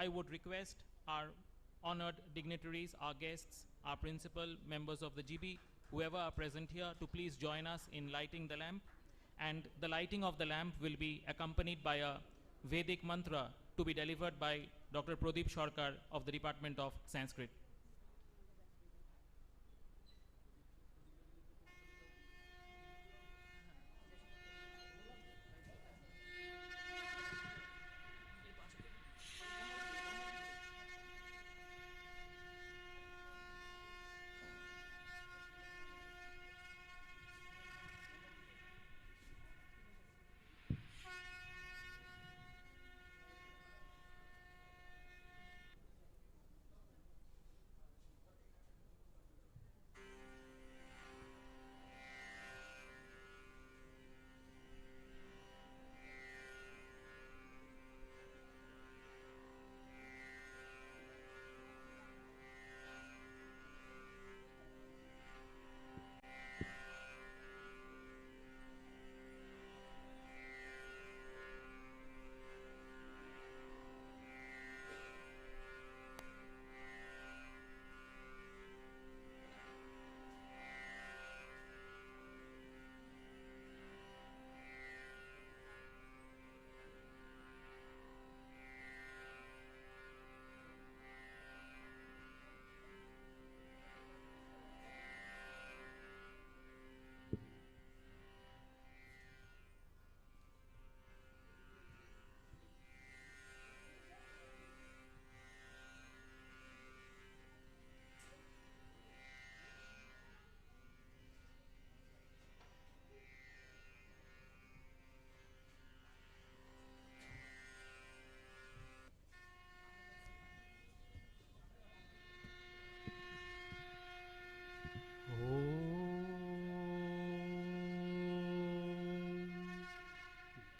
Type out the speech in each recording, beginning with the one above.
I would request our honored dignitaries, our guests, our principal, members of the GB, whoever are present here, to please join us in lighting the lamp. And the lighting of the lamp will be accompanied by a Vedic mantra to be delivered by Dr. Pradeep Sarkar of the Department of Sanskrit.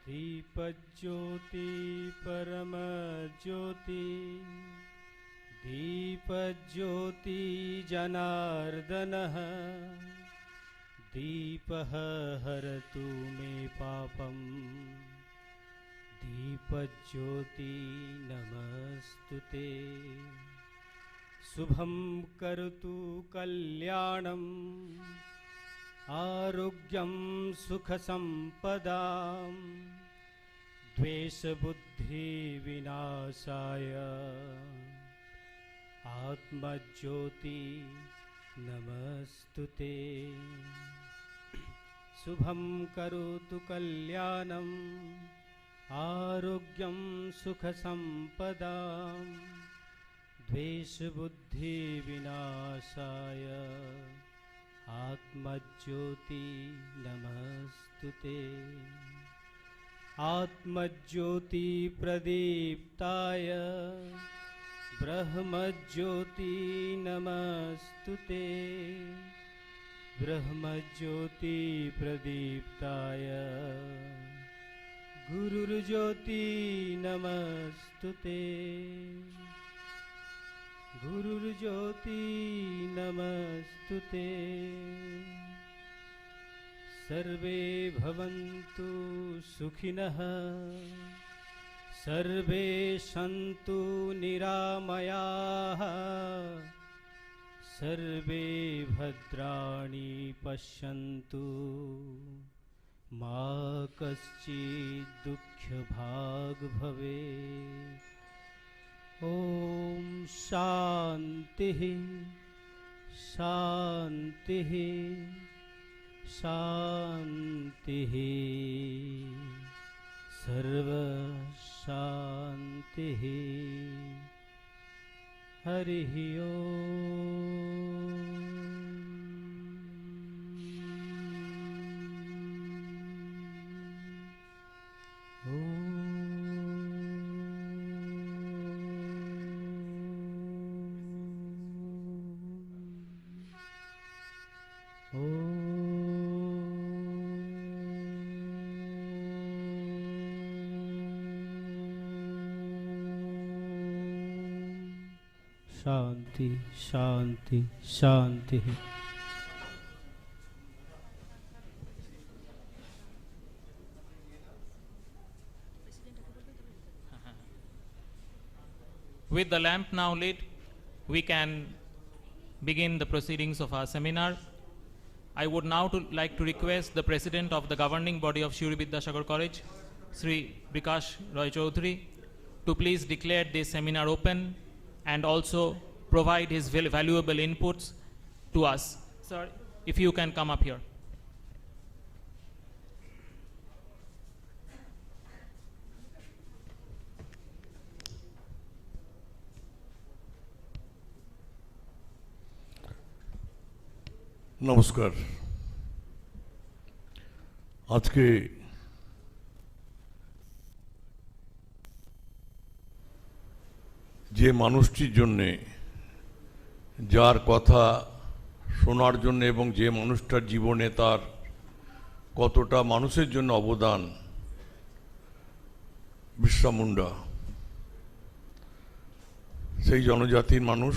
Deepjyoti परमज्योति Deepjyoti जनार्दनः दीपः हरतु मे पापम् दीपज्योति नमस्तुते शुभं करोतु कल्याणम् आरोग्यं सुखसम्पदाम् द्वेषबुद्धि विनाशाय आत्मज्योति नमस्तुते शुभं करोतु कल्याणम् आरोग्यं सुखसम्पदाम् द्वेषबुद्धि विनाशाय आत्मज्योति नमस्तुते आत्मज्योति प्रदीप्ताय ब्रह्मज्योति नमस्तुते ब्रह्मज्योति प्रदीप्ताय गुरुर्ज्योति नमस्तुते गुरुर्ज्योति नमस्तुते सर्वे भवन्तु सुखिनः सर्वे सन्तु निरामयाः सर्वे भद्राणि पश्यन्तु मा कश्चित् दुःखभाग् भवेत् ॐ शान्तिः शान्तिः शान्तिः सर्वशान्तिः हरिः शांति शांति शांति। With the lamp now lit, we can begin the proceedings of our seminar. I would now like to request the President of the governing body of Suri Vidyasagar College, Sri Bikash Roy Chaudhary, to please declare this seminar open and also provide his valuable inputs to us. Sir, if you can come up here. নমস্কার। আজকে যে মানুষটির জন্যে, যার কথা শোনার জন্য এবং যে মানুষটার জীবনে তার কতটা মানুষের জন্য অবদান, বিরসা মুন্ডা, সেই জনজাতির মানুষ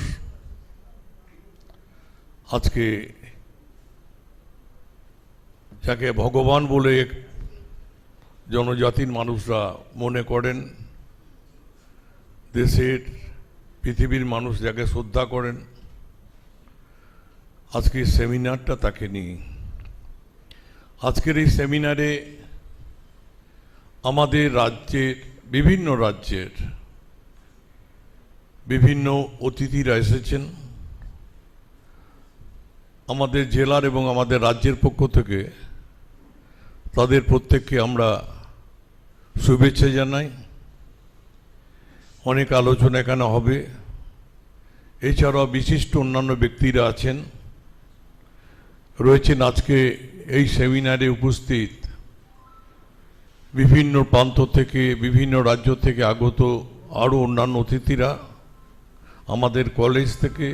আজকে যাকে ভগবান বলে জনজাতির মানুষরা মনে করেন, দেশের পৃথিবীর মানুষ যাকে শ্রদ্ধা করেন, আজকে সেমিনারটা তাকে নিয়ে। আজকের এই সেমিনারে আমাদের রাজ্যের বিভিন্ন অতিথিরা এসেছেন। আমাদের জেলার এবং আমাদের রাজ্যের পক্ষ থেকে তাদের প্রত্যেককে আমরা শুভেচ্ছা জানাই। অনেক আলোচনা এখানে হবে। এছাড়াও বিশিষ্ট অন্যান্য ব্যক্তিরা রয়েছেন আজকে এই সেমিনারে উপস্থিত। বিভিন্ন প্রান্ত থেকে, বিভিন্ন রাজ্য থেকে আগত আরও অন্যান্য অতিথিরা, আমাদের কলেজ থেকে,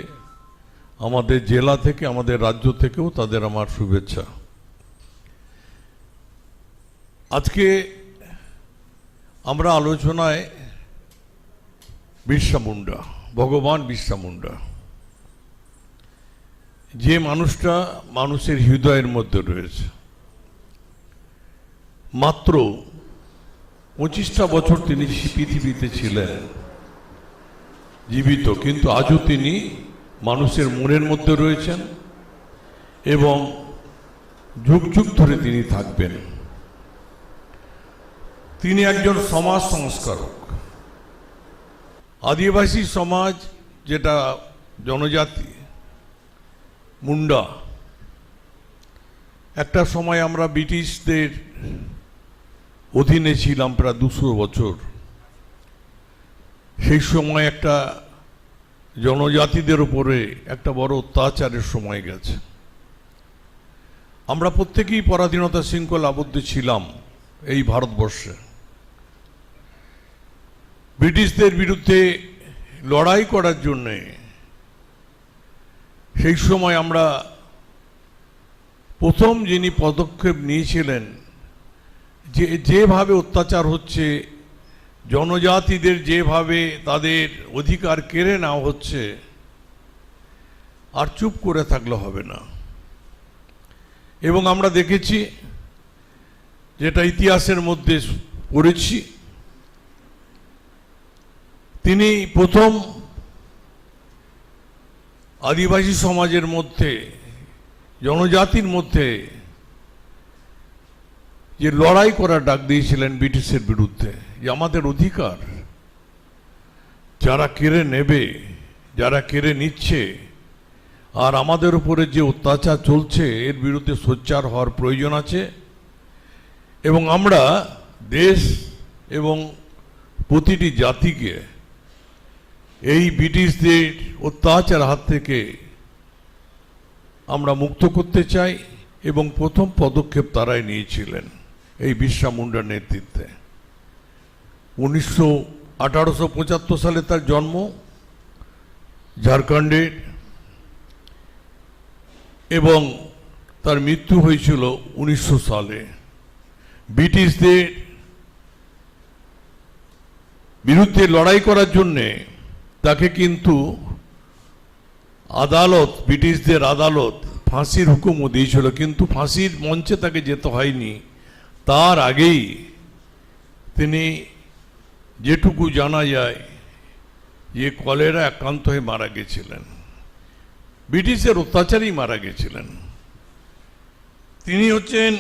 আমাদের জেলা থেকে, আমাদের রাজ্য থেকেও তাদের আমার শুভেচ্ছা। আজকে আমরা আলোচনায় বিরসা মুন্ডা, ভগবান বিরসা মুন্ডা, যে মানুষটা মানুষের হৃদয়ের মধ্যে রয়েছে। মাত্র 25টা বছর তিনি পৃথিবীতে ছিলেন জীবিত, কিন্তু আজও তিনি মানুষের মনের মধ্যে রয়েছেন এবং যুগ যুগ ধরে তিনি থাকবেন। তিনি একজন সমাজ সংস্কারক। আদিবাসী সমাজ, যেটা জনজাতি মুন্ডা, একটা সময় আমরা ব্রিটিশদের অধীনে ছিলাম প্রায় 200 বছর। সেই সময় একটা জনজাতিদের উপরে একটা বড় অত্যাচারের সময় গেছে। আমরা প্রত্যেকেই পরাধীনতা শৃঙ্খলা আবদ্ধ ছিলাম এই ভারতবর্ষে। ব্রিটিশদের বিরুদ্ধে লড়াই করার জন্যে সেই সময় আমরা প্রথম যিনি পদক্ষেপ নিয়েছিলেন, যেভাবে অত্যাচার হচ্ছে, জনজাতিদের যেভাবে তাদের অধিকার কেড়ে নেওয়া হচ্ছে, আর চুপ করে থাকলে হবে না। এবং আমরা দেখেছি, যেটা ইতিহাসের মধ্যে পড়েছি, তিনি প্রথম আদিবাসী সমাজের মধ্যে, জনজাতির মধ্যে যে লড়াই করার ডাক দিয়েছিলেন ব্রিটিশের বিরুদ্ধে, যে আমাদের অধিকার যারা কেড়ে নেবে, যারা কেড়ে নিচ্ছে, আর আমাদের উপরে যে অত্যাচার চলছে, এর বিরুদ্ধে সোচ্চার হওয়ার প্রয়োজন আছে। এবং আমরা দেশ এবং প্রতিটি জাতিকে এই ব্রিটিশদের অত্যাচার হাত থেকে আমরা মুক্ত করতে চাই, এবং প্রথম পদক্ষেপ তারাই নিয়েছিলেন এই বিরসা মুন্ডার নেতৃত্বে। 1875 সালে তার জন্ম ঝাড়খণ্ডের, এবং তার মৃত্যু হয়েছিল 1900 সালে। ব্রিটিশদের বিরুদ্ধে লড়াই করার জন্যে তাকে কিন্তু আদালত, ব্রিটিশদের আদালত ফাঁসির হুকুমও দিয়েছিল, কিন্তু ফাঁসির মঞ্চে তাকে যেতে হয়নি। তার আগেই তিনি, যেটুকু জানা যায়, যে কলেরা আক্রান্ত হয়ে মারা গেছিলেন, ব্রিটিশের অত্যাচারেই মারা গেছিলেন। তিনি হচ্ছেন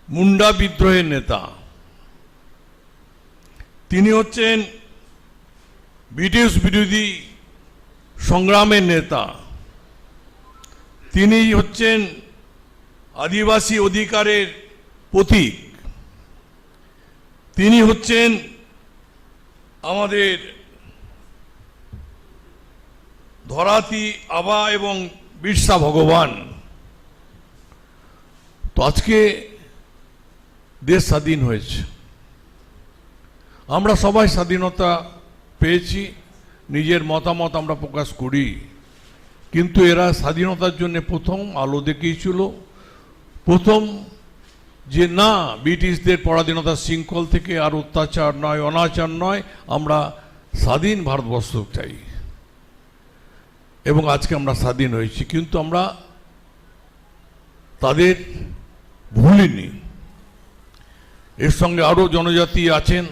মুন্ডা বিদ্রোহের নেতা, তিনি হচ্ছেন ব্রিটিশ বিরোধী সংগ্রামের নেতা, তিনি হচ্ছেন আদিবাসী অধিকারের প্রতীক, তিনি হচ্ছেন আমাদের ধরাতি আবা এবং বিরসা ভগবান। তো আজকে দেশ স্বাধীন হয়েছে, আমরা সবাই স্বাধীনতা পেয়েছি, নিজের মতামত আমরা প্রকাশ করি, কিন্তু এরা স্বাধীনতার জন্য প্রথম আলো দেখিয়েছিল, প্রথম যে না ব্রিটিশদের পরাধীনতার শৃঙ্খল থেকে আর অত্যাচার নয়, অনাচার নয়, আমরা স্বাধীন ভারতবর্ষ চাই। এবং আজকে আমরা স্বাধীন হয়েছি, কিন্তু আমরা তাদের ভুলিনি। এর সঙ্গে আরও জনজাতি আছেন,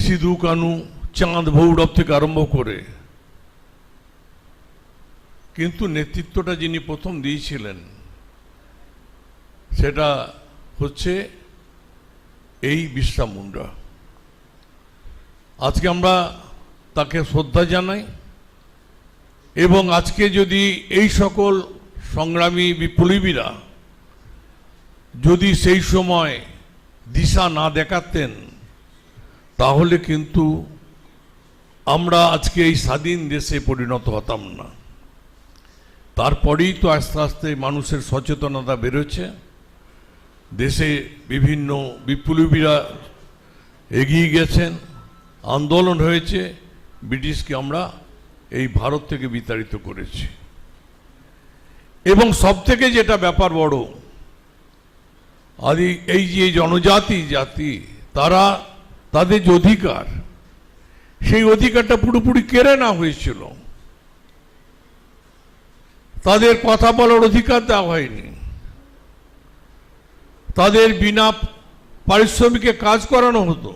সিধু কানু, চাঁদ ভৈরব থেকে আরম্ভ করে, কিন্তু নেতৃত্বটা যিনি প্রথম দিয়েছিলেন সেটা হচ্ছে এই বিরসা মুন্ডা। আজকে আমরা তাকে শ্রদ্ধা জানাই, এবং আজকে যদি এই সকল সংগ্রামী বিপ্লবীরা যদি সেই সময় দিশা না দেখাতেন, তাহলে কিন্তু আমরা আজকে এই স্বাধীন দেশে পরিণত হতাম না। তারপরেই তো আস্তে আস্তে মানুষের সচেতনতা বেরোচ্ছে, দেশে বিভিন্ন বিপ্লবীরা এগিয়ে গেছেন, আন্দোলন হয়েছে, ব্রিটিশকে আমরা এই ভারত থেকে বিতাড়িত করেছি। এবং সব থেকে যেটা ব্যাপার বড়, এই যে জনজাতি জাতি, তারা তাদের যে অধিকার, সেই অধিকারটা পুরোপুরি কেড়ে নেওয়া হয়েছিল, তাদের কথা বলার অধিকার দেওয়া হয়নি, তাদের বিনা পারিশ্রমিকে কাজ করানো হতো।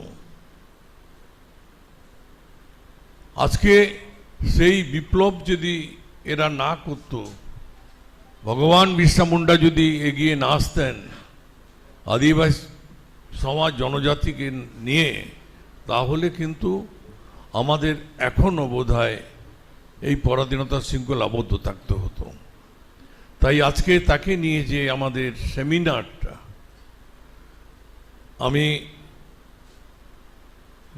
আজকে সেই বিপ্লব যদি এরা না করত, ভগবান বিরসা মুন্ডা যদি এগিয়ে না আসতেন আদিবাসী সমাজ জনজাতিকে নিয়ে, তাহলে কিন্তু আমাদের এখনো বোধহয় এই পরাধীনতার শৃঙ্খল আবদ্ধ থাকতে হতো। তাই আজকে তাকে নিয়ে যে আমাদের সেমিনারটা, আমি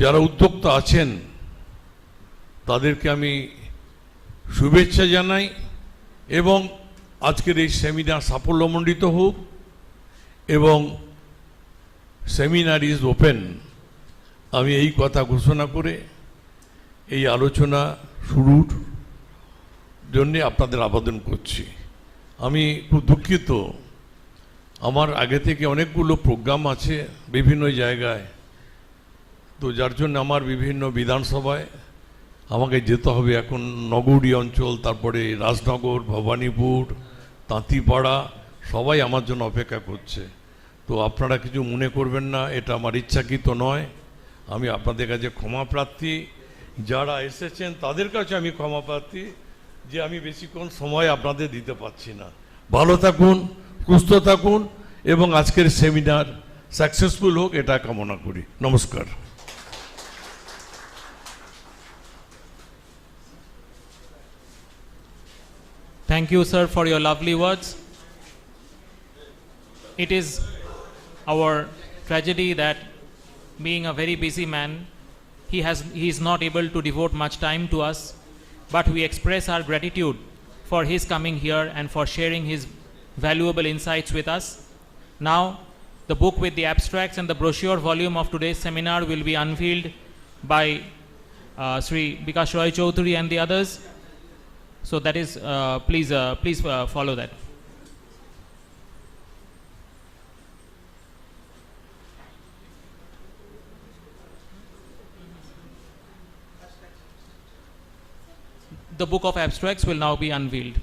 যারা উদ্যোক্তা আছেন তাদেরকে আমি শুভেচ্ছা জানাই, এবং আজকের এই সেমিনার সাফল্যমণ্ডিত হোক, এবং সেমিনার ইজ ওপেন, আমি এই কথা ঘোষণা করে এই আলোচনা শুরুর জন্য আপনাদের আবেদন করছি। আমি খুব দুঃখিত, আমার আগে থেকে অনেকগুলো প্রোগ্রাম আছে বিভিন্ন জায়গায়, তো যার জন্য আমার বিভিন্ন বিধানসভায় আমাকে যেতে হবে। এখন নগরী অঞ্চল, তারপরে রাজনগর, ভবানীপুর, তাঁতিপাড়া, সবাই আমার জন্য অপেক্ষা করছে। তো আপনারা কিছু মনে করবেন না, এটা আমার ইচ্ছাকৃত নয়, আমি আপনাদের কাছে ক্ষমা প্রার্থী। যারা এসেছেন তাদের কাছে আমি ক্ষমা প্রার্থী যে আমি বেশিক্ষণ সময় আপনাদের দিতে পারছি না। ভালো থাকুন, সুস্থ থাকুন, এবং আজকের সেমিনার সাকসেসফুল হোক, এটা কামনা করি। নমস্কার। Thank you, sir, for your lovely words. It is our tragedy that being a very busy man, he is not able to devote much time to us, but we express our gratitude for his coming here and for sharing his valuable insights with us. Now, the book with the abstracts and the brochure volume of today's seminar will be unveiled by Sri Bikash Roy Chaudhary and the others. So that is, please follow that. The book of abstracts will now be unveiled.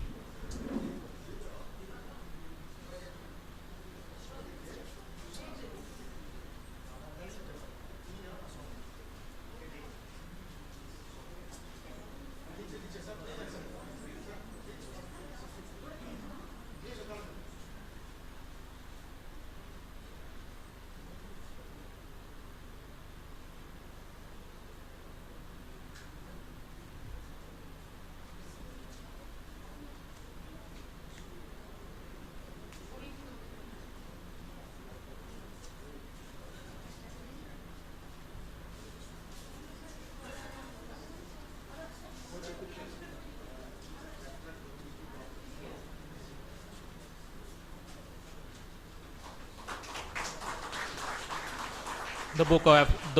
The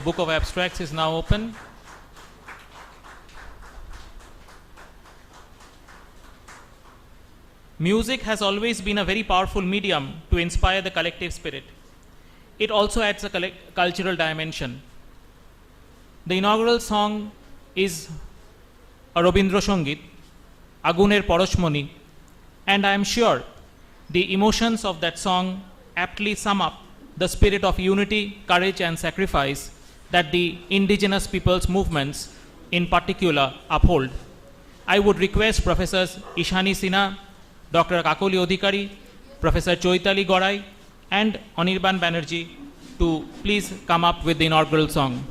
book of abstracts is now open. Music has always been a very powerful medium to inspire the collective spirit. It also adds a cultural dimension. The inaugural song is a Robindra Sangit, Aguner Poroshmoni, and I am sure the emotions of that song aptly sum up the spirit of unity, courage and sacrifice that the indigenous peoples' movements in particular uphold. I would request Professors Ishani Sinha, Dr. Kakoli Odhikari, Professor Choitali Gorai and Anirban Banerjee to please come up with the inaugural song.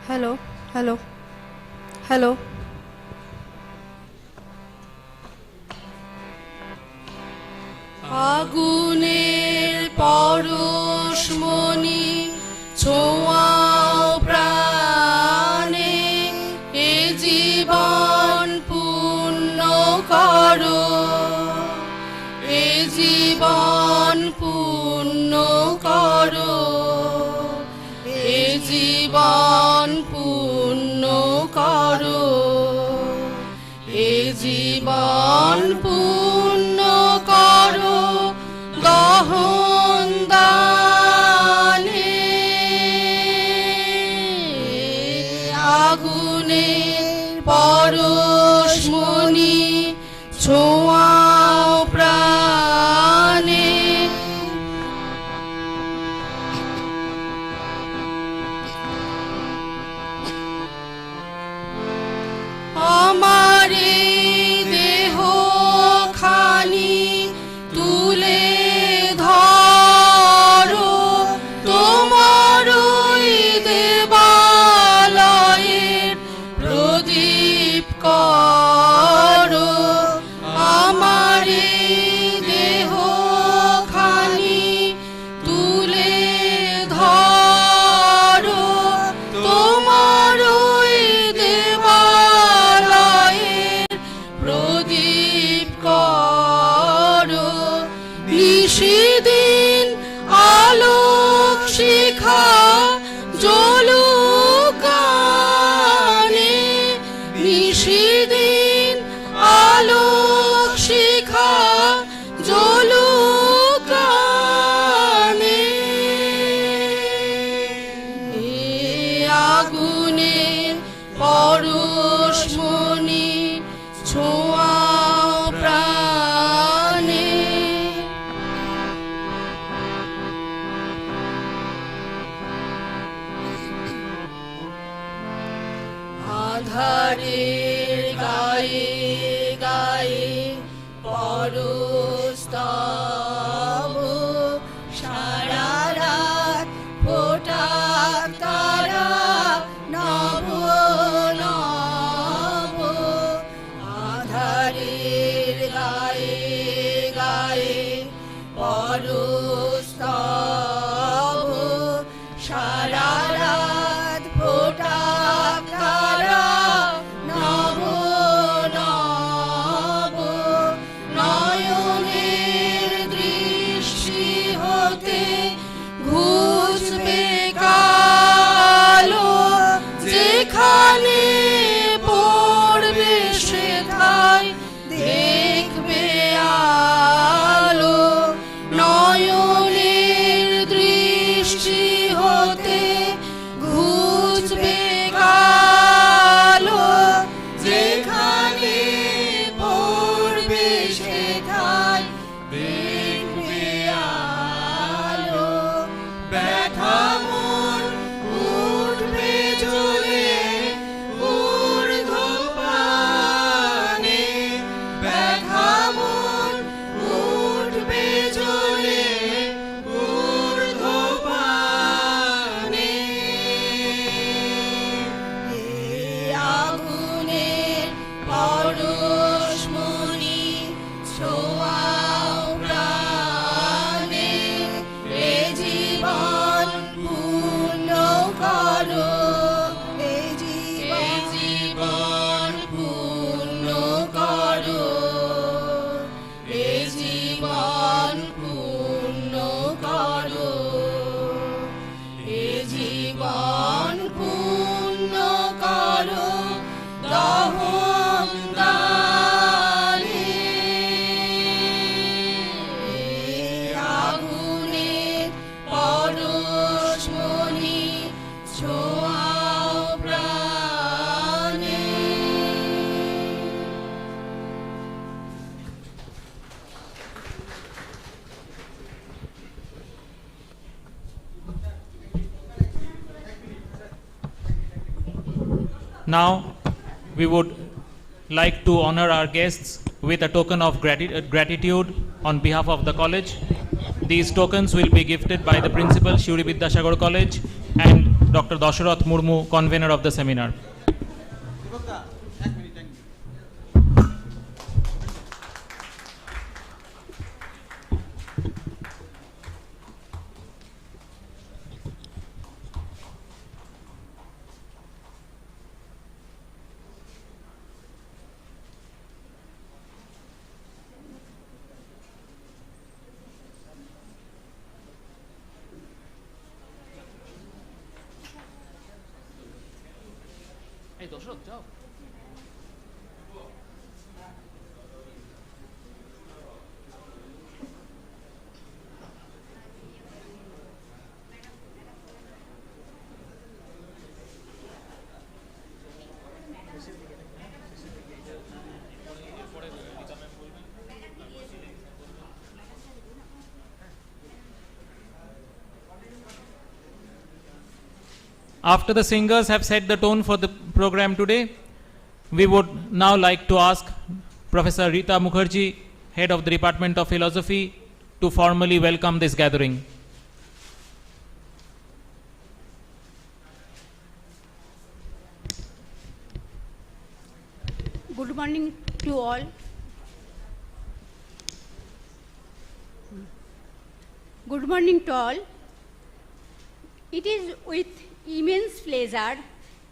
Hello, hello, hello. আগুনের পরশমণি ছোঁয়াও প্রাণে, এ জীবন পূর্ণ করো, এ জীবন পূর্ণ করো, এ জীবন পূর্ণ করো, এ জীবন পূর্ণ করো দহন দানে। আগুনের পরশমণি ছোঁয়াও প্রাণে, আমার দেহ খানি তুলে ধরো, তোমার দেবালয়ের প্রদীপ করো। আমার দেহ খানি তুলে ধরো, তোমার দেবালয়ের প্রদীপ করো। নিশিদিন আলোক শিখা জ্বলুক গানে, নিশিদিন আলোক শিখা জ্বলুক গানে। এ আগুনের পরশমণি ছোঁয়াও প্রাণে। আধারের গায়ে গায়ে পরস্তব, সারা রাত ফোটাক তারা নব নব। Now, we would like to honor our guests with a token of gratitude on behalf of the college. These tokens will be gifted by the principal, Suri Vidyasagar College, and Dr. Dasharath Murmu, convener of the seminar. After the singers have set the tone for the program today, we would now like to ask Professor Rita Mukherjee, Head of the Department of Philosophy, to formally welcome this gathering. Good morning to all. Good morning to all. It is with immense pleasure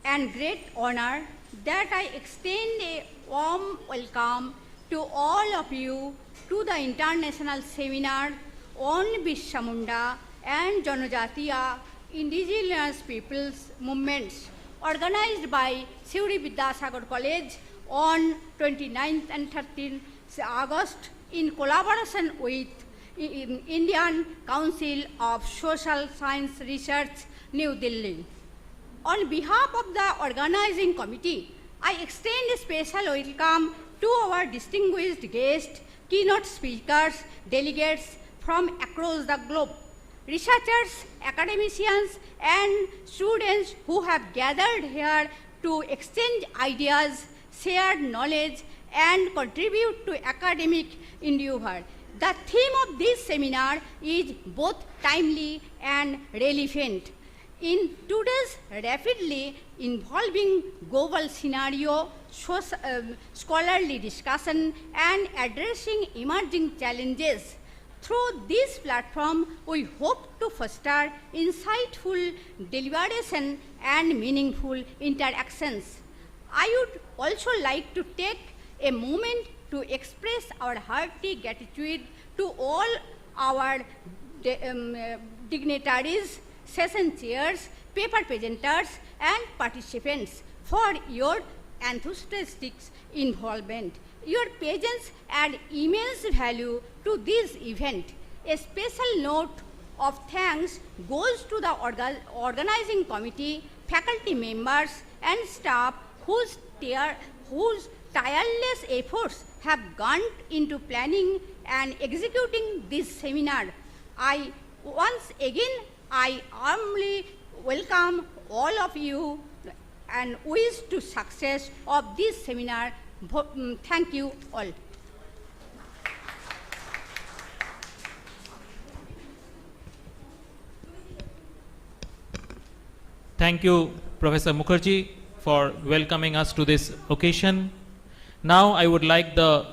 and great honor that I extend a warm welcome to all of you to the international seminar on Birsa Munda and Janajatiya indigenous peoples movements organized by Suri Vidyasagar College on 29th and 13th August in collaboration with Indian Council of Social Science Research, New Delhi. On behalf of the organizing committee, I extend a special welcome to our distinguished guests, keynote speakers, delegates from across the globe, researchers, academicians, and students who have gathered here to exchange ideas, share knowledge, and contribute to academic endeavor. The theme of this seminar is both timely and relevant. In today's rapidly evolving global scenario, scholarly discussion, and addressing emerging challenges, through this platform, we hope to foster insightful deliberation and meaningful interactions. I would also like to take a moment to express our hearty gratitude to all our dignitaries, session chairs, paper presenters, and participants for your enthusiastic involvement. Your presence adds immense value to this event. A special note of thanks goes to the organizing committee, faculty members, and staff whose tireless efforts have gone into planning and executing this seminar. I warmly welcome all of you and wish to success of this seminar. Thank you all. Thank you, Professor Mukherjee, for welcoming us to this occasion. Now I would like the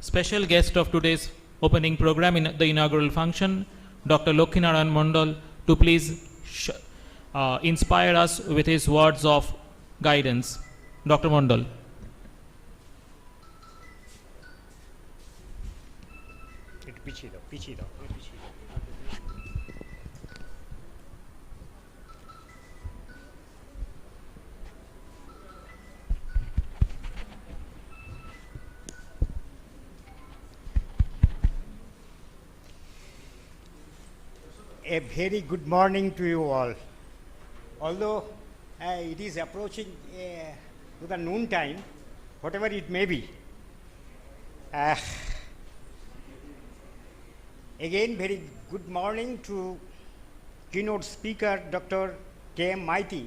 special guest of today's opening program in the inaugural function, Dr. Lokhinarayan Mondal, to please inspire us with his words of guidance. Dr. Mondal. A very good morning to you all. Although it is approaching to the noon time, whatever it may be, again very good morning to keynote speaker Dr. K.M. Maiti,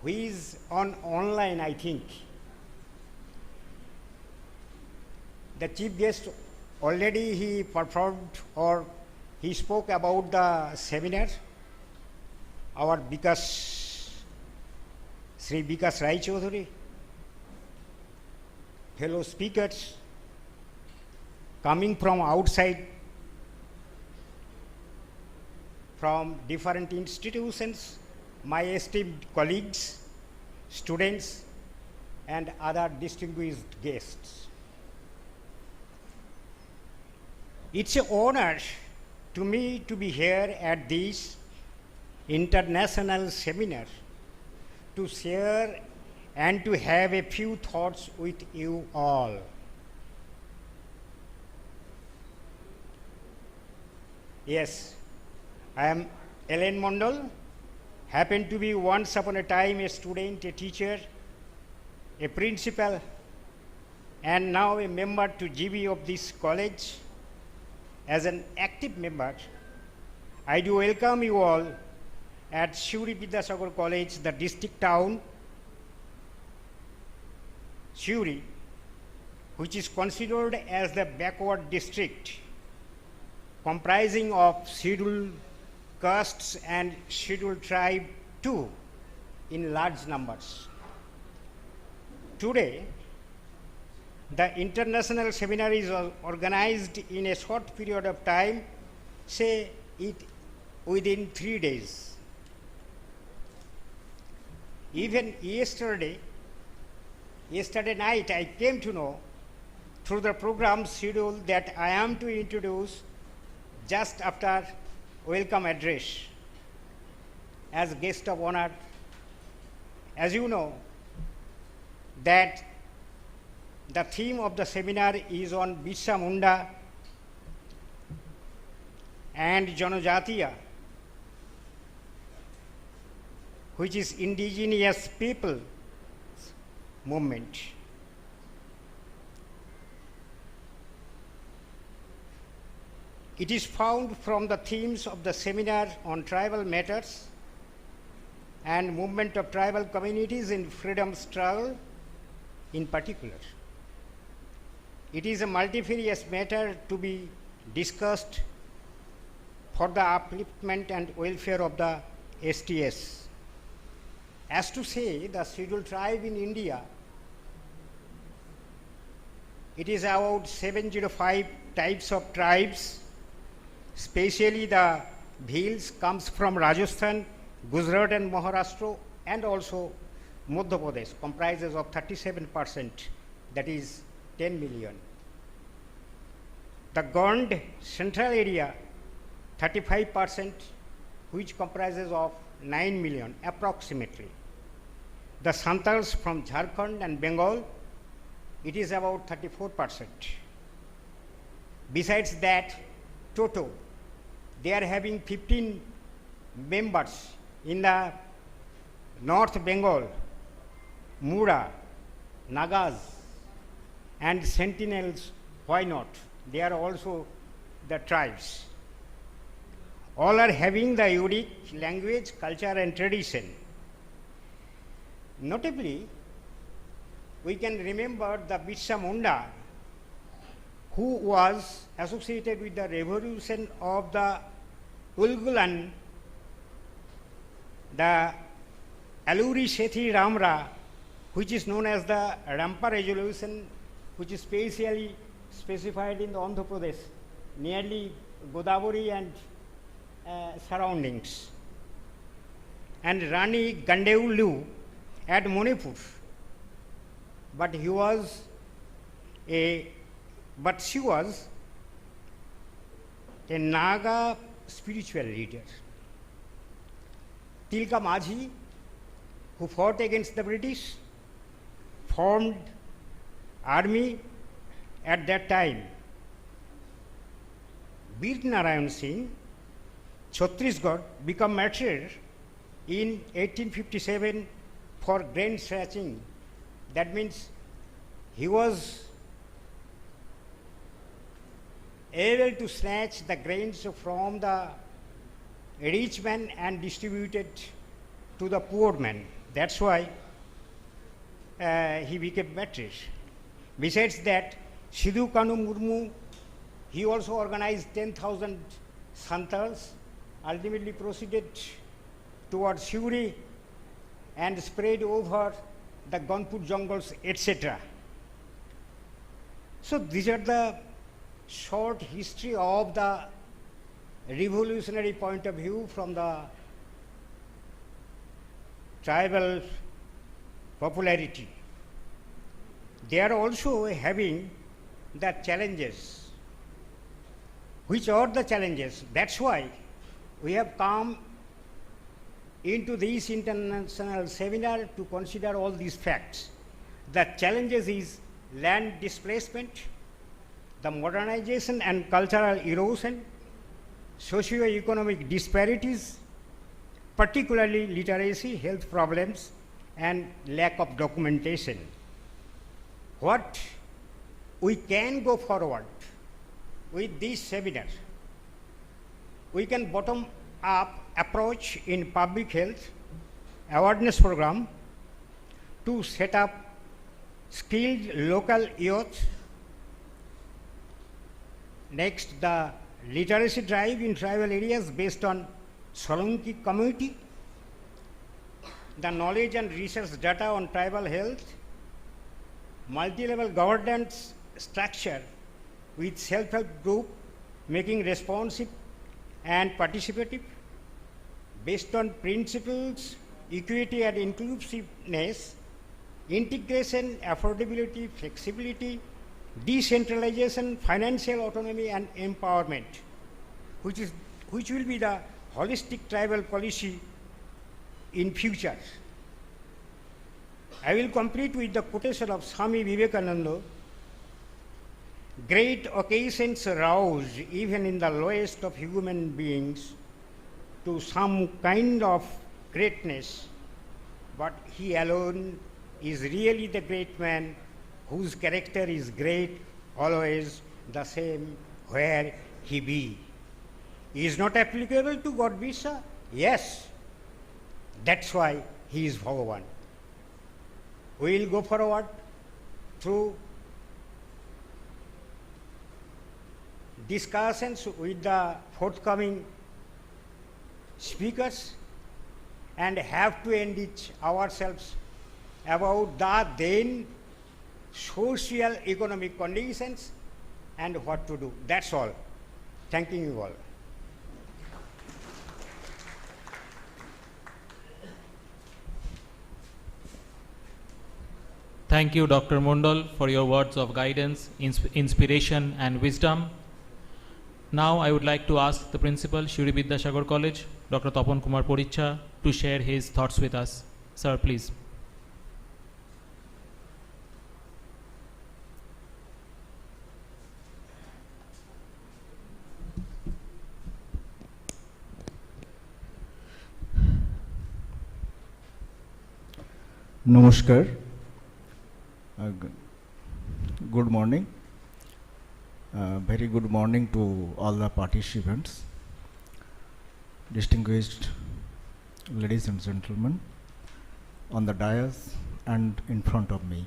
who is on online, I think. The chief guest already he performed or he spoke about the seminar. Our Sri Bikas Rai Chaudhuri, fellow speakers coming from outside, from different institutions, my esteemed colleagues, students, and other distinguished guests. It's an honor to me to be here at this international seminar to share and to have a few thoughts with you all. Yes, I am Ellen Mondal, happened to be once upon a time a student, a teacher, a principal, and now a member to GB of this college. As an active member, I do welcome you all at Suri Vidyasagar College, the district town, Suri, which is considered as the backward district, comprising of scheduled castes and scheduled tribe too, in large numbers. Today, the international seminar is organized in a short period of time, say it within 3 days. Even yesterday night, I came to know through the program schedule that I am to introduce just after welcome address as guest of honor. As you know, that the theme of the seminar is on Birsa Munda and Janajatiya, which is indigenous people movement. It is found from the themes of the seminar on tribal matters and movement of tribal communities in freedom struggle in particular. It is a multifarious matter to be discussed for the upliftment and welfare of the STS. As to say, the scheduled tribe in India, it is about 705 types of tribes, especially the Bhils comes from Rajasthan, Gujarat and Maharashtra, and also Madhya Pradesh comprises of 37%, that is 10 million. The Gond central area, 35%, which comprises of 9 million approximately. The Santals from Jharkhand and Bengal, it is about 34%. Besides that, Toto, they are having 15 members in the North Bengal, Mura, Nagas, and Sentinels. Why not? They are also the tribes. All are having the unique language, culture, and tradition. Notably, we can remember the Birsa Munda, who was associated with the revolution of the Ulgulan, the Aluri Sethi Ramra, which is known as the Rampa Resolution, which is specially specified in the Andhra Pradesh, nearly Godavari and surroundings. And Rani Gandeulu at Manipur, but she was a Naga spiritual leader. Tilka Majhi, who fought against the British, formed army at that time. Bir Narayan Singh, Chhattisgarh, became martyr in 1857 for grain snatching. That means he was able to snatch the grains from the rich man and distribute it to the poor man. That's why he became martyr. Besides that, Sidhu Kanu Murmu, he also organized 10,000 santals, ultimately proceeded towards Suri and spread over the Gonpur jungles, etc. So these are the short history of the revolutionary point of view from the tribal popularity. They are also having the challenges. Which are the challenges? That's why we have come into this international seminar to consider all these facts. The challenges is land displacement, the modernization and cultural erosion, socio-economic disparities, particularly literacy, health problems, and lack of documentation. What we can go forward with this seminar, we can bottom-up approach in public health awareness program to set up skilled local youth. Next, the literacy drive in tribal areas based on Solanki community, the knowledge and research data on tribal health, multi-level governance structure with self-help group making responsive and participative, based on principles, equity and inclusiveness, integration, affordability, flexibility, decentralization, financial autonomy and empowerment, which will be the holistic tribal policy in future. I will complete with the quotation of Swami Vivekananda: great occasions rouse even in the lowest of human beings to some kind of greatness, but he alone is really the great man whose character is great, always the same where he be. He is not applicable to God Birsa? Yes. That's why he is Bhagavan. We will go forward through discussions with the forthcoming speakers and have to enrich ourselves about the then social economic conditions and what to do. That's all. Thanking you all. Thank you, Dr. Mundal, for your words of guidance, inspiration and wisdom. Now I would like to ask the Principal, Suri Vidyasagar College, Dr. Tapan Kumar Poricha, to share his thoughts with us. Sir, please. Namaskar. Good morning. Very good morning to all the participants, distinguished ladies and gentlemen on the dais and in front of me.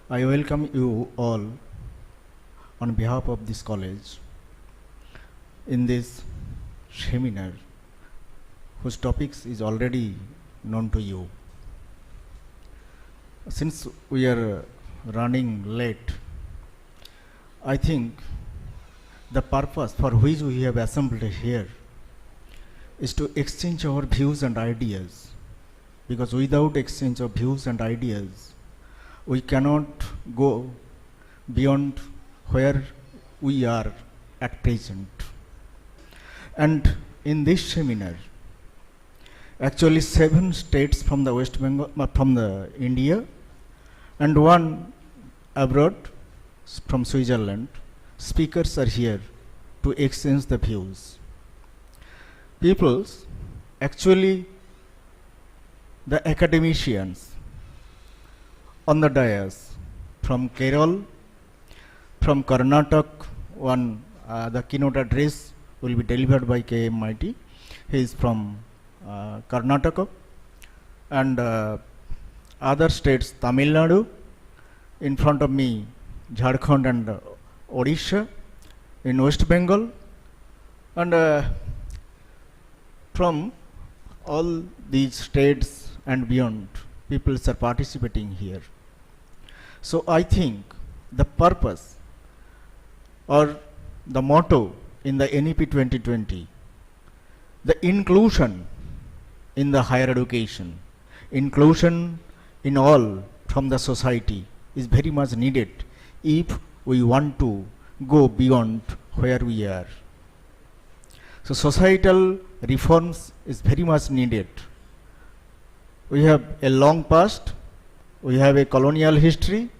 I welcome you all on behalf of this college in this seminar whose topics is already known to you. Since we are running late, I think the purpose for which we have assembled here is to exchange our views and ideas, because without exchange of views and ideas, we cannot go beyond where we are at present. And in this seminar, actually 7 states from the West Bengal, from the India, and 1 abroad from Switzerland, speakers are here to exchange the views. Peoples, actually the academicians on the dais from Kerala, from Karnataka, the keynote address will be delivered by KMIT. He is from Karnataka. and other states, Tamil Nadu, in front of me, Jharkhand and Odisha, in West Bengal, and from all these states and beyond, people are participating here. So I think the purpose or the motto in the NEP 2020, the inclusion in the higher education, inclusion in all from the society is very much needed if we want to go beyond where we are. So societal reforms is very much needed. We have a long past, we have a colonial history,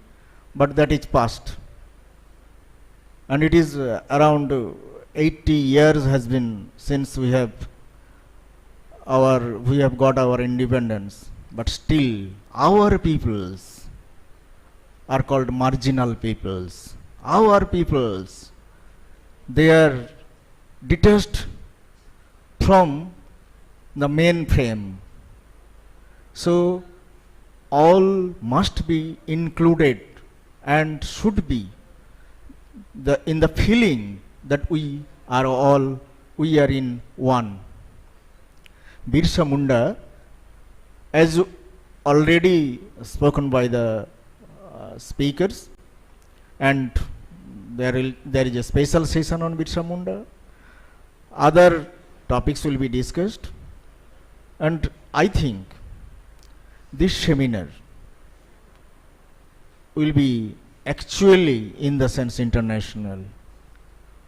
but that is past. And it is around 80 years has been since we have got our independence, but still our peoples are called marginal peoples. Our peoples, they are detached from the mainframe. So all must be included and should be in the feeling that we are in one. Birsa Munda, as already spoken by the speakers, and there is a special session on Birsa Munda. Other topics will be discussed, and I think this seminar will be actually in the sense international,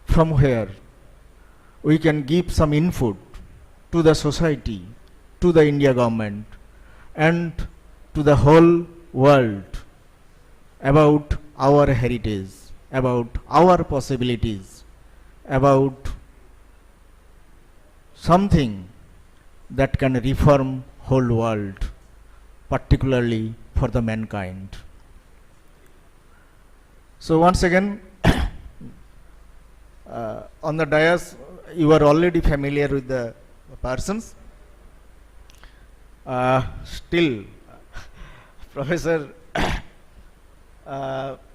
from where we can give some input to the society, to the India government, and to the whole world about our heritage, about our possibilities, about something that can reform whole world, particularly for the mankind. So once again, on the dais, you are already familiar with the persons. Still, Professor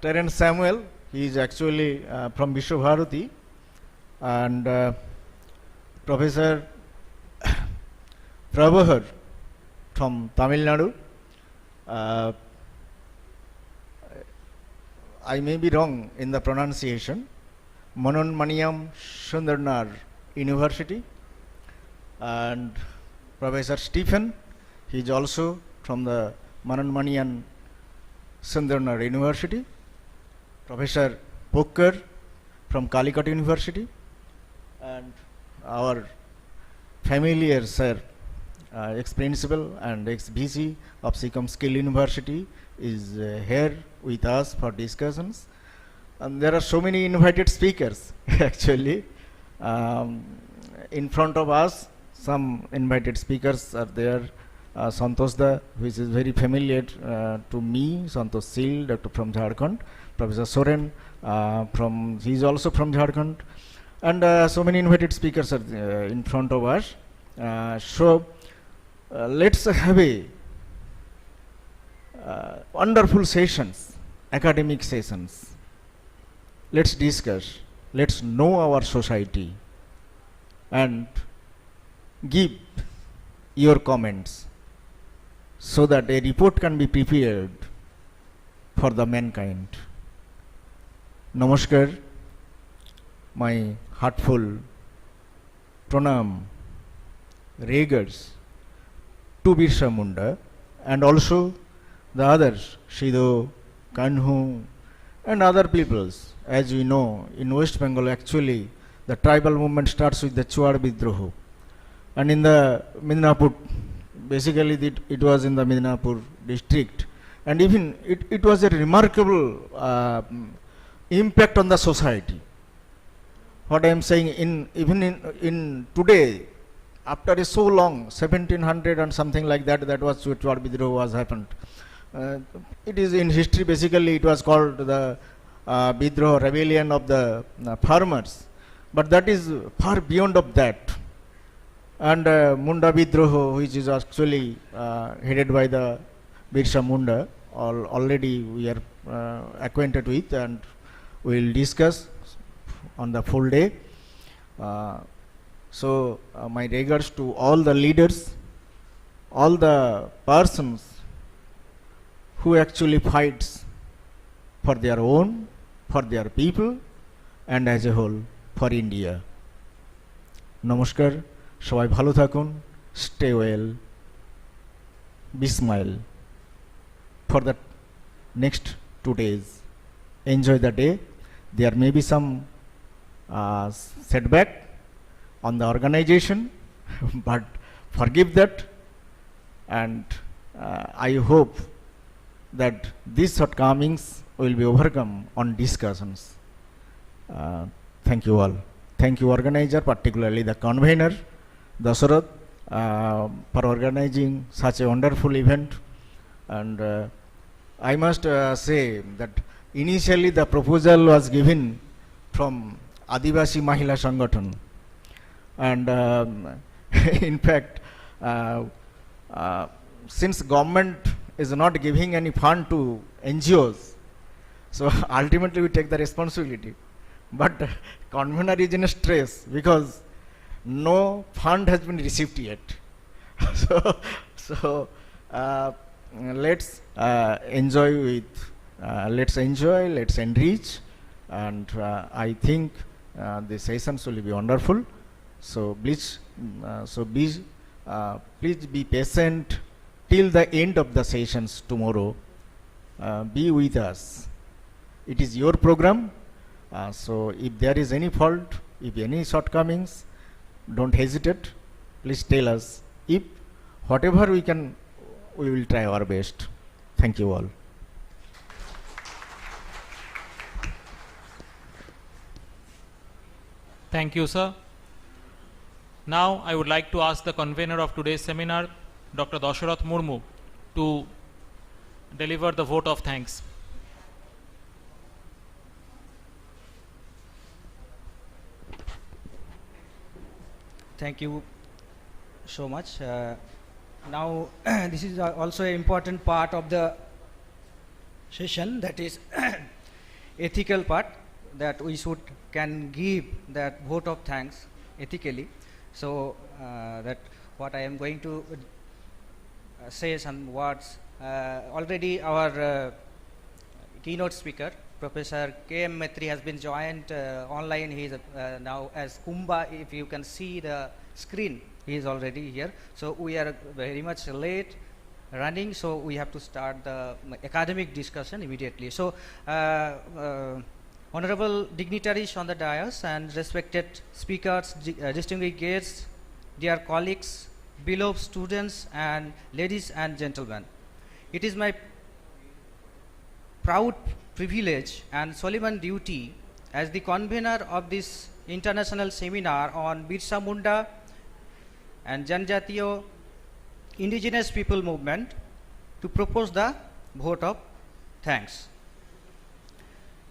Terence Samuel, he is actually from Vishwabharati, and Professor Prabhahar from Tamil Nadu. I may be wrong in the pronunciation. Manonmaniyam Sundarnar University, and Professor Stephen, he is also from the Manonmaniyan Sundarnar University. Professor Pokkar from Calicut University, and our familiar sir, ex-principal and ex-VC of Sikkim Skill University is here with us for discussions. And there are so many invited speakers actually. In front of us, some invited speakers are there. Santosh Da, which is very familiar to me, Santosh Sil, Dr. from Jharkhand, Professor Soren, he is also from Jharkhand, and so many invited speakers are in front of us. So let's have a wonderful sessions, academic sessions. Let's discuss, let's know our society, and give your comments so that a report can be prepared for the mankind. Namaskar, my heartful pranam, regards to Birsa Munda, and also the others, Shido, Kanhu, and other peoples. As we know, in West Bengal actually the tribal movement starts with the Chuar Bidroho, and in the Midnapur, basically it was in the Midnapur district, and even it was a remarkable impact on the society. What I am saying, even in today, after so long, 1700 and something like that, that was Chuar Bidroho was happened. It is in history, basically it was called the Bidroho, rebellion of the farmers, but that is far beyond of that. and Munda Vidroho, which is actually headed by the Birsa Munda, already we are acquainted with, and we will discuss on the full day. So my regards to all the leaders, all the persons who actually fights for their own, for their people, and as a whole for India. নমস্কার, সবাই ভালো থাকুন, stay well, be smile for the next 2 days. Enjoy the day. There may be some setback on the organization, but forgive that, and I hope that these shortcomings will be overcome on discussions. Thank you all. Thank you organizer, particularly the convener, Dasarath, for organizing such a wonderful event. And I must say that initially the proposal was given from Adivasi Mahila Sangathan, and in fact since government is not giving any fund to NGOs, so ultimately we take the responsibility. But convener is in a stress because no fund has been received yet. so let's enjoy with let's enjoy, let's enrich, and I think the sessions will be wonderful. So please please be patient till the end of the sessions tomorrow. Be with us. It is your program. So if there is any fault, if any shortcomings, don't hesitate. Please tell us. If whatever we can, we will try our best. Thank you all. Thank you, sir. Now I would like to ask the convener of today's seminar, Dr. Dasarath Murmu, to deliver the vote of thanks. Thank you so much. Now this is also an important part of the session, that is ethical part, that we can give that vote of thanks ethically. So that what I am going to say some words. Already our keynote speaker, Professor K.M. Maitri, has been joined online. He is now as Kumbha. If you can see the screen, he is already here. So we are very much late running, so we have to start the academic discussion immediately. So honorable dignitaries on the dais and respected speakers, distinguished guests, dear colleagues, beloved students, and ladies and gentlemen, it is my proud privilege and solemn duty as the convener of this international seminar on Birsa Munda and Janjatiya indigenous people movement to propose the vote of thanks.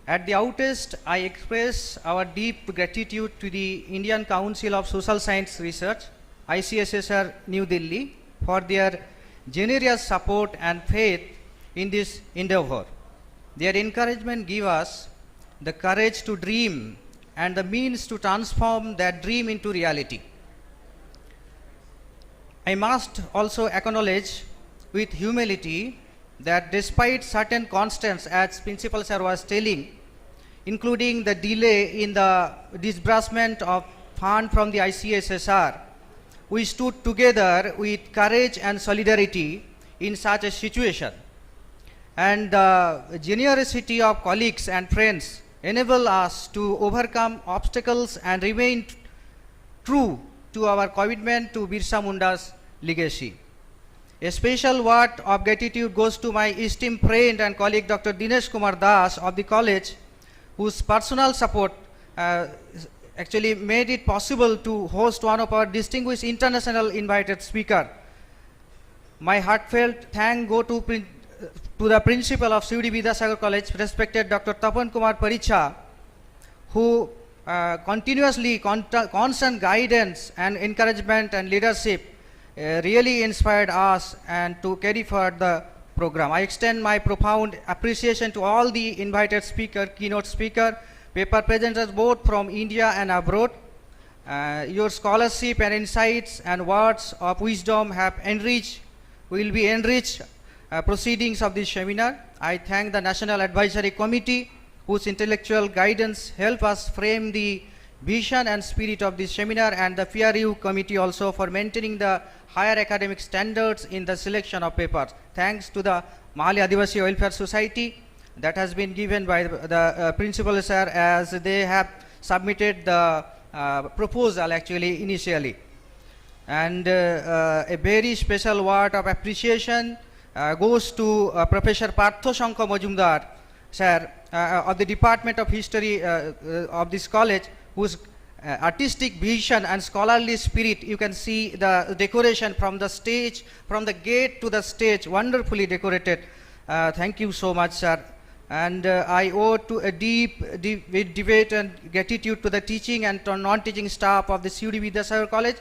At the outset, I express our deep gratitude to the Indian Council of Social Science Research, ICSSR, New Delhi, for their generous support and faith in this endeavor. Their encouragement gives us the courage to dream and the means to transform that dream into reality. I must also acknowledge with humility that despite certain constants, as Principal Sir was telling, including the delay in the disbursement of fund from the ICSSR, we stood together with courage and solidarity in such a situation. And the generosity of colleagues and friends enable us to overcome obstacles and remain true to our commitment to Birsa Munda's legacy. A special word of gratitude goes to my esteemed friend and colleague Dr. Dinesh Kumar Das of the college, whose personal support actually made it possible to host one of our distinguished international invited speaker. My heartfelt thanks go to the principal of Suri Vidyasagar College, respected Dr. Tapan Kumar Paricha, who continuously constant guidance and encouragement and leadership really inspired us and to carry forward the program. I extend my profound appreciation to all the invited speaker, keynote speaker, paper presenters both from India and abroad. Your scholarship and insights and words of wisdom will be enriched proceedings of this seminar. I thank the National Advisory Committee whose intellectual guidance help us frame the vision and spirit of this seminar, and the peer review committee also for maintaining the higher academic standards in the selection of papers. Thanks to the Mahali Adivasi Welfare Society that has been given by the principal sir, as they have submitted the proposal actually initially. And a very special word of appreciation goes to Professor Partho Shankha Majumdar sir of the Department of History of this college, whose artistic vision and scholarly spirit, you can see the decoration from the stage, from the gate to the stage, wonderfully decorated. Thank you so much, sir. And I owe to a deep debate and gratitude to the teaching and non-teaching staff of the Suri Vidyasagar College,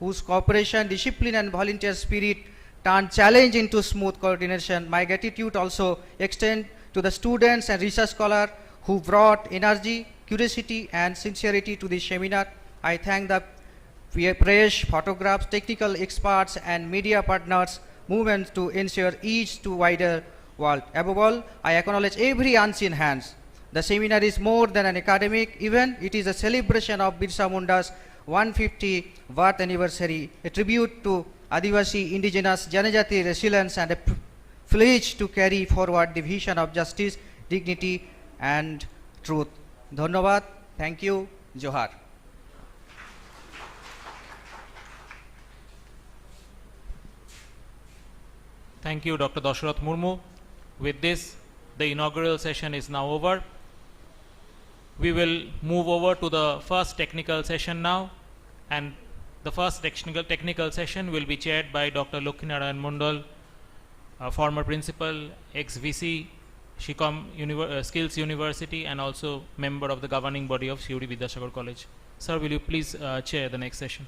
whose cooperation, discipline and volunteer spirit turned challenge into smooth coordination. My gratitude also extend to the students and research scholars who brought energy, curiosity and sincerity to this seminar. I thank the press, photographs, technical experts and media partners movement to ensure each to wider world. Above all, I acknowledge every unseen hands. The seminar is more than an academic event. It is a celebration of Birsa Munda's 150th birth anniversary, a tribute to Adivasi, indigenous, Janajati resilience and a pledge to carry forward the vision of justice, dignity and truth. Dhanyavad. Thank you. Johar. Thank you, Dr. Dasharath Murmu. With this, the inaugural session is now over. We will move over to the first technical session now, and the first technical session will be chaired by Dr. Lokhinarayan Mondal, former principal, ex-VC, Shicom Skills University, and also member of the governing body of Suri Vidyasagar College. Sir, will you please chair the next session?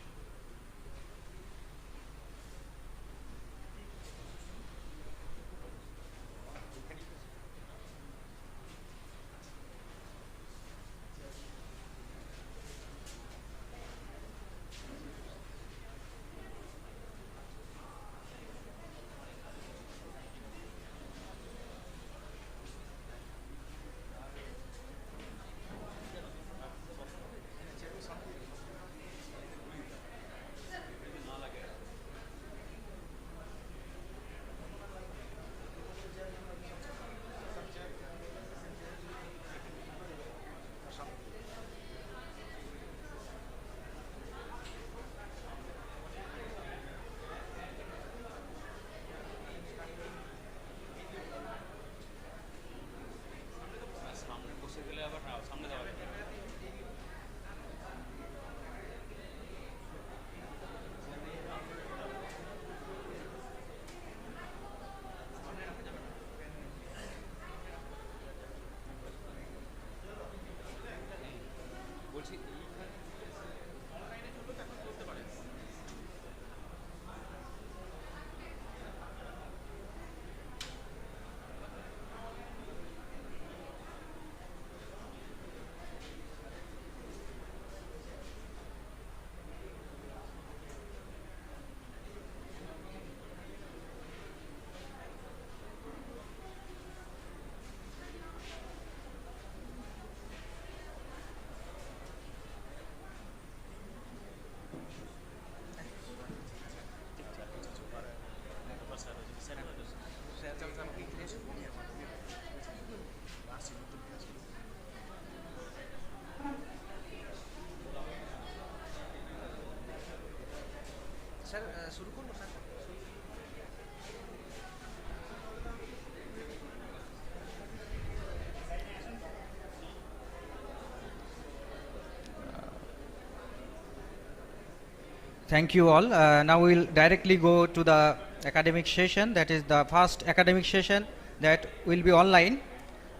Thank you all. Now we will directly go to the academic session. That is the first academic session that will be online.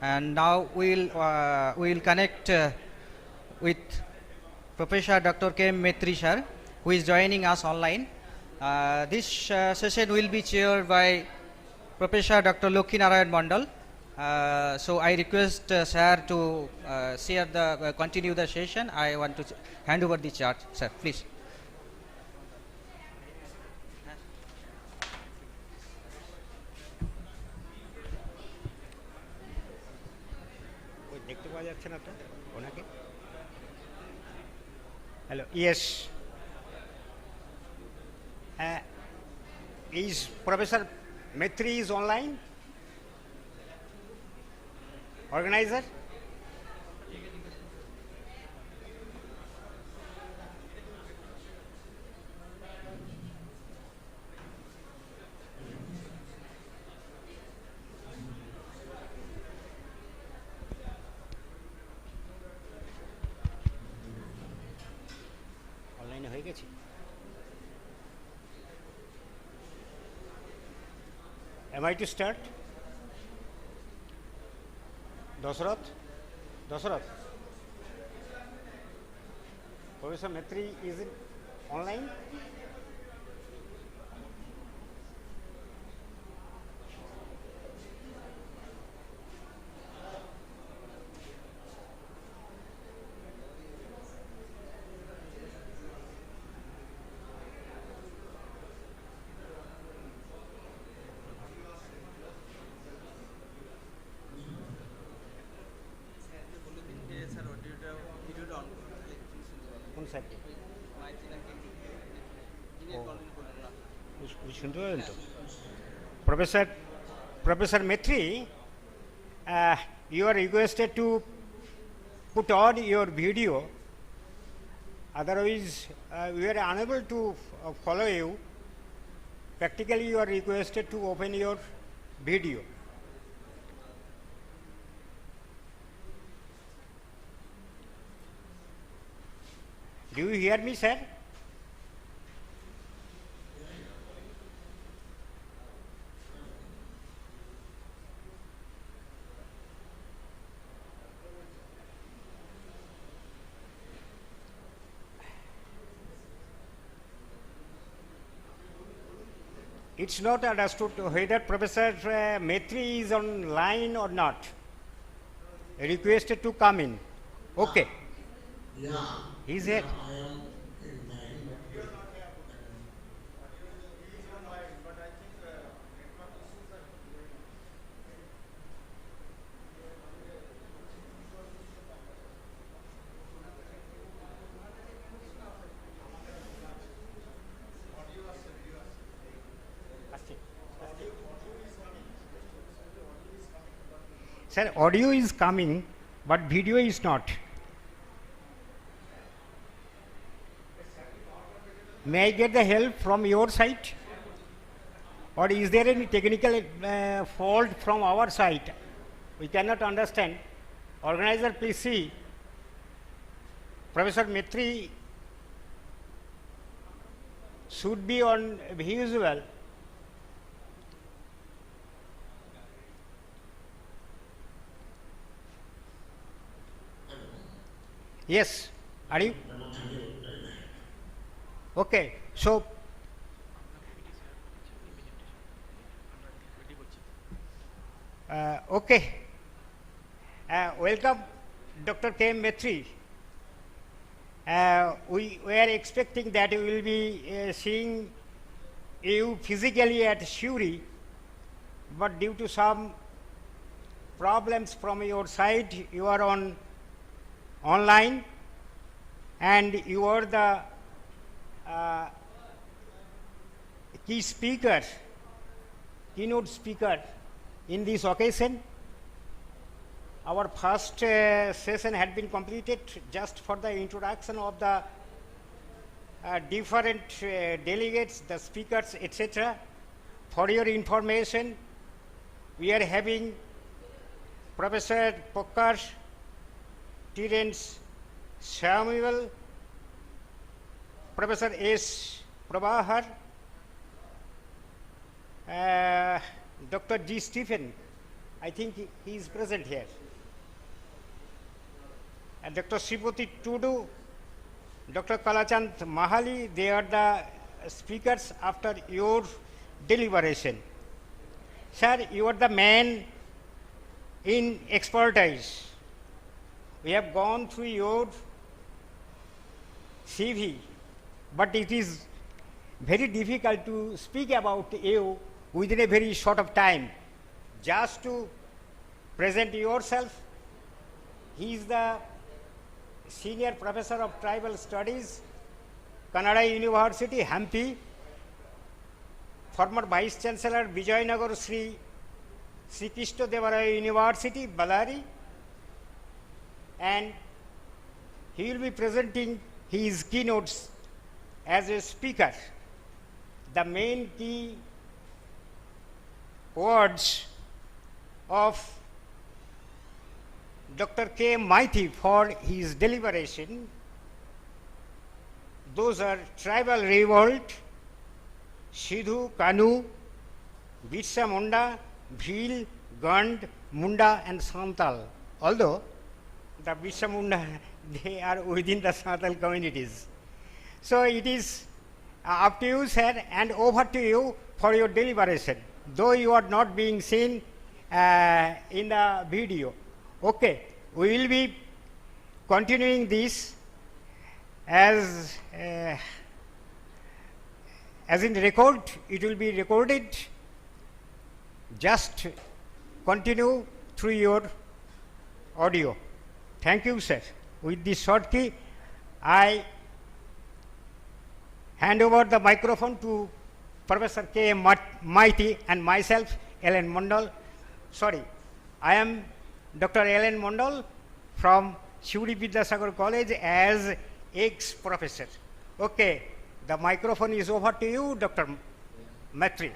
And now we will connect with Professor Dr. K. Metri sir, who is joining us online. This session will be chaired by Professor Dr. Lokhi Narayan Mandal. So I request sir to continue the session. I want to hand over the charge, sir. Please. দেখতে পাওয়া যাচ্ছে না তো ওনাকে? Hello. Yes. Is Professor Metri is online? Organizer? Online হয়ে গেছে? Am I to start? Dasarath? Professor Metri is it online? কোন সাইডে? শুনতে পাবেন তো? Professor Metri, you are requested to put on your video, otherwise we are unable to follow you. Practically you are requested to open your video. Do you hear me, sir? It's not understood whether Professor Metri is online or not. Requested to come in. Okay. Yeah. He's here. I am in line. Sir, audio is coming, but video is not. May I get the help from your side? Or is there any technical fault from our side? We cannot understand. Organizer, please see. Professor Metri should be on visual. Yes, are you? Okay, so okay. Welcome, Dr. K. Metri. We were expecting that we will be seeing you physically at Suri, but due to some problems from your side, you are online, and you are the key speaker, keynote speaker in this occasion. Our first session had been completed just for the introduction of the different delegates, the speakers, etc. For your information, we are having Professor Pokkar, Terence Samuel, Professor S. Prabhakar, Dr. G. Stephen, I think he is present here. Dr. Sripati Tudu, Dr. Kalachand Mahali, they are the speakers after your deliberation. Sir, you are the man in expertise. We have gone through your CV, but it is very difficult to speak about you within a very short of time. Just to present yourself, he is the Senior Professor of Tribal Studies, Kannada University, Hampi, former Vice Chancellor, Vijayanagar Sri Krishna Devaraya University, Ballari, and he will be presenting his keynotes as a speaker. The main key words of Dr. K. Maithi for his deliberation, those are tribal revolt, Sidhu, Kanu, Birsa Munda, Bhil, Gand, Munda and Santal. Although the Birsa Munda, they are within the Santal communities. So it is up to you, sir, and over to you for your deliberation, though you are not being seen in the video. Okay, we will be continuing this as in record. It will be recorded. Just continue through your audio. Thank you, sir. With this short key, I hand over the microphone to Professor K. Maithi and myself, Ellen Mondal. Sorry, I am Dr. Ellen Mondal from Suri Vidyasagar College as ex-professor. Okay, the microphone is over to you, Dr. Maithi.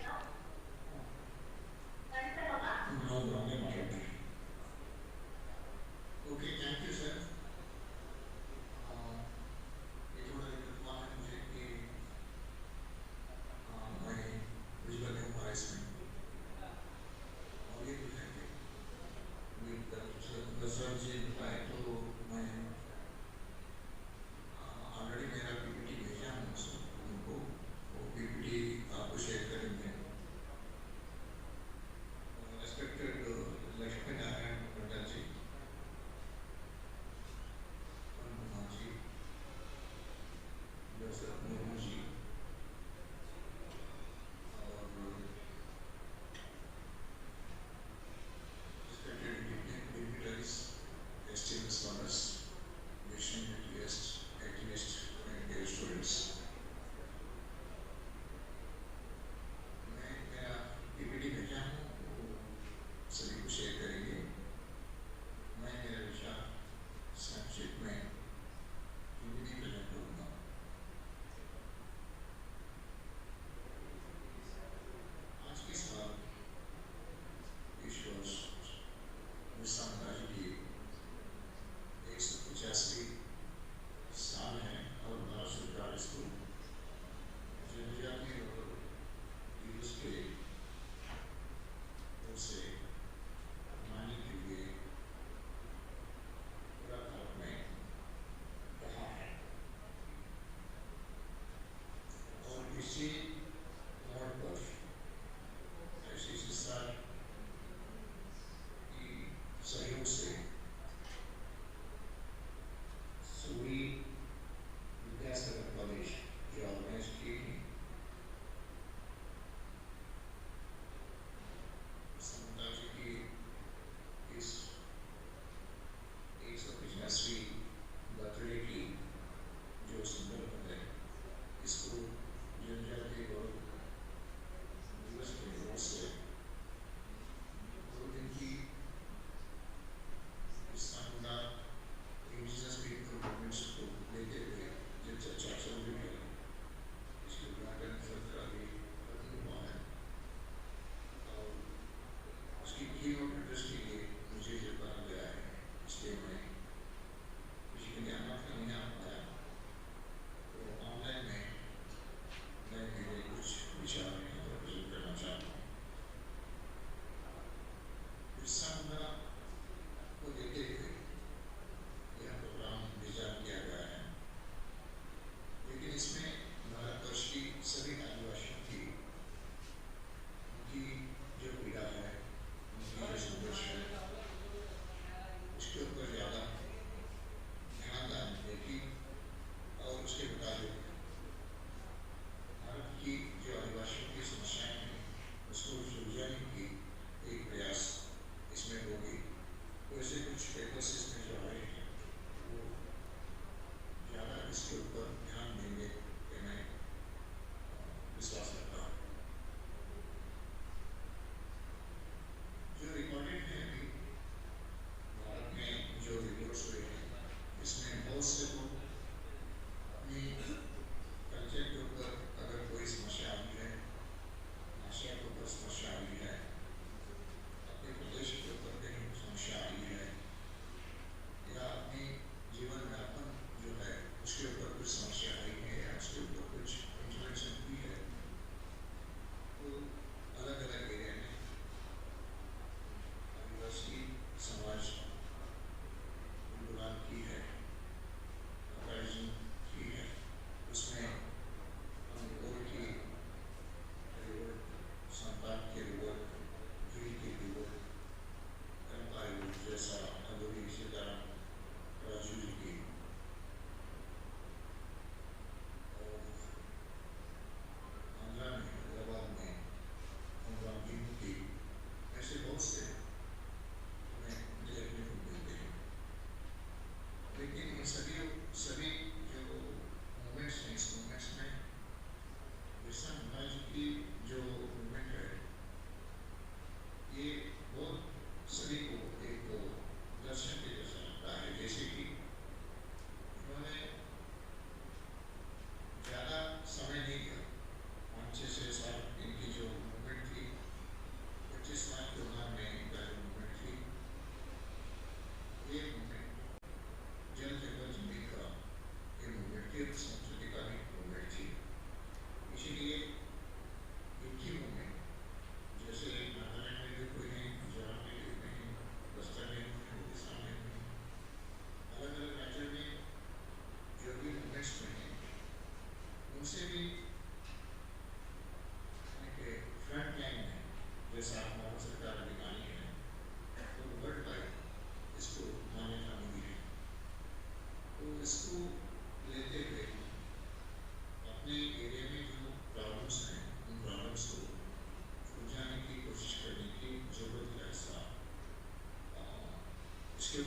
Okay, thank you, sir. My visual embarrassment. Only to thank you. With the surgery reply to my already मेरा PPT भेजा है मुझसे उनको वो PPT आपको share करेंगे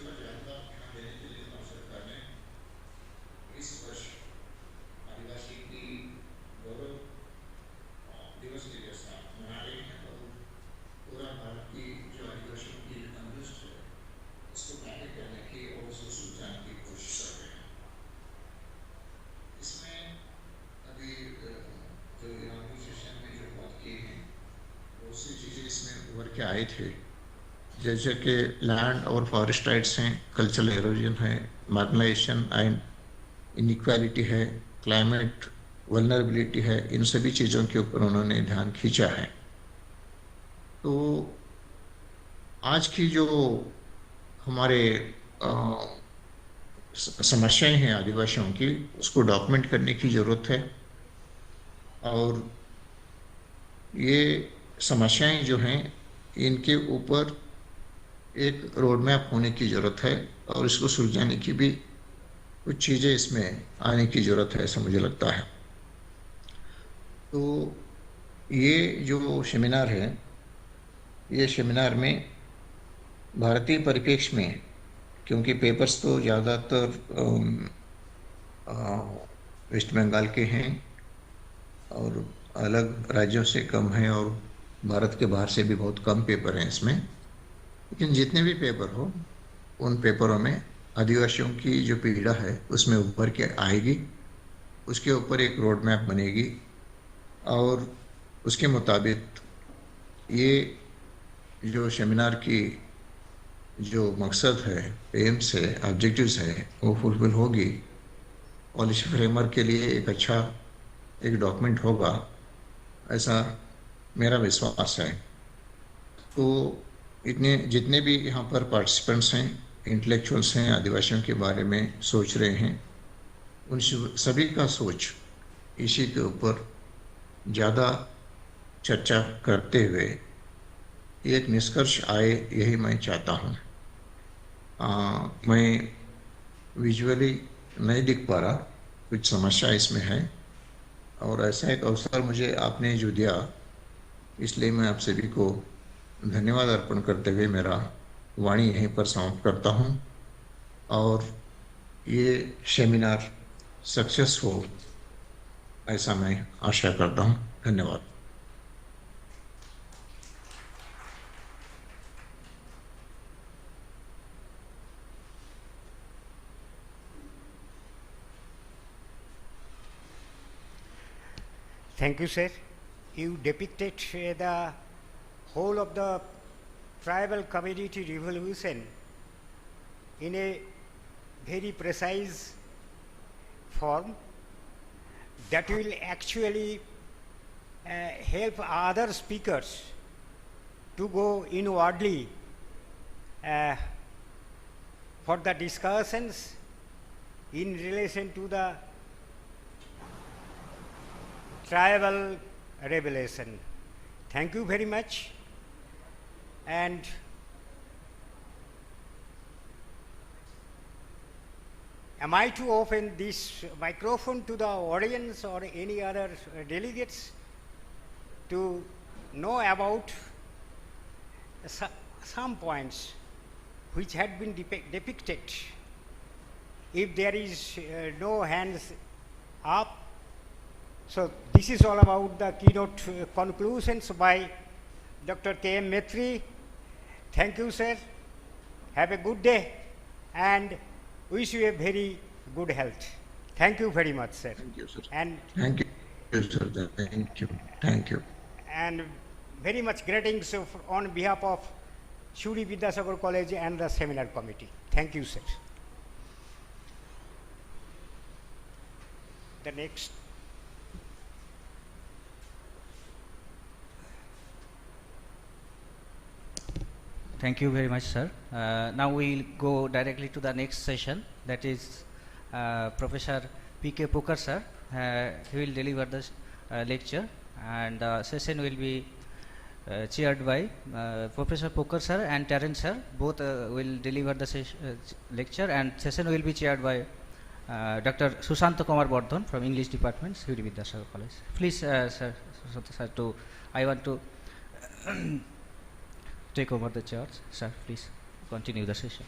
का ज़्यादा ध्यान देने के लिए भारत सरकार ने इस वर्ष आदिवासी की गौरव दिवस के जैसा मना रहे हैं और पूरा भारत की जो आदिवासियों की तंदुरुस्त है उसको कार्य करने की और उसको सुलझाने की कोशिश कर रहे हैं। इसमें अभी जो इनागुरल सेशन में जो बात की है बहुत सी चीज़ें इसमें उभर के आए थे, जैसे कि लैंड और फॉरेस्ट राइट्स हैं, कल्चरल एरोजन है, मार्जिनलाइजेशन एंड इनइक्वालिटी है, क्लाइमेट वल्नरेबिलिटी है, इन सभी चीज़ों के ऊपर उन्होंने ध्यान खींचा है। तो आज की जो हमारे समस्याएं हैं आदिवासियों की, उसको डॉक्यूमेंट करने की ज़रूरत है और ये समस्याएं जो हैं इनके ऊपर एक रोड मैप होने की ज़रूरत है और इसको सुलझाने की भी कुछ चीज़ें इसमें आने की ज़रूरत है, ऐसा मुझे लगता है। तो ये जो सेमिनार है, ये सेमिनार में भारतीय परिप्रेक्ष्य में, क्योंकि पेपर्स तो ज़्यादातर वेस्ट बंगाल के हैं और अलग राज्यों से कम हैं और भारत के बाहर से भी बहुत कम पेपर हैं इसमें, लेकिन जितने भी पेपर हो उन पेपरों में आदिवासियों की जो पीड़ा है उसमें उभर के आएगी, उसके ऊपर एक रोड मैप बनेगी और उसके मुताबिक ये जो सेमिनार की जो मकसद है, एम्स है, ऑब्जेक्टिव्स है, वो फुलफिल होगी। पॉलिसी फ्रेमवर्क के लिए एक अच्छा एक डॉक्यूमेंट होगा, ऐसा मेरा विश्वास है। तो इतने जितने भी यहाँ पर पार्टिसिपेंट्स हैं, इंटेलेक्चुअल्स हैं, आदिवासियों के बारे में सोच रहे हैं, उन सभी का सोच इसी के ऊपर ज़्यादा चर्चा करते हुए एक निष्कर्ष आए, यही मैं चाहता हूँ। मैं विजुअली नहीं दिख पा रहा, कुछ समस्या इसमें है और ऐसा एक अवसर मुझे आपने जो दिया, इसलिए मैं आप सभी को धन्यवाद अर्पण करते हुए मेरा वाणी यहीं पर समाप्त करता हूँ और ये सेमिनार सक्सेस हो, ऐसा मैं आशा करता हूँ। धन्यवाद। Thank you, sir. You depicted the whole of the tribal community revolution in a very precise form that will actually help other speakers to go inwardly for the discussions in relation to the tribal revelation. Thank you very much. And am I to open this microphone to the audience or any other delegates to know about some points which had been depicted? If there is no hands up, so this is all about the keynote conclusions by Dr. K.M. Maitre. Thank you, sir. Have a good day and wish you a very good health. Thank you very much, sir. Thank you, sir. And Thank you, sir. Thank you. Thank you. and very much greetings on behalf of Suri Vidyasagar College and the seminar committee. Thank you, sir. The next. Thank you very much, sir. Now we'll go directly to the next session, that is Professor P.K. Pokar, sir. He will deliver the lecture, and the session will be chaired by Professor Pokar, sir, and Terence, sir. Both will deliver the lecture, and session will be chaired by Dr. Sushant Kumar Bardhan from English Department, Suri Vidyasagar College. Please, sir, Sushant, I want to take over the chairs. Sir, please continue the session.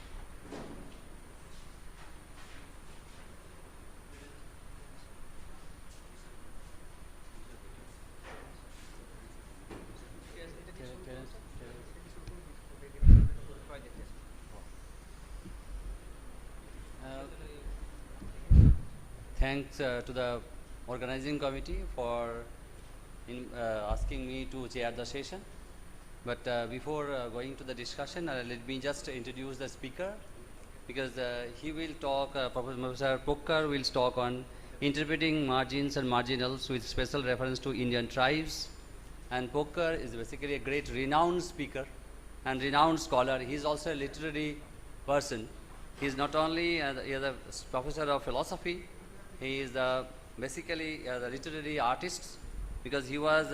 thanks to the organizing committee for asking me to chair the session. But before going to the discussion, let me just introduce the speaker, because he will talk, Professor Pokkar will talk on interpreting margins and marginals with special reference to Indian tribes. And Pokkar is basically a great renowned speaker and renowned scholar. He is also a literary person. He is not only a professor of philosophy, he is basically the literary artist, because he was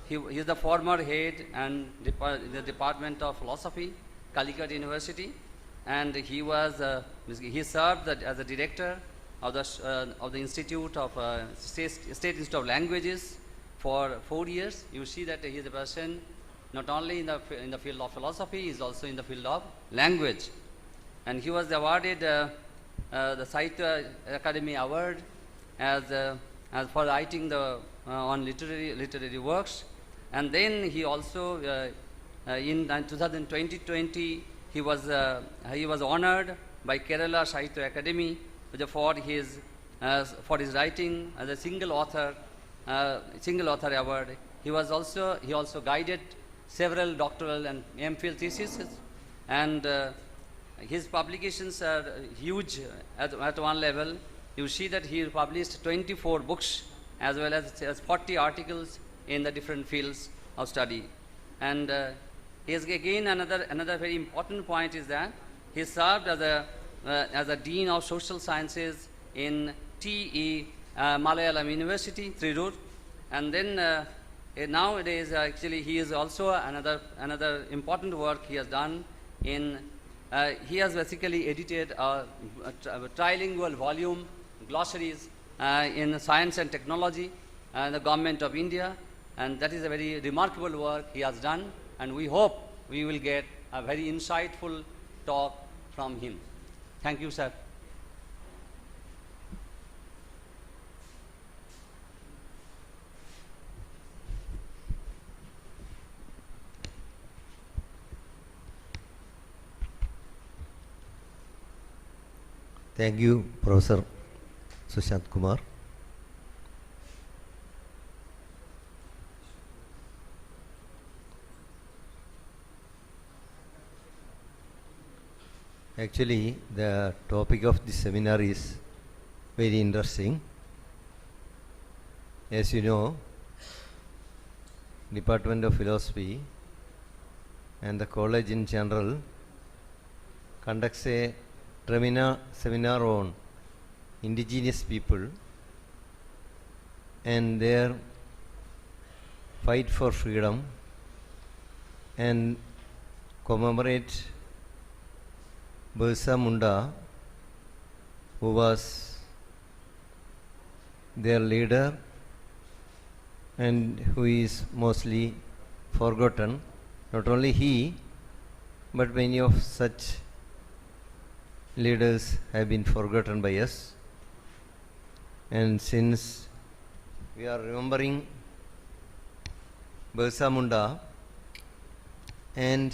he is the former head and the Department of Philosophy, Calicut University, and he was he served as a director of the Institute of State Institute of Languages for 4 years. You see that he is a person not only in the field of philosophy, he is also in the field of language. And he was awarded the Sahitya Academy Award as for writing on literary works. And then he also in 2020 he was honored by Kerala Sahitya Academy for his writing as a single author award. He also guided several doctoral and MPhil theses, and his publications are huge at one level. You see that he published 24 books as well as 40 articles in the different fields of study. And again another very important point is that he served as a Dean of Social Sciences in TE Malayalam University, Thrissur. And then nowadays actually he is also another important work he has done in he has basically edited a trilingual volume, glossaries in science and technology, the Government of India, and that is a very remarkable work he has done, and we hope we will get a very insightful talk from him. Thank you, sir. Thank you, Professor Sushant Kumar. Actually, the topic of this seminar is very interesting. As you know, Department of Philosophy and the college in general conducts a seminar on indigenous people and their fight for freedom, and commemorate Birsa Munda, who was their leader and who is mostly forgotten. Not only he, but many of such leaders have been forgotten by us. And since we are remembering Birsa Munda, and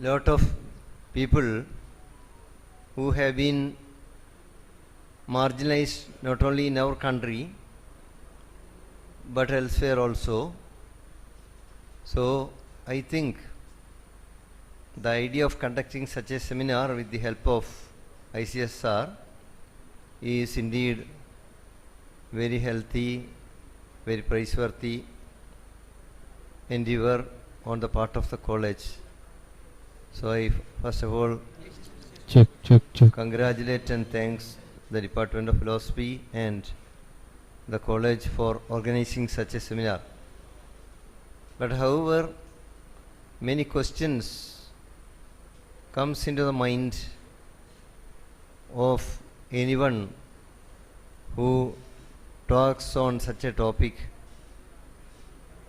lot of people who have been marginalized not only in our country but elsewhere also, so I think the idea of conducting such a seminar with the help of ICSR is indeed very healthy, very praiseworthy endeavor on the part of the college. So I first of all check. congratulate and thanks the Department of Philosophy and the college for organizing such a seminar. But however, many questions comes into the mind of anyone who talks on such a topic,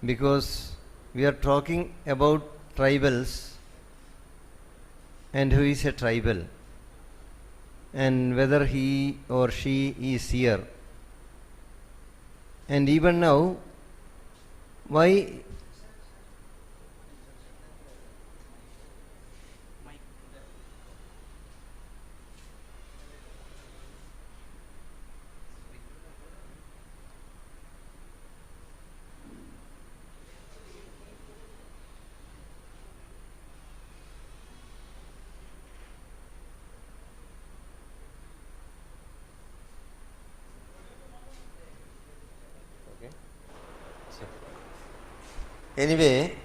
because we are talking about tribals and who is a tribal and whether he or she is here. And even now, why Anyway,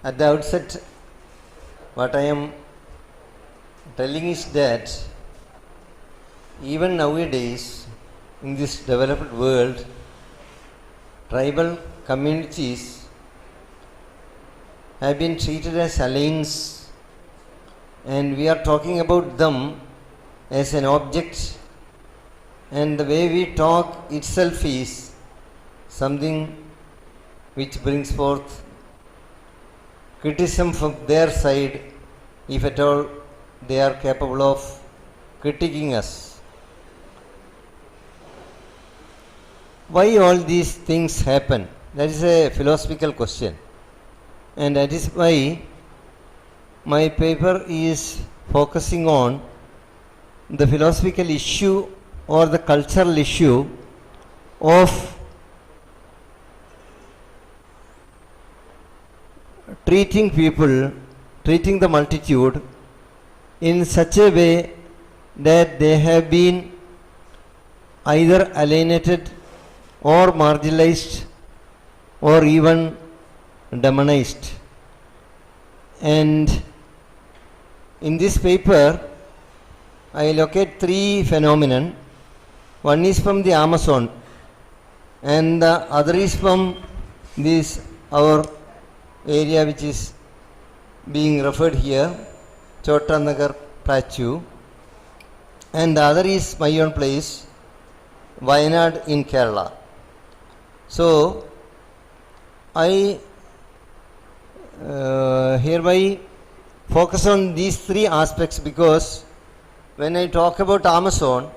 at the outset, what I am telling is that even nowadays, in this developed world, tribal communities have been treated as aliens, and we are talking about them as an object, and the way we talk itself is something which brings forth criticism from their side, if at all they are capable of critiquing us. Why all these things happen? That is a philosophical question, and that is why my paper is focusing on the philosophical issue or the cultural issue of treating people, treating the multitude in such a way that they have been either alienated or marginalized or even demonized. And in this paper, I locate three phenomena. One is from the Amazon, and the other is from this our area which is being referred here, Chotanagar Plateau, and the other is my own place, Wayanad in Kerala. So, I hereby focus on these three aspects because when I talk about Amazon,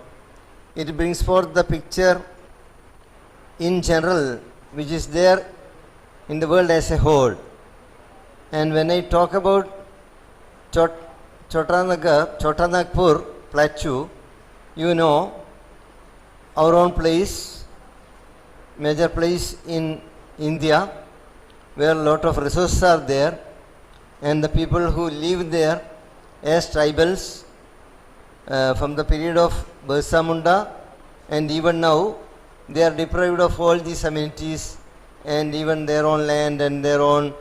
it brings forth the picture in general which is there in the world as a whole. And when I talk about Chotanagpur Plateau, you know, our own place, major place in India, where a lot of resources are there, and the people who live there as tribals from the period of Birsa Munda, and even now they are deprived of all these amenities and even their own land and their own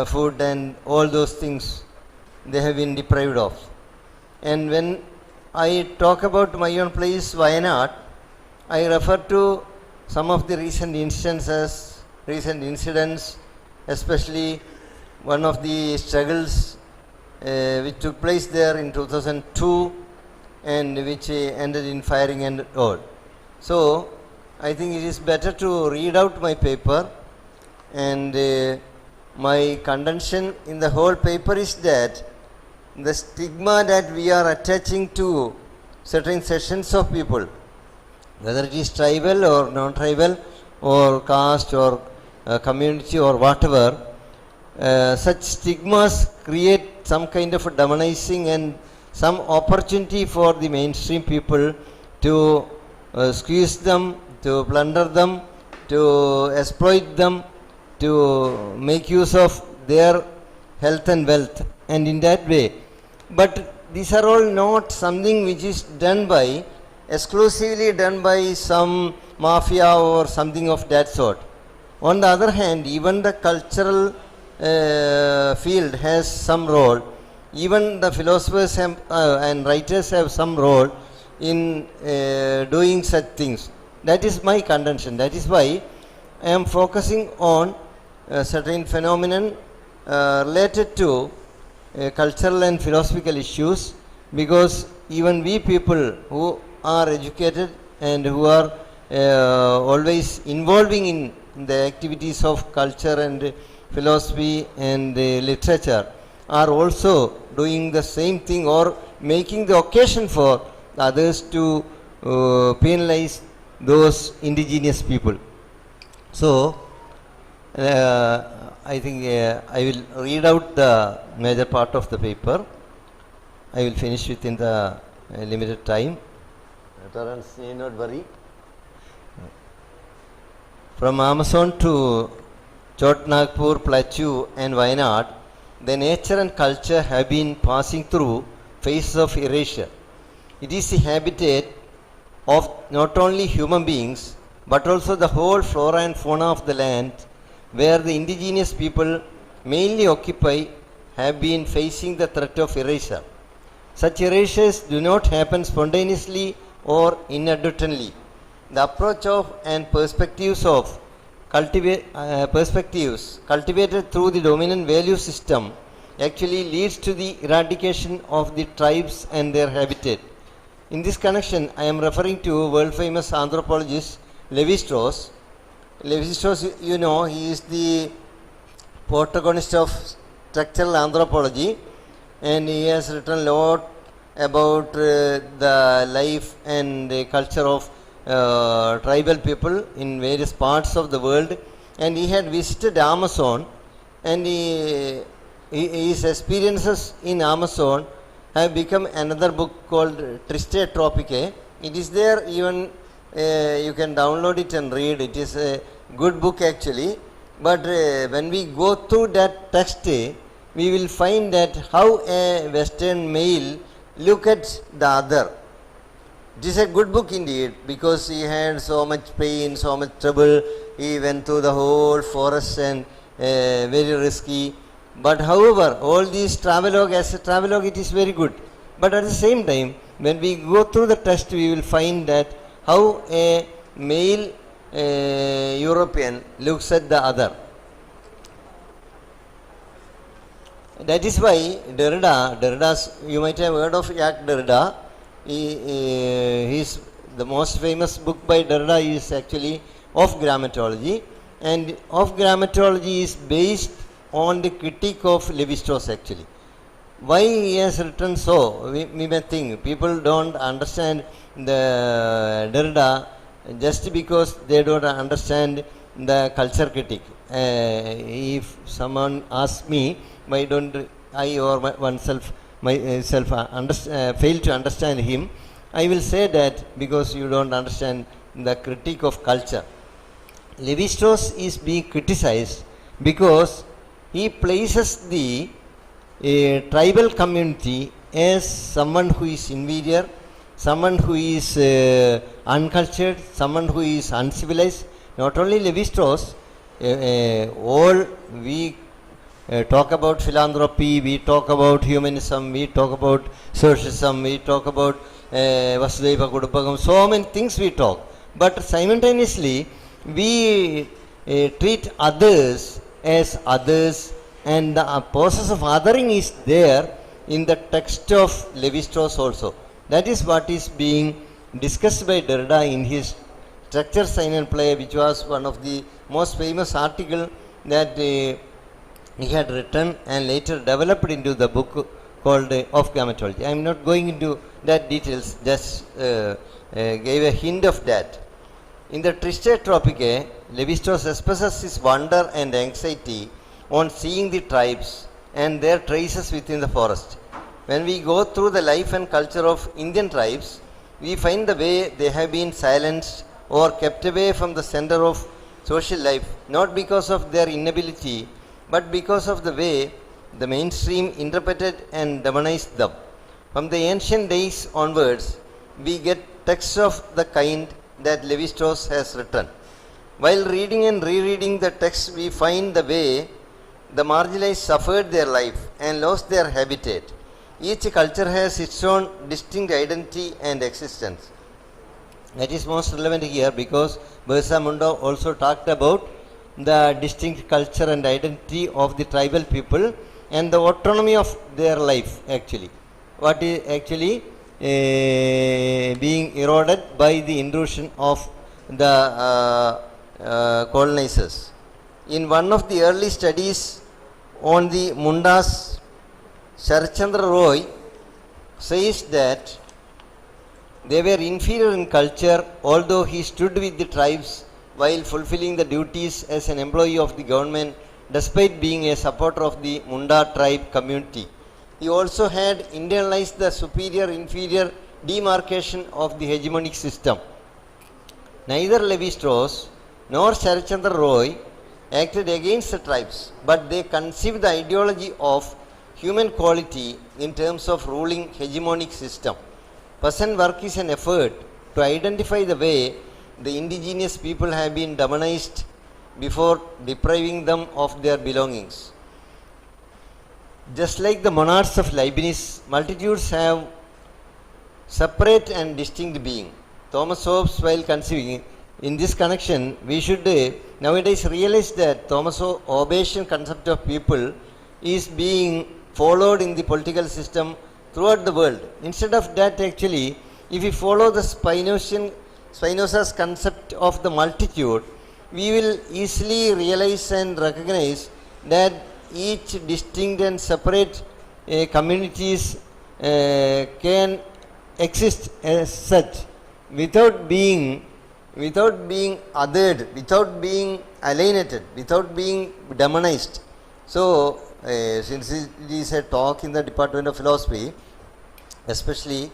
food and all those things they have been deprived of. And when I talk about my own place, Wayanad, I refer to some of the recent incidents, especially one of the struggles which took place there in 2002 and which ended in firing and all. So, I think it is better to read out my paper, and my contention in the whole paper is that the stigma that we are attaching to certain sections of people, whether it is tribal or non-tribal or caste or community or whatever, such stigmas create some kind of a demonizing and some opportunity for the mainstream people to squeeze them, to plunder them, to exploit them, to make use of their health and wealth, and in that way. But these are all not something which is done by, exclusively done by some mafia or something of that sort. On the other hand, even the cultural field has some role. Even the philosophers and writers have some role in doing such things. That is my contention. That is why I am focusing on certain phenomenon related to cultural and philosophical issues, because even we people who are educated and who are always involving in the activities of culture and philosophy and literature are also doing the same thing or making the occasion for others to penalize those indigenous people. So, I think I will read out the major part of the paper. I will finish within the limited time. Torrance, need not worry. From Amazon to Chotanagpur Plateau and Wayanad, the nature and culture have been passing through phases of erasure. It is the habitat of not only human beings but also the whole flora and fauna of the land where the indigenous people mainly occupy have been facing the threat of erasure. Such erasures do not happen spontaneously or inadvertently. The approach of and perspectives cultivated through the dominant value system actually leads to the eradication of the tribes and their habitat. In this connection, I am referring to world famous anthropologist Levi-Strauss. Levi-Strauss, you know, he is the protagonist of structural anthropology, and he has written a lot about the life and the culture of tribal people in various parts of the world. And he had visited Amazon, and his experiences in Amazon have become another book called Triste Tropicae. It is there, even you can download it and read. It is a good book actually. But when we go through that text, we will find that how a Western male look at the other. It is a good book indeed, because he had so much pain, so much trouble. He went through the whole forest and very risky. But however, all these travelogue, as a travelogue, it is very good. But at the same time, when we go through the text, we will find that how a male European looks at the other. That is why Derrida's, you might have heard of Jacques Derrida. The most famous book by Derrida is actually Of Grammatology, and Of Grammatology is based on the critique of Levi-Strauss actually. Why he has written so? We may think people don't understand the Derrida just because they don't understand the culture critique. If someone asks me, why don't I or myself fail to understand him, I will say that because you don't understand the critique of culture. Levi-Strauss is being criticized because he places the tribal community as someone who is inferior, someone who is uncultured, someone who is uncivilized. Not only Levi-Strauss, all we talk about philanthropy, we talk about humanism, we talk about socialism, we talk about Vasudhaiva Kudambakam, so many things we talk. But simultaneously, we treat others as others, and the process of othering is there in the text of Levi-Strauss also. That is what is being discussed by Derrida in his Structure, Sign and Play, which was one of the most famous articles that he had written and later developed into the book called Of Grammatology. I am not going into that details, just gave a hint of that. In the Triste Tropicae, Levi-Strauss expresses his wonder and anxiety on seeing the tribes and their traces within the forest. When we go through the life and culture of Indian tribes, we find the way they have been silenced or kept away from the center of social life, not because of their inability, but because of the way the mainstream interpreted and demonized them. From the ancient days onwards, we get texts of the kind that Levi-Strauss has written. While reading and rereading the text, we find the way the marginalized suffered their life and lost their habitat. Each culture has its own distinct identity and existence. That is most relevant here because Birsa Munda also talked about the distinct culture and identity of the tribal people and the autonomy of their life actually. What is actually being eroded by the intrusion of the colonizers. In one of the early studies on the Mundas, Sharchandra Roy says that they were inferior in culture, although he stood with the tribes while fulfilling the duties as an employee of the government, despite being a supporter of the Munda tribe community. He also had internalized the superior-inferior demarcation of the hegemonic system. Neither Levi-Strauss nor Sharchandra Roy acted against the tribes, but they conceived the ideology of human quality in terms of ruling hegemonic system. Peasant work is an effort to identify the way the indigenous people have been demonized before depriving them of their belongings. Just like the monarchs of Leibniz, multitudes have separate and distinct being. Thomas Hobbes, while conceiving in this connection, we should nowadays realize that Thomas Hobbesian concept of people is being followed in the political system throughout the world. Instead of that, actually, if we follow the Spinoza's concept of the multitude, we will easily realize and recognize that each distinct and separate communities can exist as such without being othered, without being alienated, without being demonized. So, since it is a talk in the Department of Philosophy, especially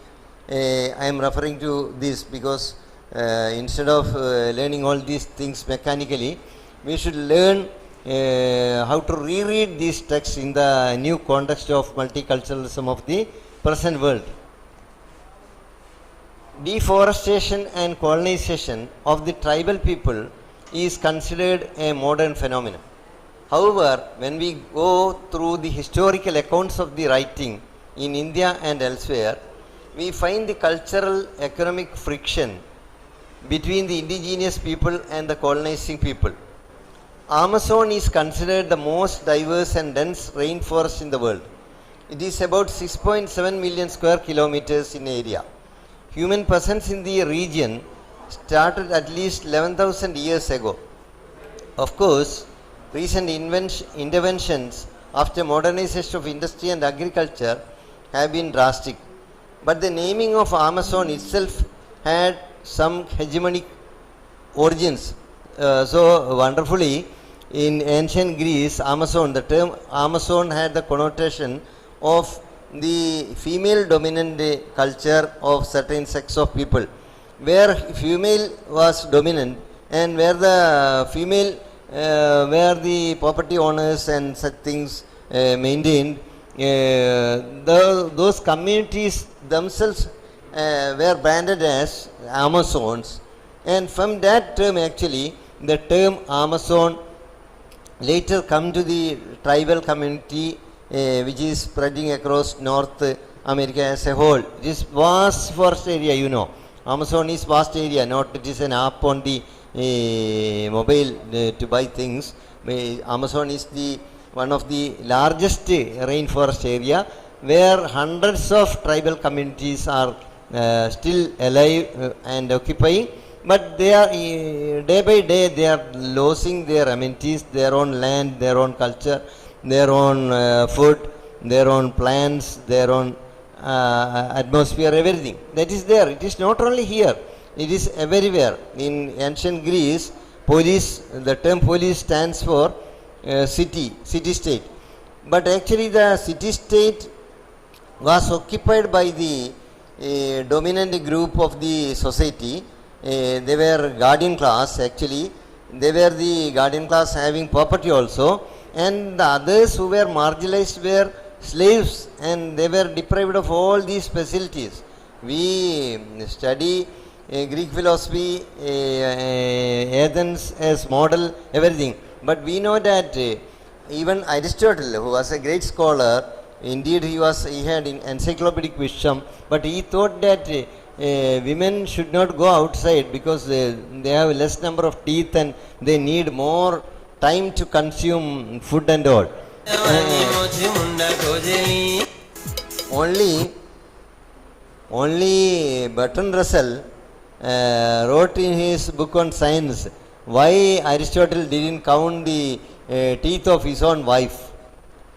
I am referring to this because instead of learning all these things mechanically, we should learn how to reread these texts in the new context of multiculturalism of the present world. Deforestation and colonization of the tribal people is considered a modern phenomenon. However, when we go through the historical accounts of the writing in India and elsewhere, we find the cultural economic friction between the indigenous people and the colonizing people. Amazon is considered the most diverse and dense rainforest in the world. It is about 6.7 million square kilometers in area. Human presence in the region started at least 11,000 years ago. Of course, recent interventions after modernization of industry and agriculture have been drastic. But the naming of Amazon itself had some hegemonic origins. So wonderfully, in ancient Greece, Amazon, the term Amazon had the connotation of the female dominant culture of certain sex of people, where female was dominant and where the female where the property owners and such things maintained, those communities themselves were branded as Amazons, and from that term actually the term Amazon later come to the tribal community which is spreading across North America as a whole. It is vast forest area, you know. Amazon is vast area, not it is an app on the mobile to buy things. Amazon is the one of the largest rainforest area where hundreds of tribal communities are still alive and occupying, but they are day by day they are losing their amenities, their own land, their own culture, their own food, their own plants, their own atmosphere, everything. That is there. It is not only here, it is everywhere. In ancient Greece, police, the term police stands for city-state. But actually the city-state was occupied by the dominant group of the society. They were guardian class actually. They were the guardian class having property also. And the others who were marginalized were slaves, and they were deprived of all these facilities. We study Greek philosophy, Athens as model, everything. But we know that even Aristotle, who was a great scholar, indeed he had encyclopedic wisdom, but he thought that women should not go outside because they have less number of teeth and they need more time to consume food and all. Only Bertrand Russell wrote in his book on science why Aristotle didn't count the teeth of his own wife.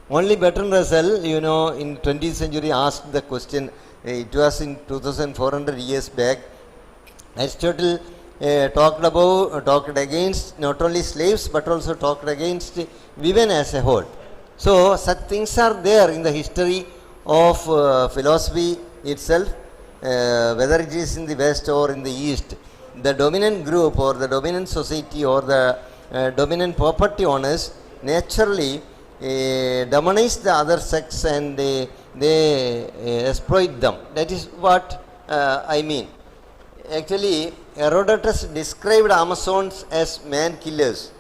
Only Bertrand Russell, you know, in 20th century asked the question. It was in 2400 years back. Aristotle talked against not only slaves but also talked against women as a whole. So such things are there in the history of philosophy itself, whether it is in the West or in the East. The dominant group or the dominant society or the dominant property owners naturally demonize the other sex and they exploit them. That is what I mean. Actually, Herodotus described Amazons as man killers.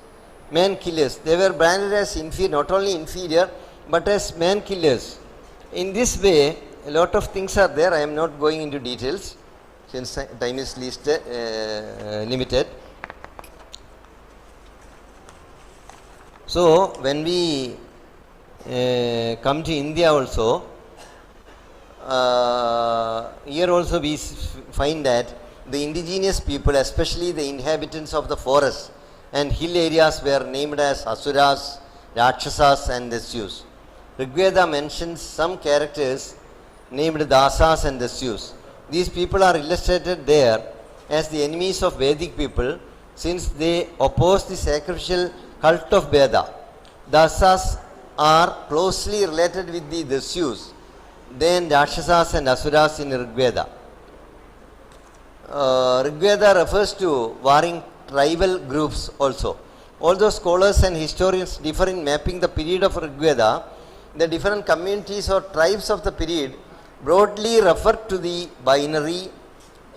Man killers. They were branded as inferior, not only inferior, but as man killers. In this way, a lot of things are there. I am not going into details since time is limited. So, when we come to India also, here also we find that the indigenous people, especially the inhabitants of the forest and hill areas, were named as Asuras, Rakshasas and Dasyus. Rigveda mentions some characters named Dasas and Dasyus. These people are illustrated there as the enemies of Vedic people, since they oppose the sacrificial cult of Veda. Dasas are closely related with the Dasyus, then Rakshasas and Asuras in Rigveda. Rigveda refers to warring tribal groups also. Although scholars and historians differ in mapping the period of Rigveda, the different communities or tribes of the period broadly refer to the binary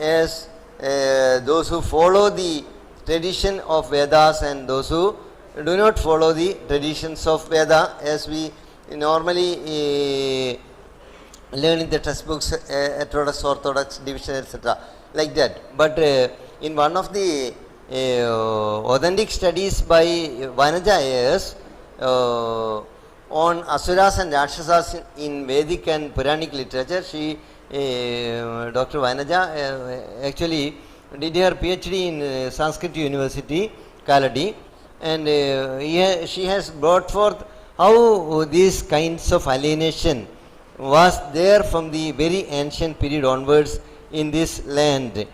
as those who follow the tradition of Vedas and those who do not follow the traditions of Veda, as we normally learn in the textbooks, heterodox, orthodox, division, etc. like that. But in one of the authentic studies by Vanaja Ayers on Asuras and Rakshasas in Vedic and Puranic literature, Dr. Vanaja actually did her PhD in Sanskrit University, Kaladi, and she has brought forth how these kinds of alienation was there from the very ancient period onwards in this land.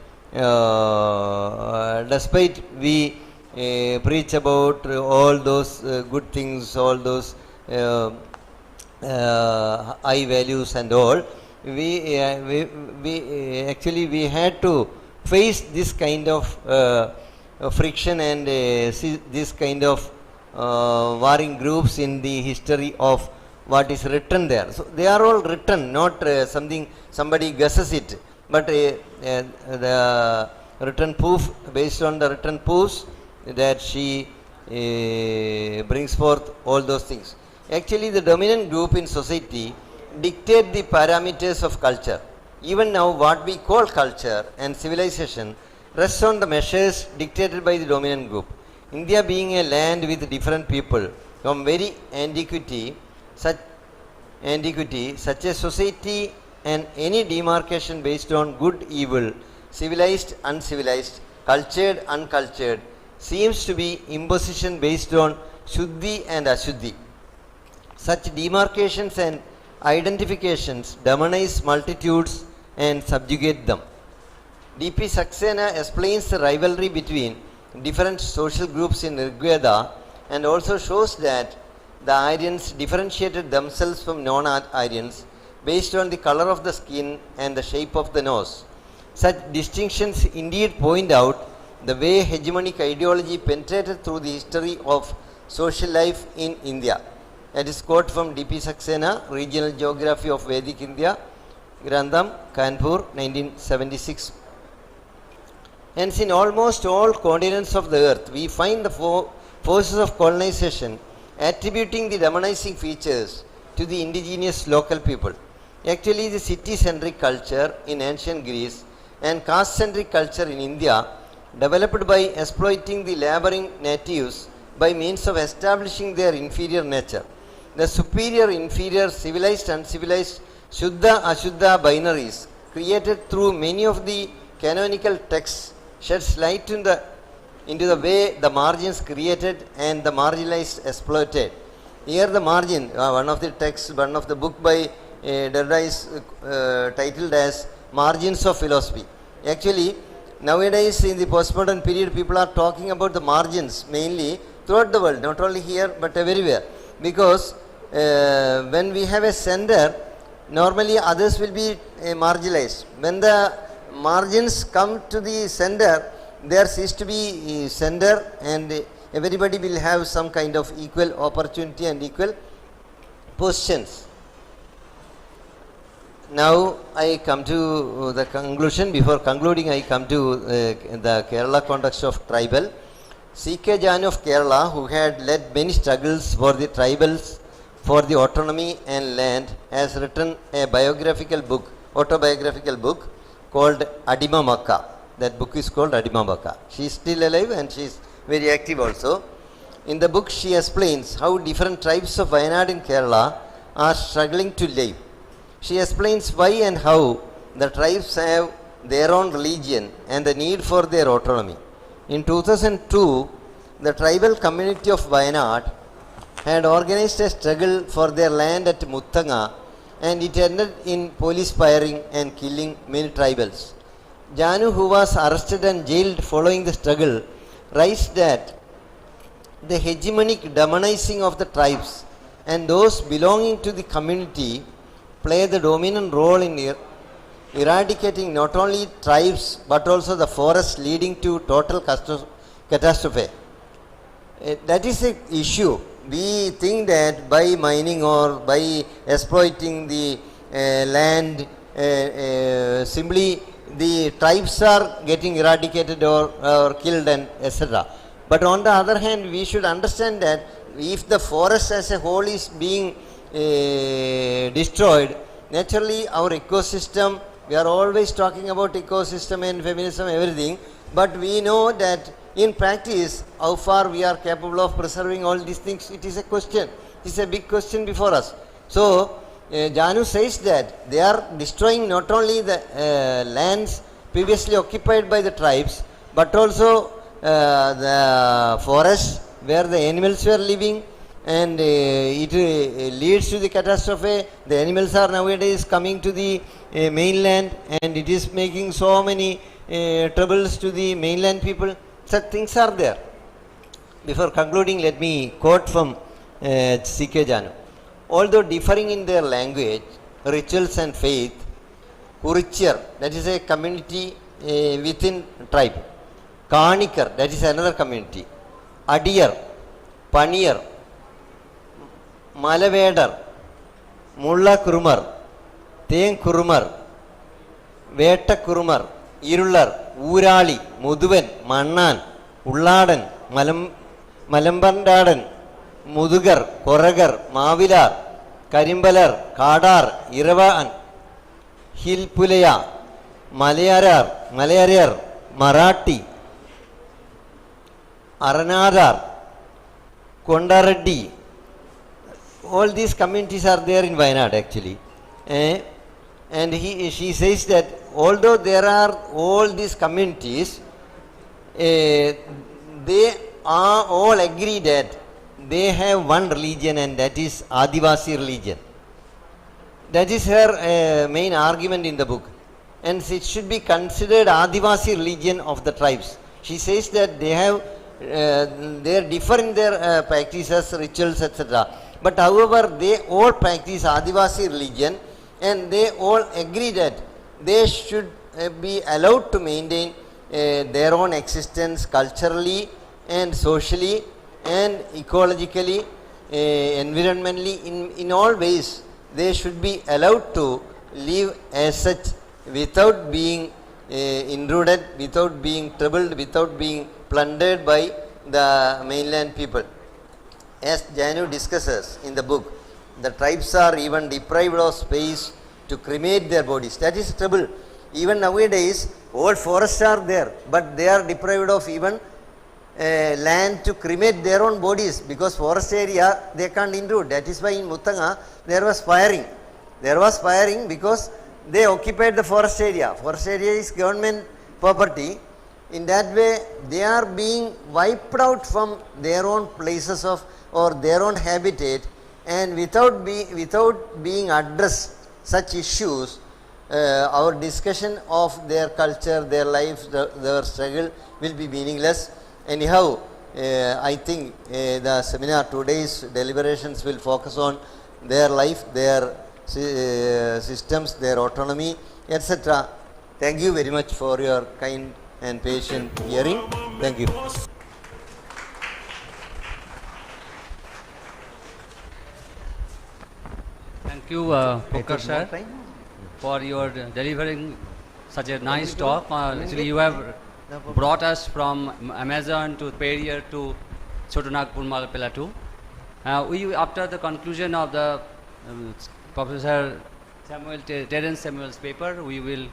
Despite we preach about all those good things, all those high values and all, we had to face this kind of friction and this kind of warring groups in the history of what is written there. So they are all written, not something somebody guesses it, but the written proof, based on the written proofs that she brings forth all those things. Actually, the dominant group in society dictate the parameters of culture. Even now, what we call culture and civilization rests on the measures dictated by the dominant group. India being a land with different people from very antiquity, such a society and any demarcation based on good, evil, civilized, uncivilized, cultured, uncultured, seems to be imposition based on Shuddhi and Ashuddhi. Such demarcations and identifications demonize multitudes and subjugate them. D.P. Saxena explains the rivalry between different social groups in Rigveda and also shows that the Aryans differentiated themselves from non-Aryans based on the color of the skin and the shape of the nose. Such distinctions indeed point out the way hegemonic ideology penetrated through the history of social life in India. That is quote from D.P. Saxena, Regional Geography of Vedic India, Grantham, Kanpur, 1976. Hence, in almost all continents of the earth, we find the forces of colonization attributing the demonizing features to the indigenous local people. Actually, the city-centric culture in ancient Greece and caste-centric culture in India developed by exploiting the laboring natives by means of establishing their inferior nature. The superior, inferior, civilized, uncivilized, Shuddha, Ashuddha binaries created through many of the canonical texts sheds light into the way the margins created and the marginalized exploited. Here the margin, one of the texts, one of the book by Derrida is titled as Margins of Philosophy. Actually, nowadays in the postmodern period, people are talking about the margins mainly throughout the world, not only here but everywhere. Because when we have a center, normally others will be marginalized. When the margins come to the center, there cease to be center and everybody will have some kind of equal opportunity and equal positions. Now I come to the conclusion. Before concluding, I come to the Kerala context of tribal. C.K. Janu of Kerala, who had led many struggles for the tribals for the autonomy and land, has written a autobiographical book called Adima Makka. That book is called Adima Makka. She is still alive and she is very active also. In the book, she explains how different tribes of Wayanad in Kerala are struggling to live. She explains why and how the tribes have their own religion and the need for their autonomy. In 2002, the tribal community of Wayanad had organized a struggle for their land at Muttanga, and it ended in police firing and killing many tribals. Janu, who was arrested and jailed following the struggle, writes that the hegemonic demonizing of the tribes and those belonging to the community play the dominant role in eradicating not only tribes but also the forests, leading to total catastrophe. That is an issue. We think that by mining or by exploiting the land, simply the tribes are getting eradicated or killed and etc. But on the other hand, we should understand that if the forest as a whole is being destroyed, naturally our ecosystem, we are always talking about ecosystem and feminism, everything, but we know that in practice, how far we are capable of preserving all these things, it is a question. It is a big question before us. So, Janu says that they are destroying not only the lands previously occupied by the tribes, but also the forests where the animals were living, and it leads to the catastrophe. The animals are nowadays coming to the mainland, and it is making so many troubles to the mainland people. Such things are there. Before concluding, let me quote from C.K. Janu. Although differing in their language, rituals and faith, Kurichar, that is a community within tribe. Kanikar, that is another community. Adiyar, Paniyar, Malavedar, Mulla Kurumar, Ten Kurumar, Veta Kurumar, Irular, Urali, Muduven, Mannan, Ulladan, Malambandadan, Mudugar, Koragar, Mavilar, Karimbalar, Kadar, Iravan, Hilpulaya, Malayar, Marathi, Aranadar, Kondareddy, all these communities are there in Wayanad actually. And she says that although there are all these communities, they are all agree that they have one religion, and that is Adivasi religion. That is her main argument in the book. And it should be considered Adivasi religion of the tribes. She says that they have, they differ in their practices, rituals, etc. But however, they all practice Adivasi religion, and they all agree that they should be allowed to maintain their own existence culturally and socially and ecologically, environmentally, in all ways. They should be allowed to live as such without being intruded, without being troubled, without being plundered by the mainland people. As Janu discusses in the book, the tribes are even deprived of space to cremate their bodies. That is trouble. Even nowadays, all forests are there, but they are deprived of even land to cremate their own bodies, because forest area they can't intrude. That is why in Muttanga there was firing. There was firing because they occupied the forest area. Forest area is government property. In that way, they are being wiped out from their own places of or their own habitat, and without being addressed such issues, our discussion of their culture, their life, their struggle will be meaningless. Anyhow, I think the seminar, today's deliberations will focus on their life, their systems, their autonomy, etc. Thank you very much for your kind and patient hearing. Thank you. Thank you, Pokkar sir. for your delivering such a nice talk. Actually, you have brought us from Amazon to Perrier to Chotanagpur Malpela too. We, after the conclusion of the Professor Terence Samuel's paper, we will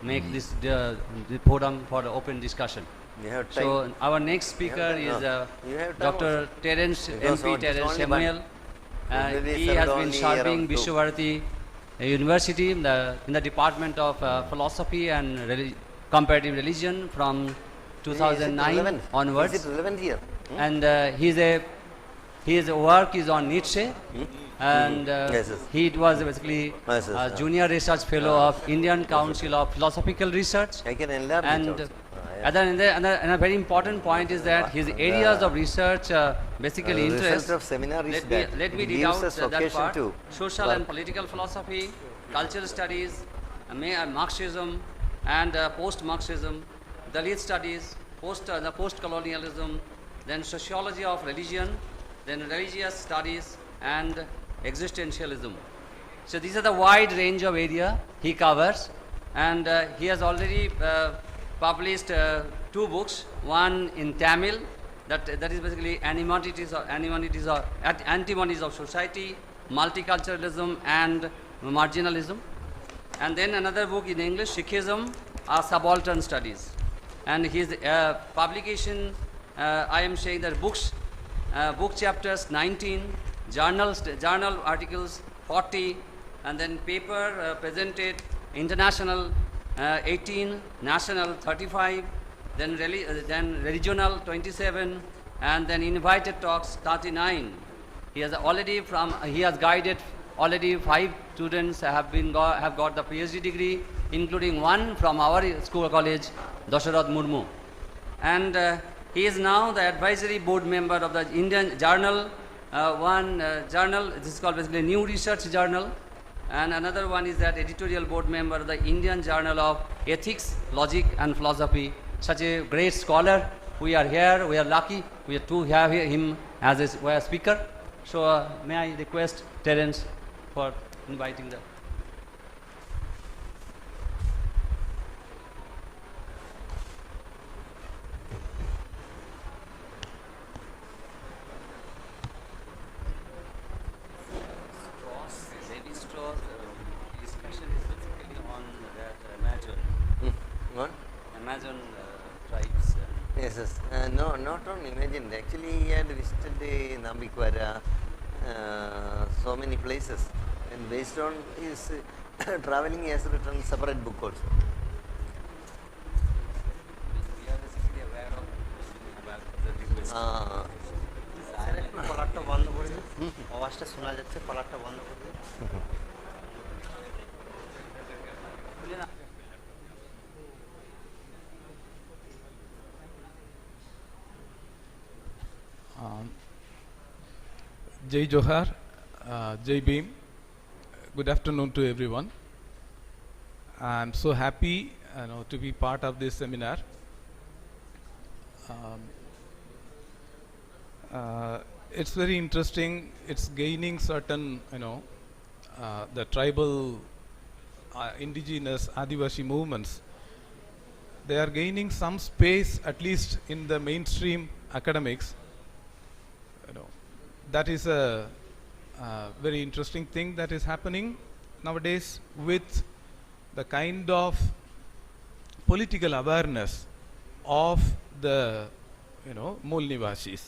make this the forum for the open discussion. So our next speaker is Dr. Terence MP Terence Samuel. He has been serving Vishwabharati University in the Department of Philosophy and Comparative Religion from 2009 onwards. Is it relevant here? And his work is on Nietzsche. And he was basically a junior research fellow of Indian Council of Philosophical Research. I can enlarge And it a very important point is that his areas of research basically interest. Result of seminar is that Let me it read gives out us that occasion part. to Social and political philosophy, cultural studies, Marxism and post-Marxism, Dalit studies, the post-colonialism, then sociology of religion, then religious studies and existentialism. So these are the wide range of area he covers, and he has already published 2 books, one in Tamil, that is basically antinomies of society, multiculturalism and marginalism, and then another book in English, Sikhism, Subaltern Studies. And his publication, I am saying that books, book chapters 19, journal articles 40, and then paper presented international 18, national 35, then regional 27, and then invited talks 39. He has guided already 5 students have got the PhD degree, including one from our school college, Dasharat Murmu. And he is now the advisory board member of the Indian journal, journal, this is called basically New Research Journal, and another one is that editorial board member of the Indian Journal of Ethics, Logic and Philosophy. Such a great scholar. We are here, we are lucky, we are to have him as a speaker. So may I request Terence for inviting the Amazon tribes. Yes. No, not on Imagine. Actually, he had visited Nambikwara, so many places, and based on his traveling, he has written separate book also. We are basically aware of the request. কলারটা বন্ধ করে দিন, আওয়াজটা শোনা যাচ্ছে, কলারটা বন্ধ করে দিন। Jai Johar, Jai Bhim. Good afternoon to everyone. I'm so happy to be part of this seminar. It's very interesting. It's gaining certain, the tribal, indigenous, Adivasi movements. They are gaining some space, at least in the mainstream academics. That is a very interesting thing that is happening nowadays with the kind of political awareness of the Mool Nivashis.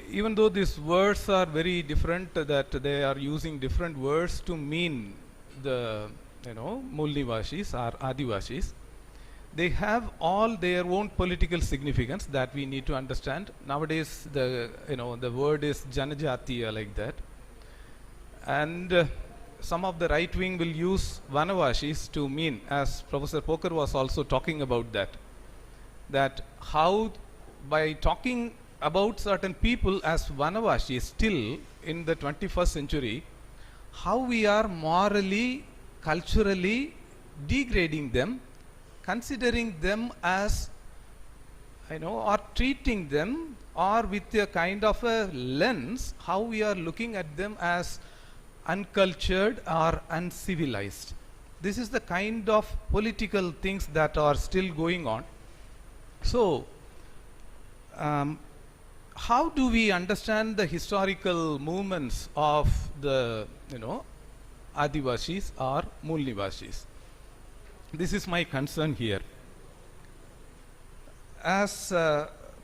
Even though these words are very different, that they are using different words to mean the Mool Nivashis or Adivashis, they have all their own political significance that we need to understand. Nowadays, the word is Janajatiya, like that, and some of the right wing will use Vanavashis to mean, as Professor Poker was also talking about that how by talking about certain people as Vanavashis still in the 21st century, how we are morally, culturally degrading them, considering them as, or treating them, or with a kind of a lens, how we are looking at them as uncultured or uncivilized. This is the kind of political things that are still going on. So, how do we understand the historical movements of the, Adivashis or Mool Nivashis? This is my concern here. As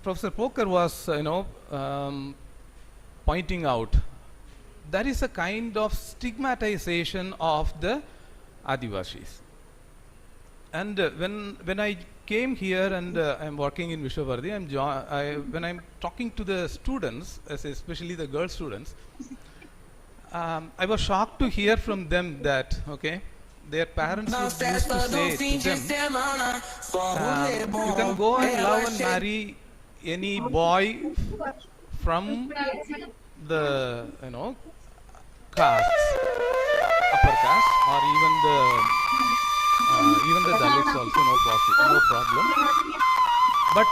Professor Poker was, pointing out, there is a kind of stigmatization of the Adivashis. And when I came here and I'm working in Vishwavardi, when I'm talking to the students, especially the girl students, I was shocked to hear from them that, their parents used to say to them, you can go and love and marry any boy from the, castes, upper caste, or even the Dalits also, no problem. But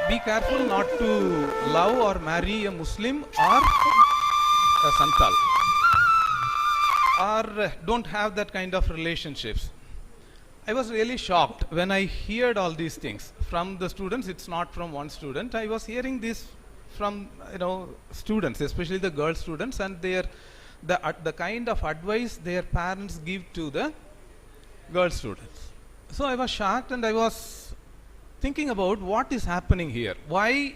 be careful not to love or marry a Muslim or a Santal, or don't have that kind of relationships. I was really shocked when I heard all these things from the students. It's not from one student. I was hearing this from students, especially the girl students, and the kind of advice their parents give to the girl students. So I was shocked, and I was thinking about what is happening here. Why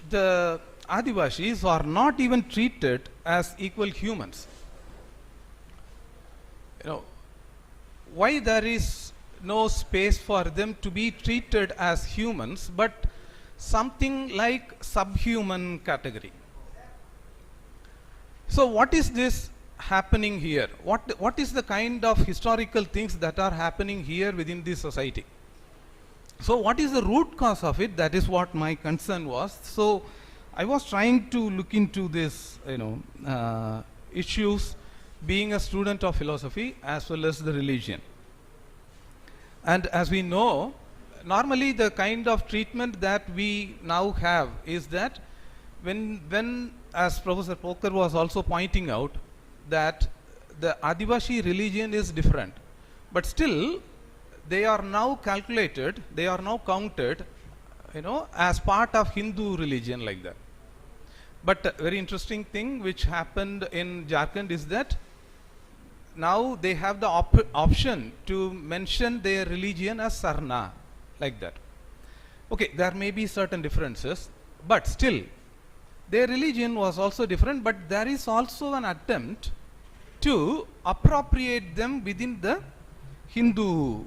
the Adivashis are not even treated as equal humans. Why there is no space for them to be treated as humans, but something like subhuman category. So what is this happening here? What is the kind of historical things that are happening here within this society? So what is the root cause of it? That is what my concern was. So I was trying to look into this, issues, being a student of philosophy as well as the religion. And as we know, normally the kind of treatment that we now have is that when as Professor Poker was also pointing out, that the Adivashi religion is different, but still they are now calculated, they are now counted, as part of Hindu religion, like that. But a very interesting thing which happened in Jharkhand is that now they have the option to mention their religion as Sarna, like that. Okay, there may be certain differences, but still their religion was also different, but there is also an attempt to appropriate them within the Hindu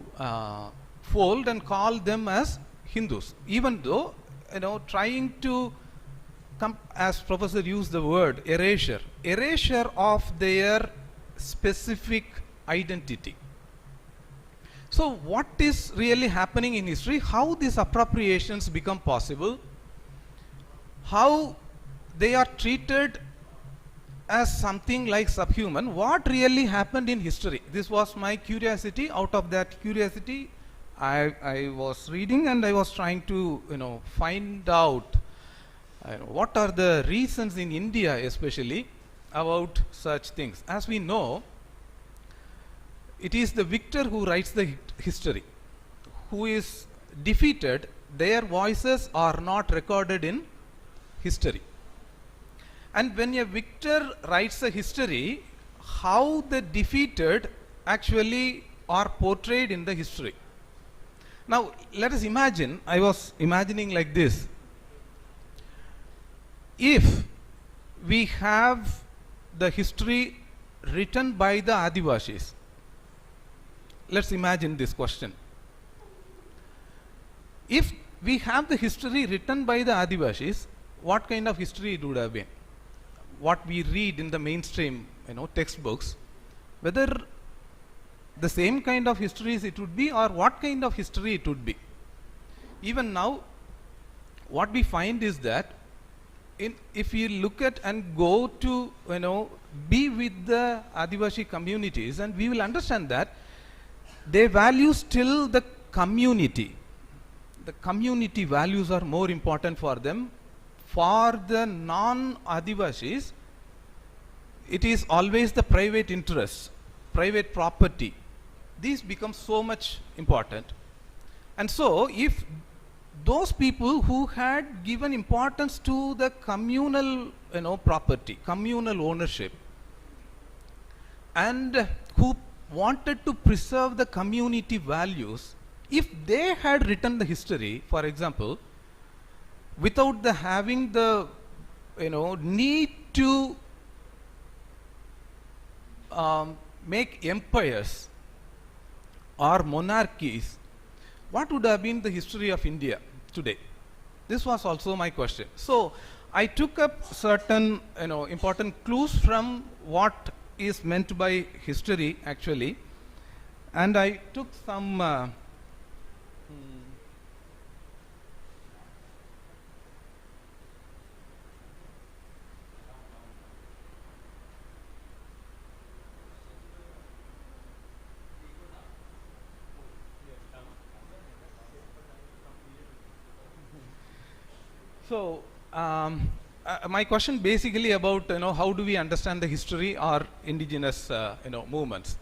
fold and call them as Hindus, even though trying to as Professor used the word erasure of their specific identity. So what is really happening in history? How these appropriations become possible? How they are treated as something like subhuman? What really happened in history? This was my curiosity. Out of that curiosity, I was reading and I was trying to find out what are the reasons in India especially about such things. As we know, it is the victor who writes the history. Who is defeated, their voices are not recorded in history. And when a victor writes a history, how the defeated actually are portrayed in the history. Now let us imagine, I was imagining like this. If we have the history written by the Adivashis, let's imagine this question. If we have the history written by the Adivashis, what kind of history it would have been? What we read in the mainstream textbooks, whether the same kind of histories it would be, or what kind of history it would be. Even now, what we find is that if you look at and go to be with the Adivashi communities, and we will understand that they value still the community. The community values are more important for them for the non-Adivashis, it is always the private interest, private property. These become so much important. And so, if those people who had given importance to the communal, property, communal ownership, and who wanted to preserve the community values, if they had written the history, for example, without the having the need to make empires or monarchies, what would have been the history of India today? This was also my question. So I took up certain important clues from what is meant by history actually, and I took some So, my question basically about how do we understand the history or indigenous movements.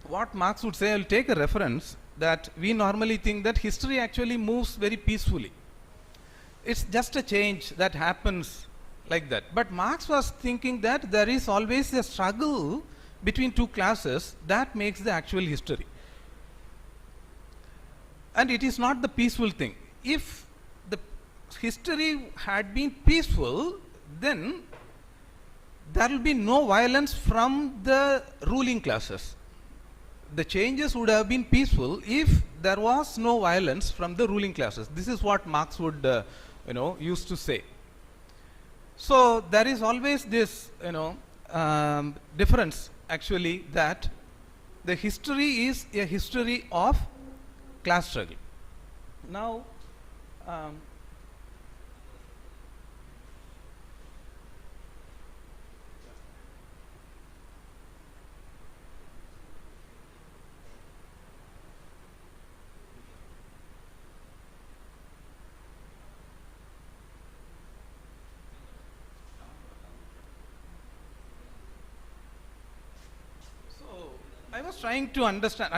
What Marx would say, I will take a reference that we normally think that history actually moves very peacefully. It's just a change that happens like that. But Marx was thinking that there is always a struggle between two classes that makes the actual history. And it is not the peaceful thing. If the history had been peaceful, then there will be no violence from the ruling classes. The changes would have been peaceful if there was no violence from the ruling classes. This is what Marx would used to say. So there is always this difference actually, that the history is a history of class struggle. Now I was trying to understand,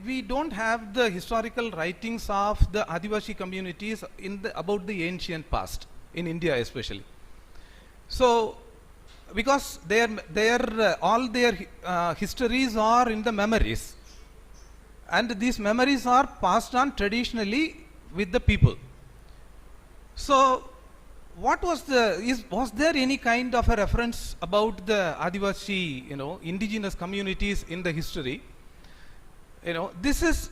we don't have the historical writings of the Adivashi communities about the ancient past, in India especially. So, because all their histories are in the memories, and these memories are passed on traditionally with the people. So, what was was there any kind of a reference about the Adivasi, indigenous communities in the history? This is,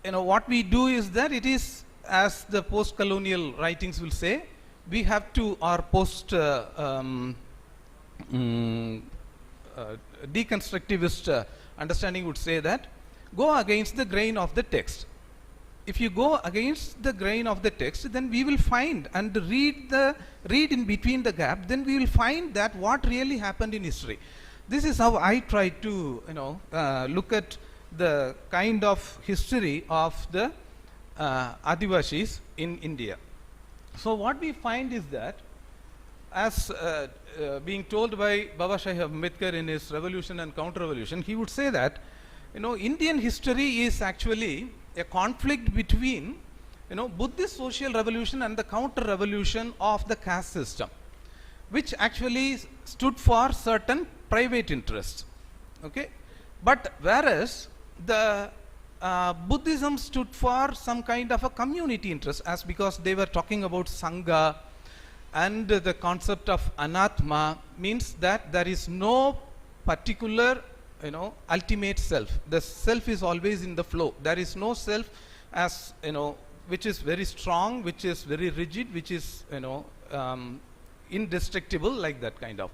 what we do is that it is, as the post-colonial writings will say, we have to, our deconstructivist understanding would say that, go against the grain of the text. If you go against the grain of the text, then we will find and read in between the gap, then we will find that what really happened in history. This is how I try to look at the kind of history of the Adivashis in India. So what we find is that, as being told by Baba Saheb Ambedkar in his Revolution and Counter-Revolution, he would say that Indian history is actually a conflict between Buddhist social revolution and the counter-revolution of the caste system, which actually stood for certain private interests. Okay, but whereas the Buddhism stood for some kind of a community interest, as because they were talking about Sangha, and the concept of Anatma means that there is no particular ultimate self. The self is always in the flow. There is no self as which is very strong, which is very rigid, which is indestructible, like that kind of.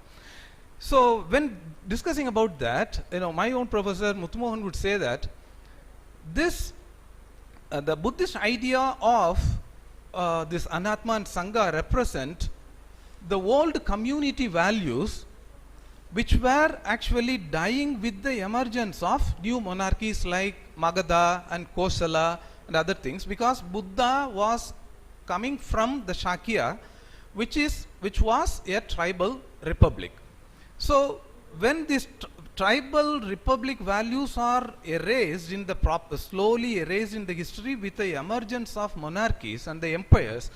So when discussing about that, my own professor Muthumohan would say that this the Buddhist idea of this Anatma and Sangha represent the old community values which were actually dying with the emergence of new monarchies like Magadha and Kosala and other things, because Buddha was coming from the Shakya, which was a tribal republic. So when these tribal republic values are erased in the slowly erased in the history with the emergence of monarchies and the empires,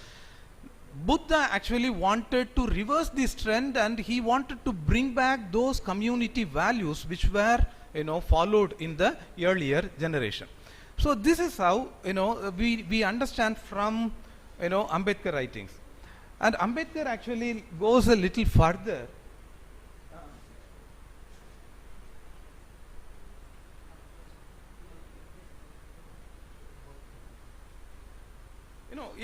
Buddha actually wanted to reverse this trend, and he wanted to bring back those community values which were followed in the earlier generation. So this is how we understand from Ambedkar writings. And Ambedkar actually goes a little further.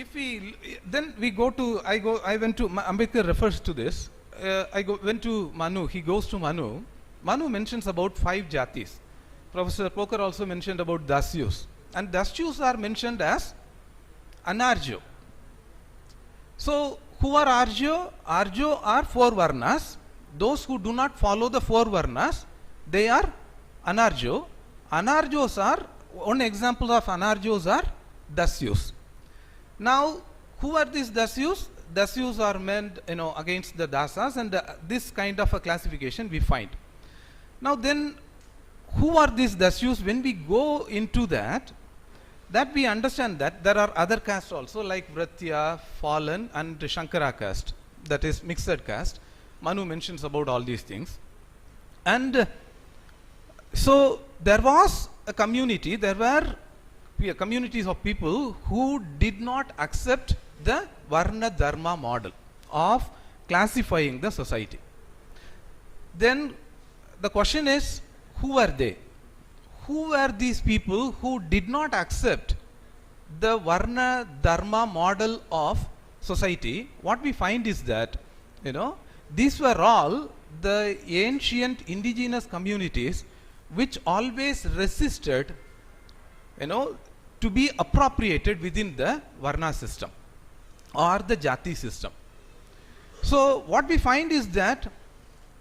If we then we go to I went to Ambedkar refers to this. Went to Manu. He goes to Manu. Manu mentions about 5 jatis. Professor Poker also mentioned about Dasyus, and Dasyus are mentioned as Anarjo. So who are Arjo? Arjo are 4 varnas. Those who do not follow the 4 varnas, they are Anarjo. Anarjos are, one example of Anarjos are Dasyus. Now, who are these Dasyus? Dasyus are meant against the Dasas, and this kind of a classification we find. Now then, who are these Dasyus? When we go into that we understand that there are other castes also, like Vratya, Fallen, and Shankara caste, that is mixed caste. Manu mentions about all these things. And so there was a community, there were communities of people who did not accept the Varna Dharma model of classifying the society. Then the question is, who are they? Who were these people who did not accept the Varna Dharma model of society? What we find is that, these were all the ancient indigenous communities which always resisted, to be appropriated within the Varna system or the Jati system. So what we find is that,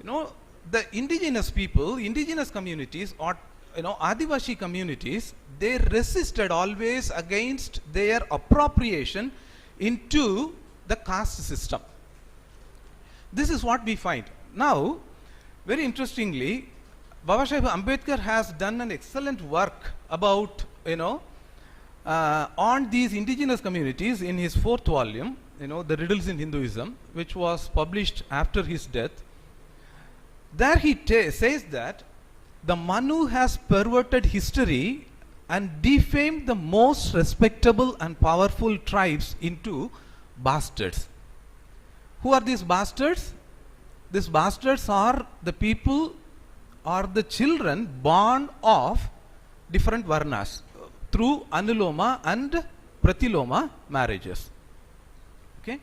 the indigenous people, indigenous communities, or Adivashi communities, they resisted always against their appropriation into the caste system. This is what we find. Now, very interestingly, Babasaheb Ambedkar has done an excellent work about, on these indigenous communities in his 4th volume, The Riddles in Hinduism, which was published after his death. There he says that the Manu has perverted history and defamed the most respectable and powerful tribes into bastards. Who are these bastards? These bastards are the people or the children born of different varnas through Anuloma and Pratiloma marriages. Okay?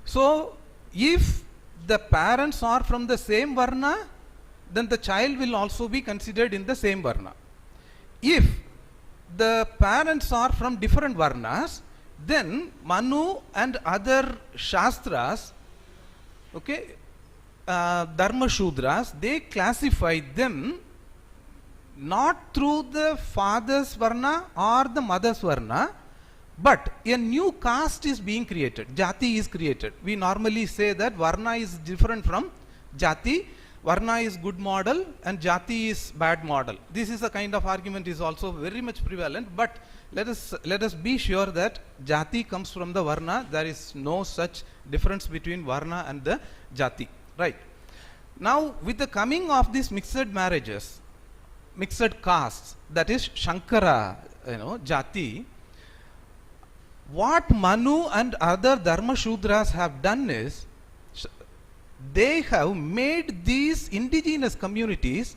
So if the parents are from the same varna, then the child will also be considered in the same varna. If the parents are from different varnas, then Manu and other Shastras, Dharma Shudras, they classify them not through the father's varna or the mother's varna, but a new caste is being created. Jati is created. We normally say that varna is different from Jati. Varna is good model and Jati is bad model. This is a kind of argument is also very much prevalent, but let us be sure that Jati comes from the Varna. There is no such difference between Varna and the Jati. Right. Now, with the coming of these mixed marriages, mixed castes, that is Shankara, Jati, what Manu and other Dharma Shudras have done is, they have made these indigenous communities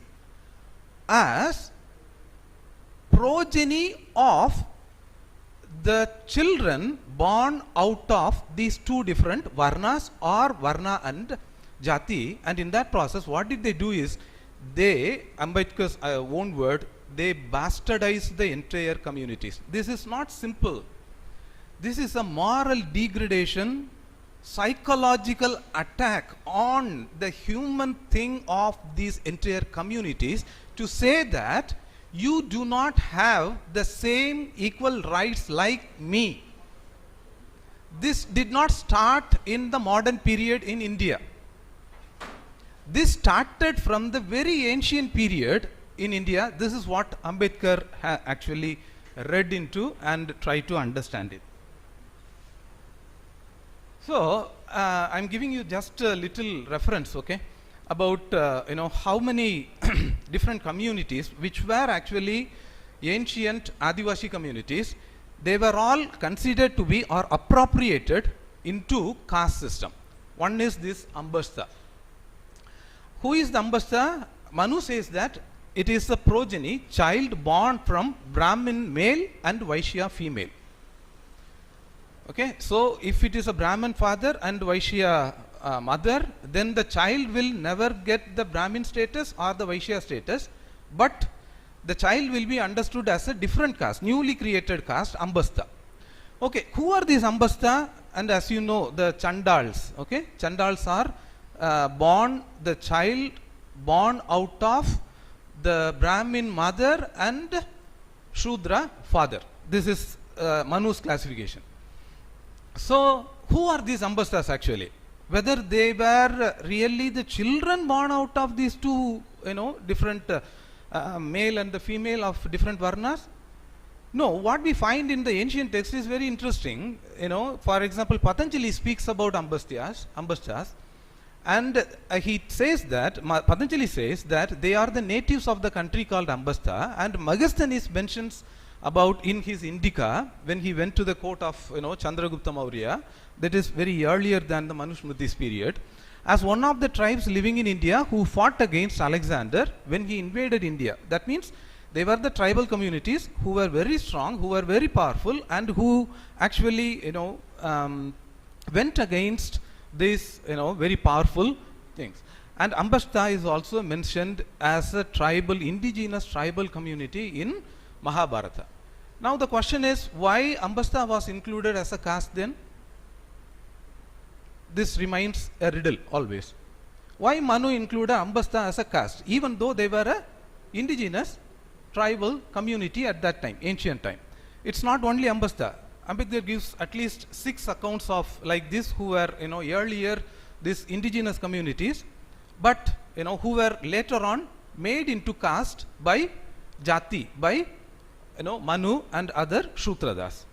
as progeny of the children born out of these 2 different varnas or Varna and Jati, and in that process what did they do is, they, Ambedkar's own word, they bastardized the entire communities. This is not simple. This is a moral degradation, psychological attack on the human thing of these entire communities, to say that you do not have the same equal rights like me. this did not start in the modern period in India. This started from the very ancient period in India. This is what Ambedkar actually read into and tried to understand it. So, I'm giving you just a little reference, okay, about how many different communities which were actually ancient Adivashi communities. They were all considered to be or appropriated into caste system. One is this Ambasta. Who is the Ambasta? Manu says that it is a progeny, child born from Brahmin male and Vaishya female. Okay, so if it is a Brahmin father and Vaishya mother, then the child will never get the Brahmin status or the Vaishya status, but the child will be understood as a different caste, newly created caste, Ambasta. Okay, who are these Ambasta? And as you know, the Chandals. Okay, Chandals are the child born out of the Brahmin mother and Shudra father. This is Manu's classification. So, who are these Ambastas actually? Whether they were really the children born out of these two, different male and the female of different varnas? No, what we find in the ancient text is very interesting. For example, Patanjali speaks about Ambastas, and he says that, Patanjali says that they are the natives of the country called Ambasta, and Megasthenes mentions about in his Indica when he went to the court of Chandragupta Maurya, that is very earlier than the Manusmriti's period, as one of the tribes living in India who fought against Alexander when he invaded India. That means they were the tribal communities who were very strong, who were very powerful, and who actually went against these very powerful things. And Ambasta is also mentioned as a indigenous tribal community in Mahabharata. Now the question is, why Ambasta was included as a caste then? This remains a riddle always. Why Manu included Ambasta as a caste, even though they were a indigenous tribal community at that time, ancient time? It's not only Ambasta. Ambedkar gives at least 6 accounts of like this who were earlier these indigenous communities, but who were later on made into caste by Jati, by Manu and other Shutradas.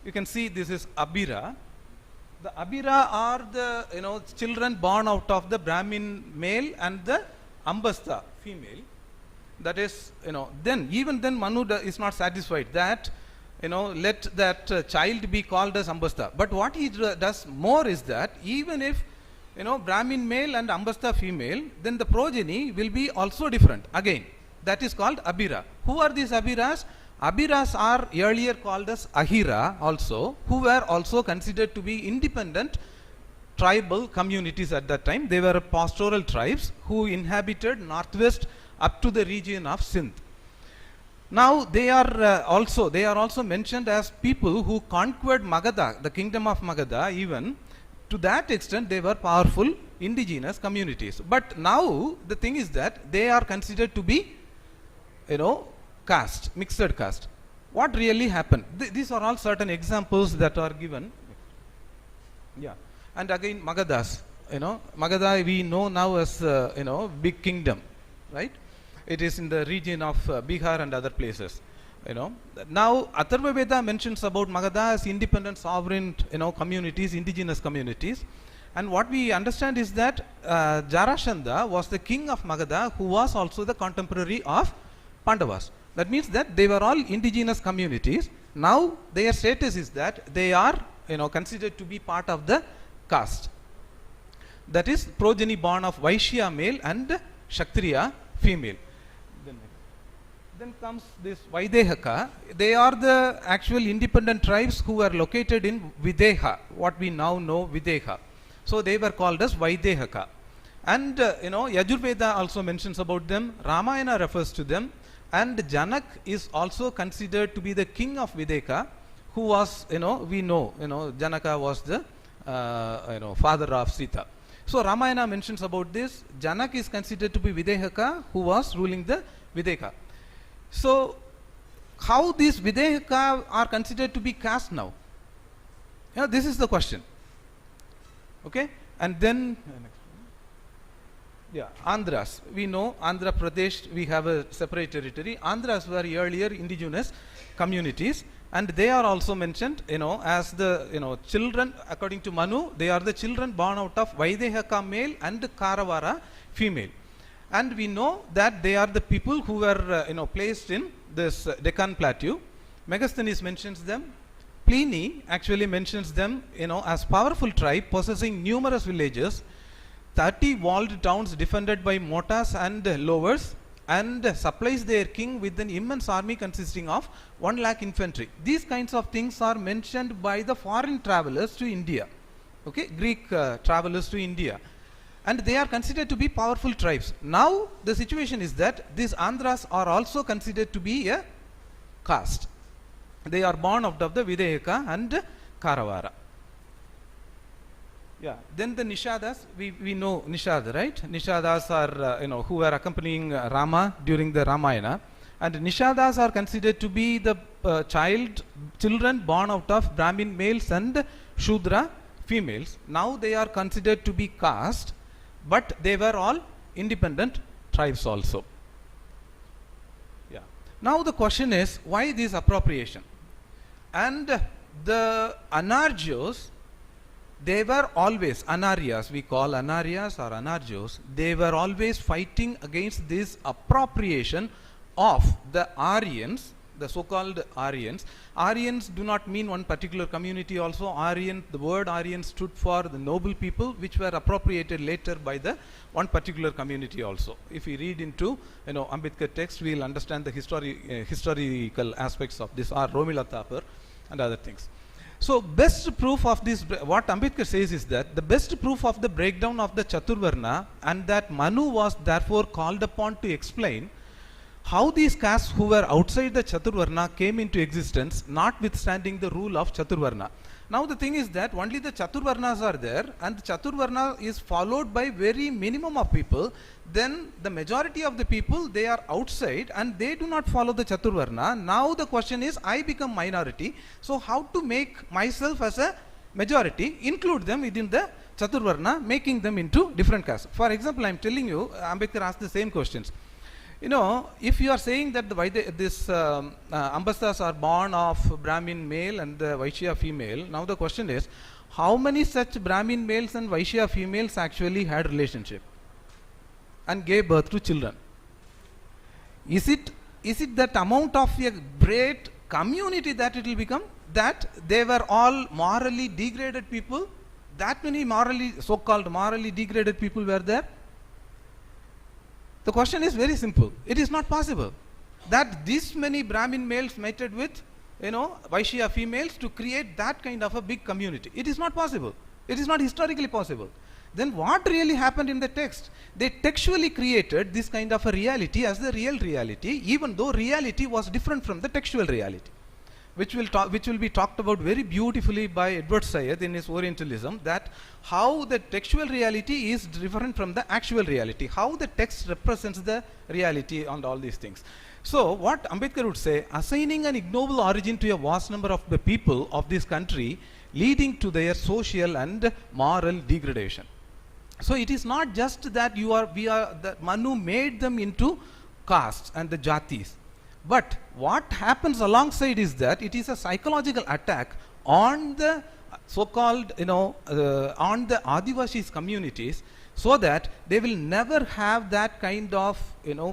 You can see this is Abhira. The Abhira are the children born out of the Brahmin male and the Ambasta female. That is, then Manu is not satisfied that let that child be called as Ambasta. But what he does more is that even if Brahmin male and Ambasta female, then the progeny will be also different again. That is called Abhira. Who are these Abhiras? Abhiras are earlier called as Ahira also, who were also considered to be independent tribal communities at that time. They were pastoral tribes who inhabited northwest up to the region of Sindh. Now they are also mentioned as people who conquered Magadha, the kingdom of Magadha. Even to that extent they were powerful indigenous communities. But now the thing is that they are considered to be caste, mixed caste. What really happened? These are all certain examples that are given. Yeah, and again Magadhas. Magadha we know now as big kingdom, right? It is in the region of Bihar and other places. Now Atharva Veda mentions about Magadha as independent sovereign communities, indigenous communities. And what we understand is that Jarasandha was the king of Magadha, who was also the contemporary of Pandavas. That means that they were all indigenous communities. Now their status is that they are considered to be part of the caste. That is progeny born of Vaishya male and Kshatriya female. Then comes this Vaidehaka. They are the actual independent tribes who were located in Videha, what we now know Videha. So they were called as Vaidehaka. And Yajurveda also mentions about them, Ramayana refers to them, and Janak is also considered to be the king of Videka, who was, we know, Janaka was the father of Sita. So Ramayana mentions about this. Janak is considered to be Videhaka, who was ruling the Videka. So how these Videhika are considered to be caste now? Yeah, this is the question. Okay, and then yeah, Andhras. We know Andhra Pradesh, we have a separate territory. Andhras were earlier indigenous communities, and they are also mentioned, as the, children, according to Manu, they are the children born out of Vaidehaka male and Karavara female. And we know that they are the people who were, placed in this Deccan Plateau. Megasthenes mentions them. Pliny actually mentions them, as powerful tribe possessing numerous villages, 30 walled towns defended by motas and lowers, and supplies their king with an immense army consisting of 1 lakh infantry. These kinds of things are mentioned by the foreign travelers to India, okay, Greek travelers to India, and they are considered to be powerful tribes. Now the situation is that these Andhras are also considered to be a caste. They are born out of the Videhika and Karavara. Yeah, then the Nishadas, we know Nishada, right? Nishadas are, who were accompanying Rama during the Ramayana. And Nishadas are considered to be the children born out of Brahmin males and Shudra females. Now they are considered to be caste, but they were all independent tribes also. Yeah. Now the question is, why this appropriation? And the Anarjos, they were always, Anaryas, we call Anaryas or Anarjos, they were always fighting against this appropriation of the Aryans, the so-called Aryans. Aryans do not mean one particular community also. Aryan, the word Aryan stood for the noble people, which were appropriated later by the one particular community also. If we read into, Ambedkar text, we will understand the historical aspects of this, or Romila Thapar and other things. So best proof of this, what Ambedkar says is that the best proof of the breakdown of the Chaturvarna, and that Manu was therefore called upon to explain how these castes who were outside the Chaturvarna came into existence, notwithstanding the rule of Chaturvarna. Now the thing is that only the Chaturvarnas are there, and the Chaturvarna is followed by very minimum of people. Then the majority of the people, they are outside and they do not follow the Chaturvarna. Now the question is, I become minority, so how to make myself as a majority, include them within the Chaturvarna, making them into different castes. For example, I am telling you, Ambedkar asked the same questions. If you are saying that this Ambastas are born of Brahmin male and the Vaishya female, now the question is, how many such Brahmin males and Vaishya females actually had relationship and gave birth to children? Is it that amount of a great community that it will become, that they were all morally degraded people? That many so-called morally degraded people were there? The question is very simple. It is not possible that this many Brahmin males mated with, Vaishya females to create that kind of a big community. It is not possible. It is not historically possible. Then what really happened in the text? They textually created this kind of a reality as the real reality, even though reality was different from the textual reality, which will be talked about very beautifully by Edward Said in his Orientalism, that how the textual reality is different from the actual reality, how the text represents the reality and all these things. So what Ambedkar would say, assigning an ignoble origin to a vast number of the people of this country, leading to their social and moral degradation. So it is not just that that Manu made them into castes and the jatis. But what happens alongside is that it is a psychological attack on the so-called, on the Adivashis communities, so that they will never have that kind of,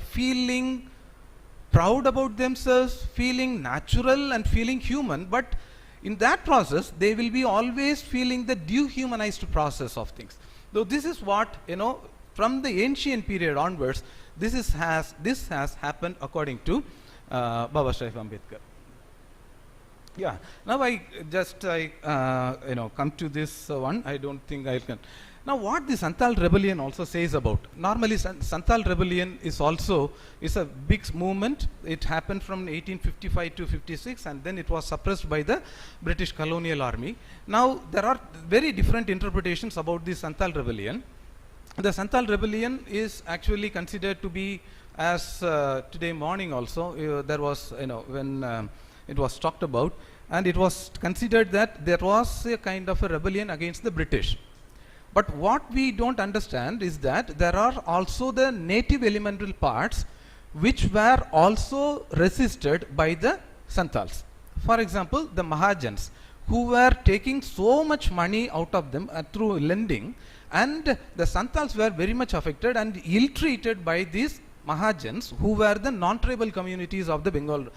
feeling proud about themselves, feeling natural and feeling human. But in that process, they will be always feeling the dehumanized process of things. So this is what, from the ancient period onwards, this has happened according to Baba Saheb Ambedkar. Yeah. Now I come to this one. I don't think I can. Now what the Santhal rebellion also says about. Normally Santhal rebellion is a big movement. It happened from 1855 to 56, and then it was suppressed by the British colonial army. Now there are very different interpretations about the Santhal rebellion. The Santhal rebellion is actually considered to be as today morning also there was, when it was talked about, and it was considered that there was a kind of a rebellion against the British. But what we don't understand is that there are also the native elemental parts which were also resisted by the Santals. For example, the Mahajans, who were taking so much money out of them through lending, and the Santals were very much affected and ill-treated by these Mahajans, who were the non-tribal communities of the Bengal,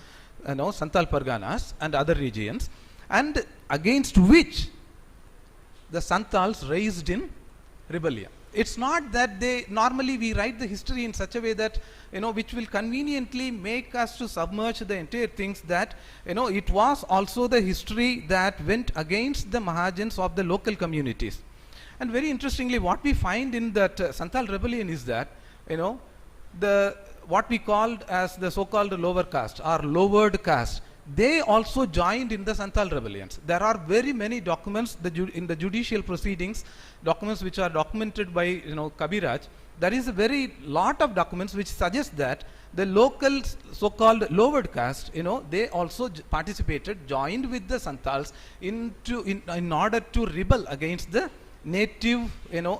Santal Parganas and other regions, and against which the Santals raised in rebellion. It's not that normally we write the history in such a way that, which will conveniently make us to submerge the entire things, that, it was also the history that went against the Mahajans of the local communities. And very interestingly, what we find in that Santal rebellion is that, what we called as the so-called lower caste or lowered caste, they also joined in the Santal rebellions. There are very many documents in the judicial proceedings, documents which are documented by Kabiraj. There is a very lot of documents which suggest that the local so-called lowered caste, they also participated, joined with the Santals in order to rebel against the native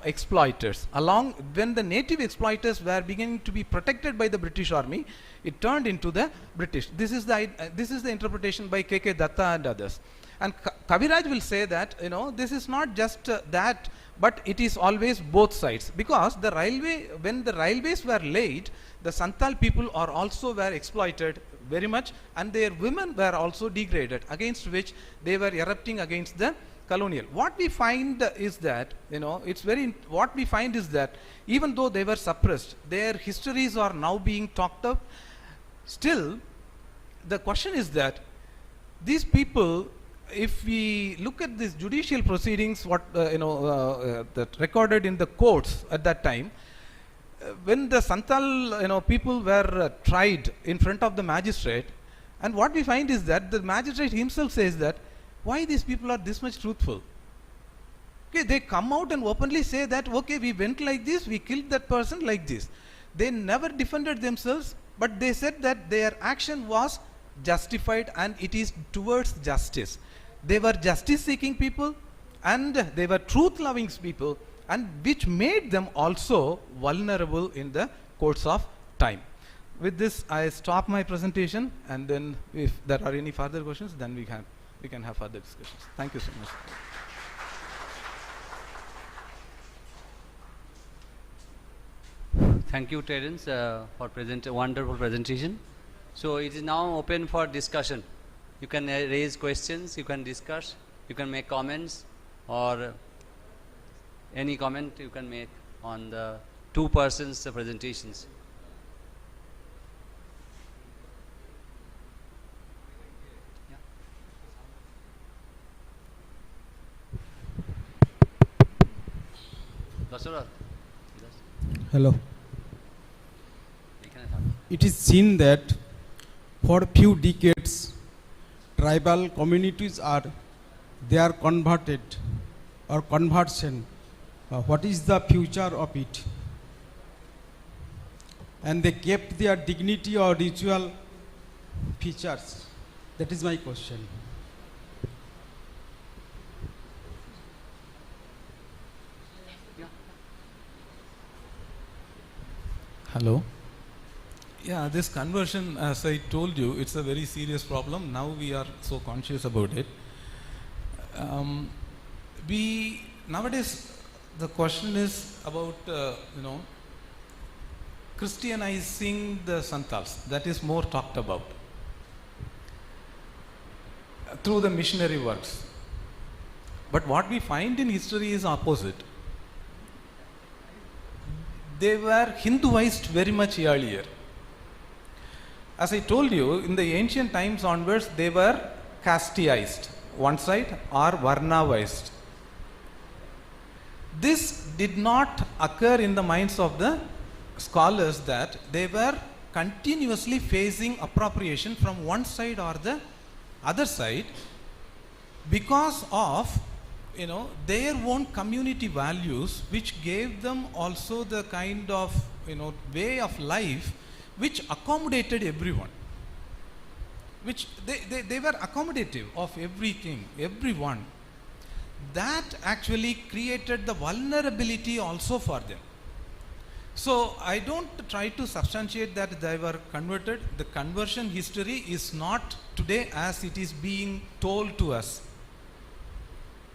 exploiters. When the native exploiters were beginning to be protected by the British army, it turned into the British. This is the interpretation by K.K. Datta and others. And Kaviraj will say that this is not just that, but it is always both sides, because when the railways were laid, the Santal people were exploited very much, and their women were also degraded, against which they were erupting against the colonial. What we find is that, what we find is that even though they were suppressed, their histories are now being talked of. Still, the question is that these people, if we look at these judicial proceedings, that recorded in the courts at that time, when the Santal people were tried in front of the magistrate, and what we find is that the magistrate himself says that, why these people are this much truthful? Okay, they come out and openly say that, okay, we went like this, we killed that person like this. They never defended themselves, but they said that their action was justified and it is towards justice. They were justice-seeking people and they were truth-loving people, and which made them also vulnerable in the course of time. With this, I stop my presentation, and then if there are any further questions, then we can have further discussions. Thank you so much. Thank you, Terence, for wonderful presentation. So it is now open for discussion. You can raise questions, you can discuss, you can make comments, or any comment you can make on the two persons' presentations. Hello. It is seen that for few decades tribal communities are converted or conversion. What is the future of it? And they kept their dignity or ritual features. That is my question. Hello. Yeah, this conversion, as I told you, it's a very serious problem. Now we are so conscious about it. Nowadays, the question is about, Christianizing the Santals. That is more talked about through the missionary works. But what we find in history is opposite. They were Hinduized very much earlier. As I told you, in the ancient times onwards, they were casteized, one side, or varnavized. This did not occur in the minds of the scholars, that they were continuously facing appropriation from one side or the other side because of their own community values, which gave them also the kind of way of life which accommodated everyone, which they were accommodative of everything, everyone. That actually created the vulnerability also for them. So I don't try to substantiate that they were converted. The conversion history is not today as it is being told to us.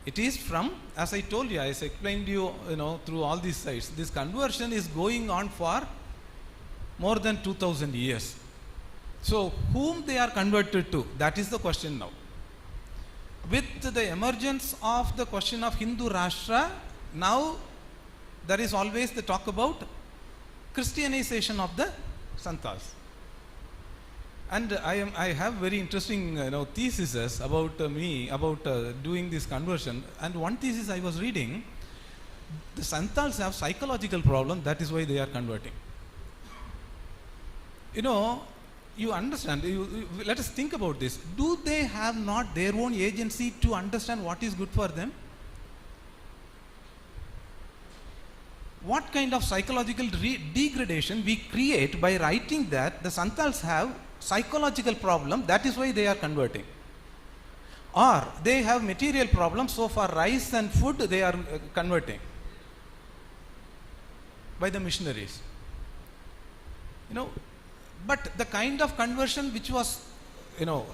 It is from, as I told you, as I explained you, through all these sites, this conversion is going on for more than 2000 years. So whom they are converted to, that is the question now. With the emergence of the question of Hindu Rashtra, now there is always the talk about Christianization of the Santals. And I have very interesting theses about doing this conversion. And one thesis I was reading, the Santals have psychological problem, that is why they are converting. You understand, let us think about this. Do they have not their own agency to understand what is good for them? What kind of psychological degradation we create by writing that the Santals have psychological problem, that is why they are converting? Or they have material problems, so for rice and food they are converting by the missionaries. But the kind of conversion which was,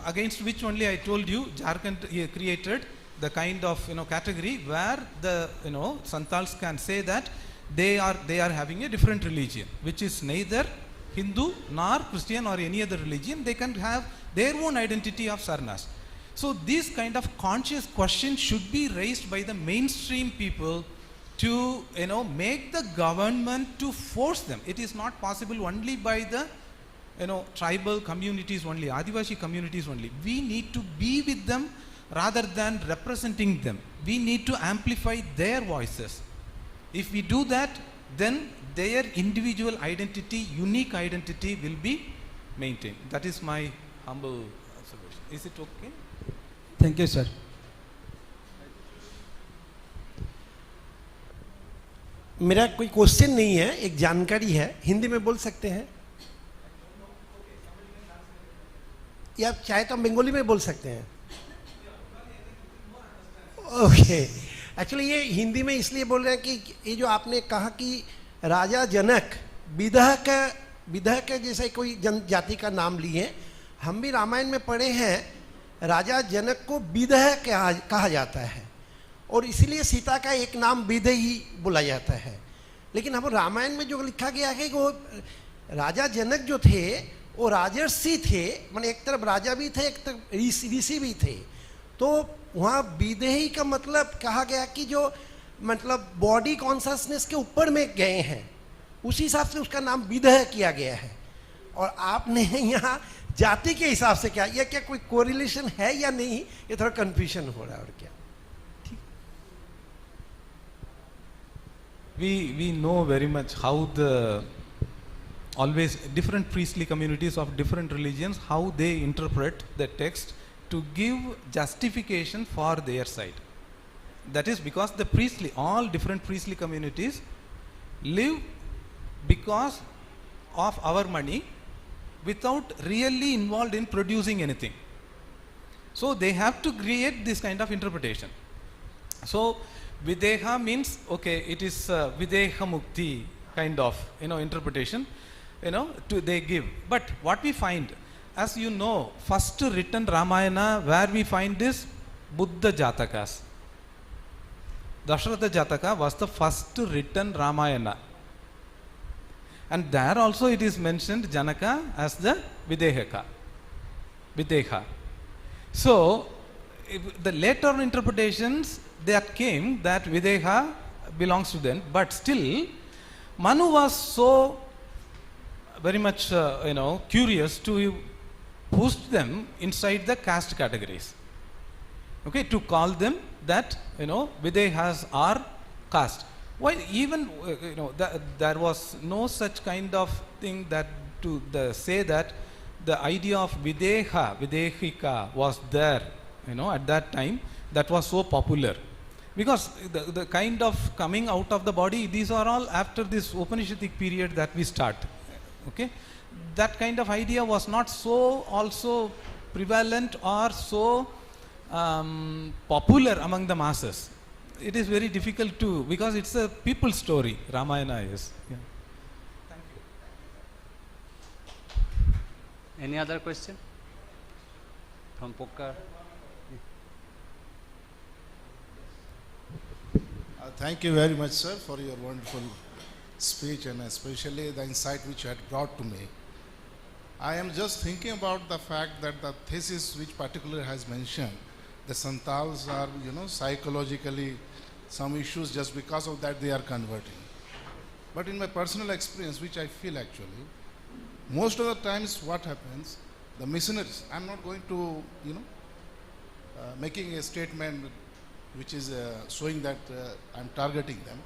against which only I told you, Jharkhand created the kind of, category where the, Santals can say that they are having a different religion, which is neither Hindu nor Christian or any other religion. They can have their own identity of Sarnas. So these kind of conscious questions should be raised by the mainstream people to, make the government to force them. It is not possible only by the tribal communities only, Adivasi communities only. We need to be with them rather than representing them. We need to amplify their voices. If we do that, then their individual identity, unique identity will be maintained. That is my humble observation. Is it okay? Thank you, sir. मेरा कोई question नहीं है, एक जानकारी है, हिंदी में बोल सकते हैं या चाहे तो हम बंगाली में बोल सकते हैं? ओके, एक्चुअली ये हिंदी में इसलिए बोल रहे हैं कि ये जो आपने कहा कि राजा जनक विदह के जैसे कोई जनजाति का नाम लिए, हम भी रामायण में पढ़े हैं राजा जनक को विदह कहा जाता है और इसीलिए सीता का एक नाम विदह ही बोला जाता है। लेकिन हम रामायण में जो लिखा गया है कि वो राजा जनक जो थे वो राजर्षि थे, माने एक तरफ राजा भी थे, एक तरफ ऋषि भी थे। तो वहाँ विदेही का मतलब कहा गया कि जो मतलब बॉडी कॉन्शसनेस के ऊपर में गए हैं, उसी हिसाब से उसका नाम विदेह किया गया है। और आपने यहाँ जाति के हिसाब से क्या, ये क्या कोई कोरिलेशन है या नहीं, ये थोड़ा कंफ्यूजन हो रहा है। और क्या we know very much how the always different priestly communities of different religions, how they interpret the text to give justification for their side. That is because the priestly, all different priestly communities live because of our money without really involved in producing anything. So they have to create this kind of interpretation. So Videha means, okay, it is Videha Mukti kind of, interpretation, they give. But what we find, as you know, first written Ramayana, where we find this Buddha Jatakas. Dasharatha Jataka was the first written Ramayana. And there also it is mentioned Janaka as the Videha. So, the later interpretations that came that Videha belongs to them, but still Manu was so very much curious to push them inside the caste categories, okay, to call them that Videhas are caste. Why even there was no such kind of thing that to say that the idea of Videhika was there, at that time, that was so popular. Because the kind of coming out of the body, these are all after this Upanishadic period that we start. Okay, that kind of idea was not so also prevalent or so popular among the masses. It is very difficult to, because it's a people story, Ramayana is. Yeah. Thank you. Any other question from Pokkar? Thank you very much, sir, for your wonderful speech and especially the insight which you had brought to me. I am just thinking about the fact that the thesis which particularly has mentioned, the Santals are, psychologically some issues, just because of that they are converting. But in my personal experience, which I feel actually, most of the times what happens, the missionaries, I'm not going to, making a statement which is showing that I'm targeting them.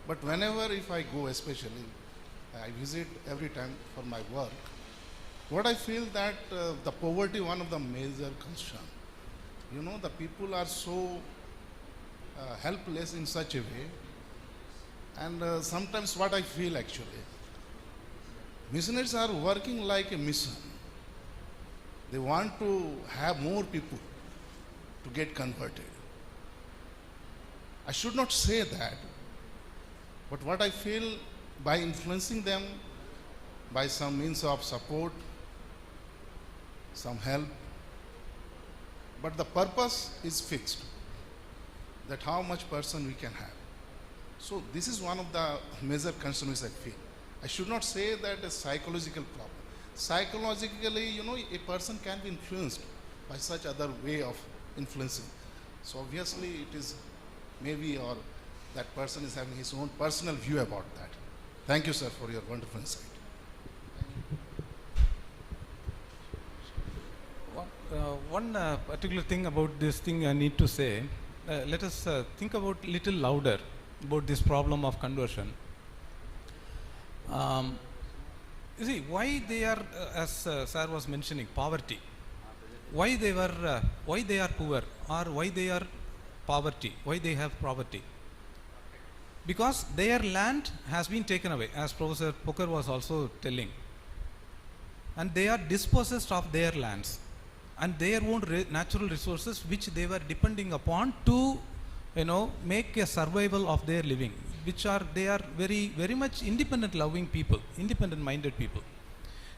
But whenever if I go, especially, I visit every time for my work, what I feel that the poverty, one of the major concern. The people are so helpless in such a way. And sometimes what I feel actually, missionaries are working like a mission. They want to have more people to get converted. I should not say that, but what I feel, by influencing them by some means of support, some help, but the purpose is fixed, that how much person we can have. So this is one of the major concerns I feel. I should not say that a psychological problem. Psychologically, a person can be influenced by such other way of influencing. So obviously it is maybe, or that person is having his own personal view about that. Thank you, sir, for your wonderful insight. One particular thing about this thing I need to say, let us think about little louder about this problem of conversion. You see, why they are, as sir was mentioning, poverty. Why they are poor, or why they are poverty, why they have poverty? Because their land has been taken away, as Professor Pokkar was also telling, and they are dispossessed of their lands and their own natural resources which they were depending upon to make a survival of their living, they are very, very much independent loving people, independent minded people.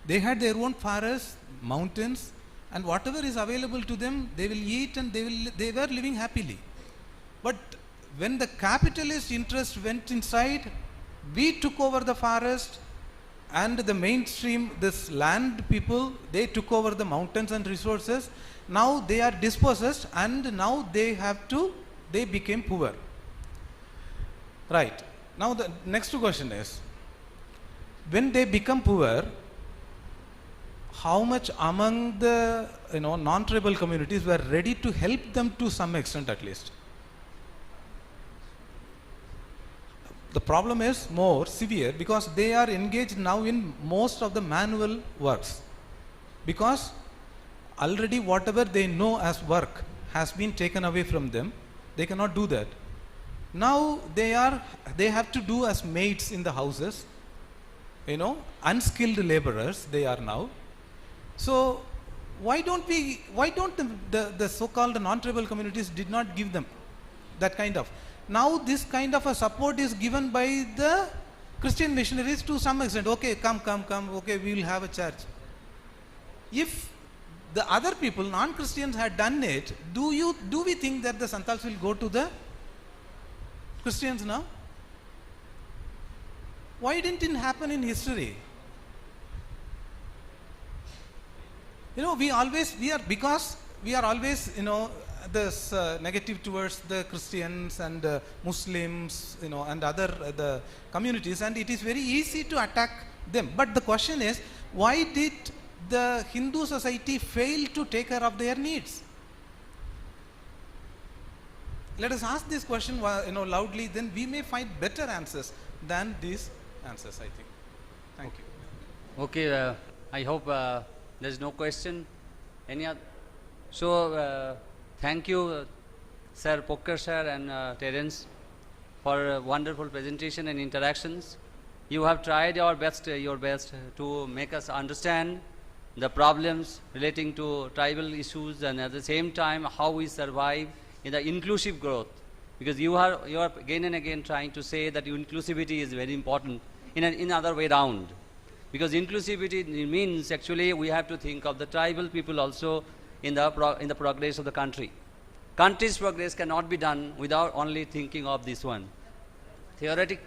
They had their own forests, mountains, and whatever is available to them, they will eat, and they were living happily. But when the capitalist interest went inside, we took over the forest, and the mainstream, this land people, they took over the mountains and resources. Now they are dispossessed, and now they became poor. Right. Now the next question is, when they become poor, how much among the non-tribal communities were ready to help them to some extent at least? The problem is more severe because they are engaged now in most of the manual works, because already whatever they know as work has been taken away from them. They cannot do that. Now they have to do as maids in the houses, unskilled laborers they are now. So why don't the so-called non-tribal communities did not give them that kind of? Now this kind of a support is given by the Christian missionaries to some extent. Okay, come, okay, we will have a church. If the other people, non-Christians, had done it, do we think that the Santals will go to the Christians now? Why didn't it happen in history? We are always, this negative towards the Christians and Muslims, and other the communities, and it is very easy to attack them. But the question is, why did the Hindu society fail to take care of their needs? Let us ask this question loudly, then we may find better answers than these answers, I think. Thank you. Okay, I hope there is no question. Any other? So, thank you, Sir Pokkar sir and Terence, for a wonderful presentation and interactions. You have tried your best to make us understand the problems relating to tribal issues, and at the same time how we survive in the inclusive growth. Because you are again and again trying to say that inclusivity is very important in other way round. Because inclusivity means actually we have to think of the tribal people also in the progress of the country. Country's progress cannot be done without only thinking of this one. Theoretic.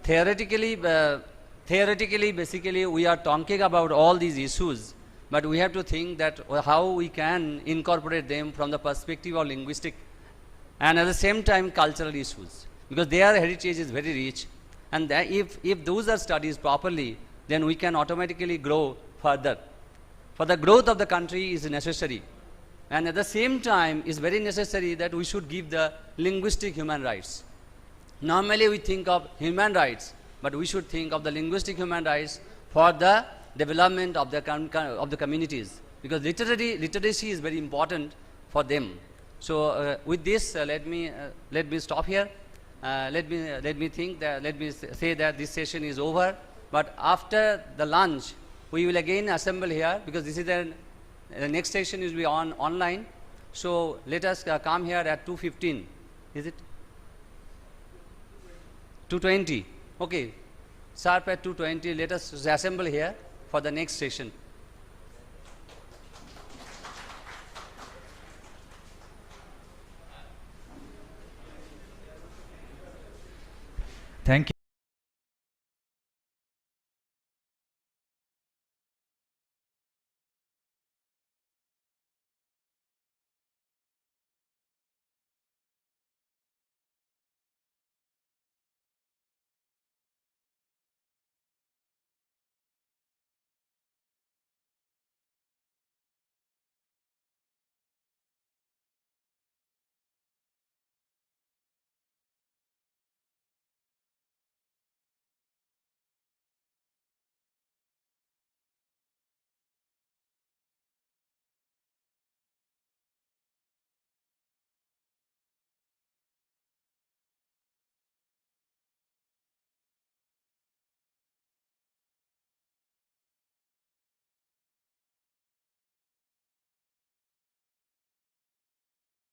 Theoretically, basically, we are talking about all these issues, but we have to think that how we can incorporate them from the perspective of linguistic and at the same time cultural issues, because their heritage is very rich, and if those are studied properly, then we can automatically grow further. For the growth of the country is necessary, and at the same time is very necessary that we should give the linguistic human rights. Normally we think of human rights, but we should think of the linguistic human rights for the development of the communities, because literacy is very important for them. So with this, let me stop here. Let me say that this session is over. But after the lunch, we will again assemble here, because this is the next session will be online. So let us come here at 2:15. Is it? 2:20. Okay. Sharp at 2:20. Let us assemble here for the next session.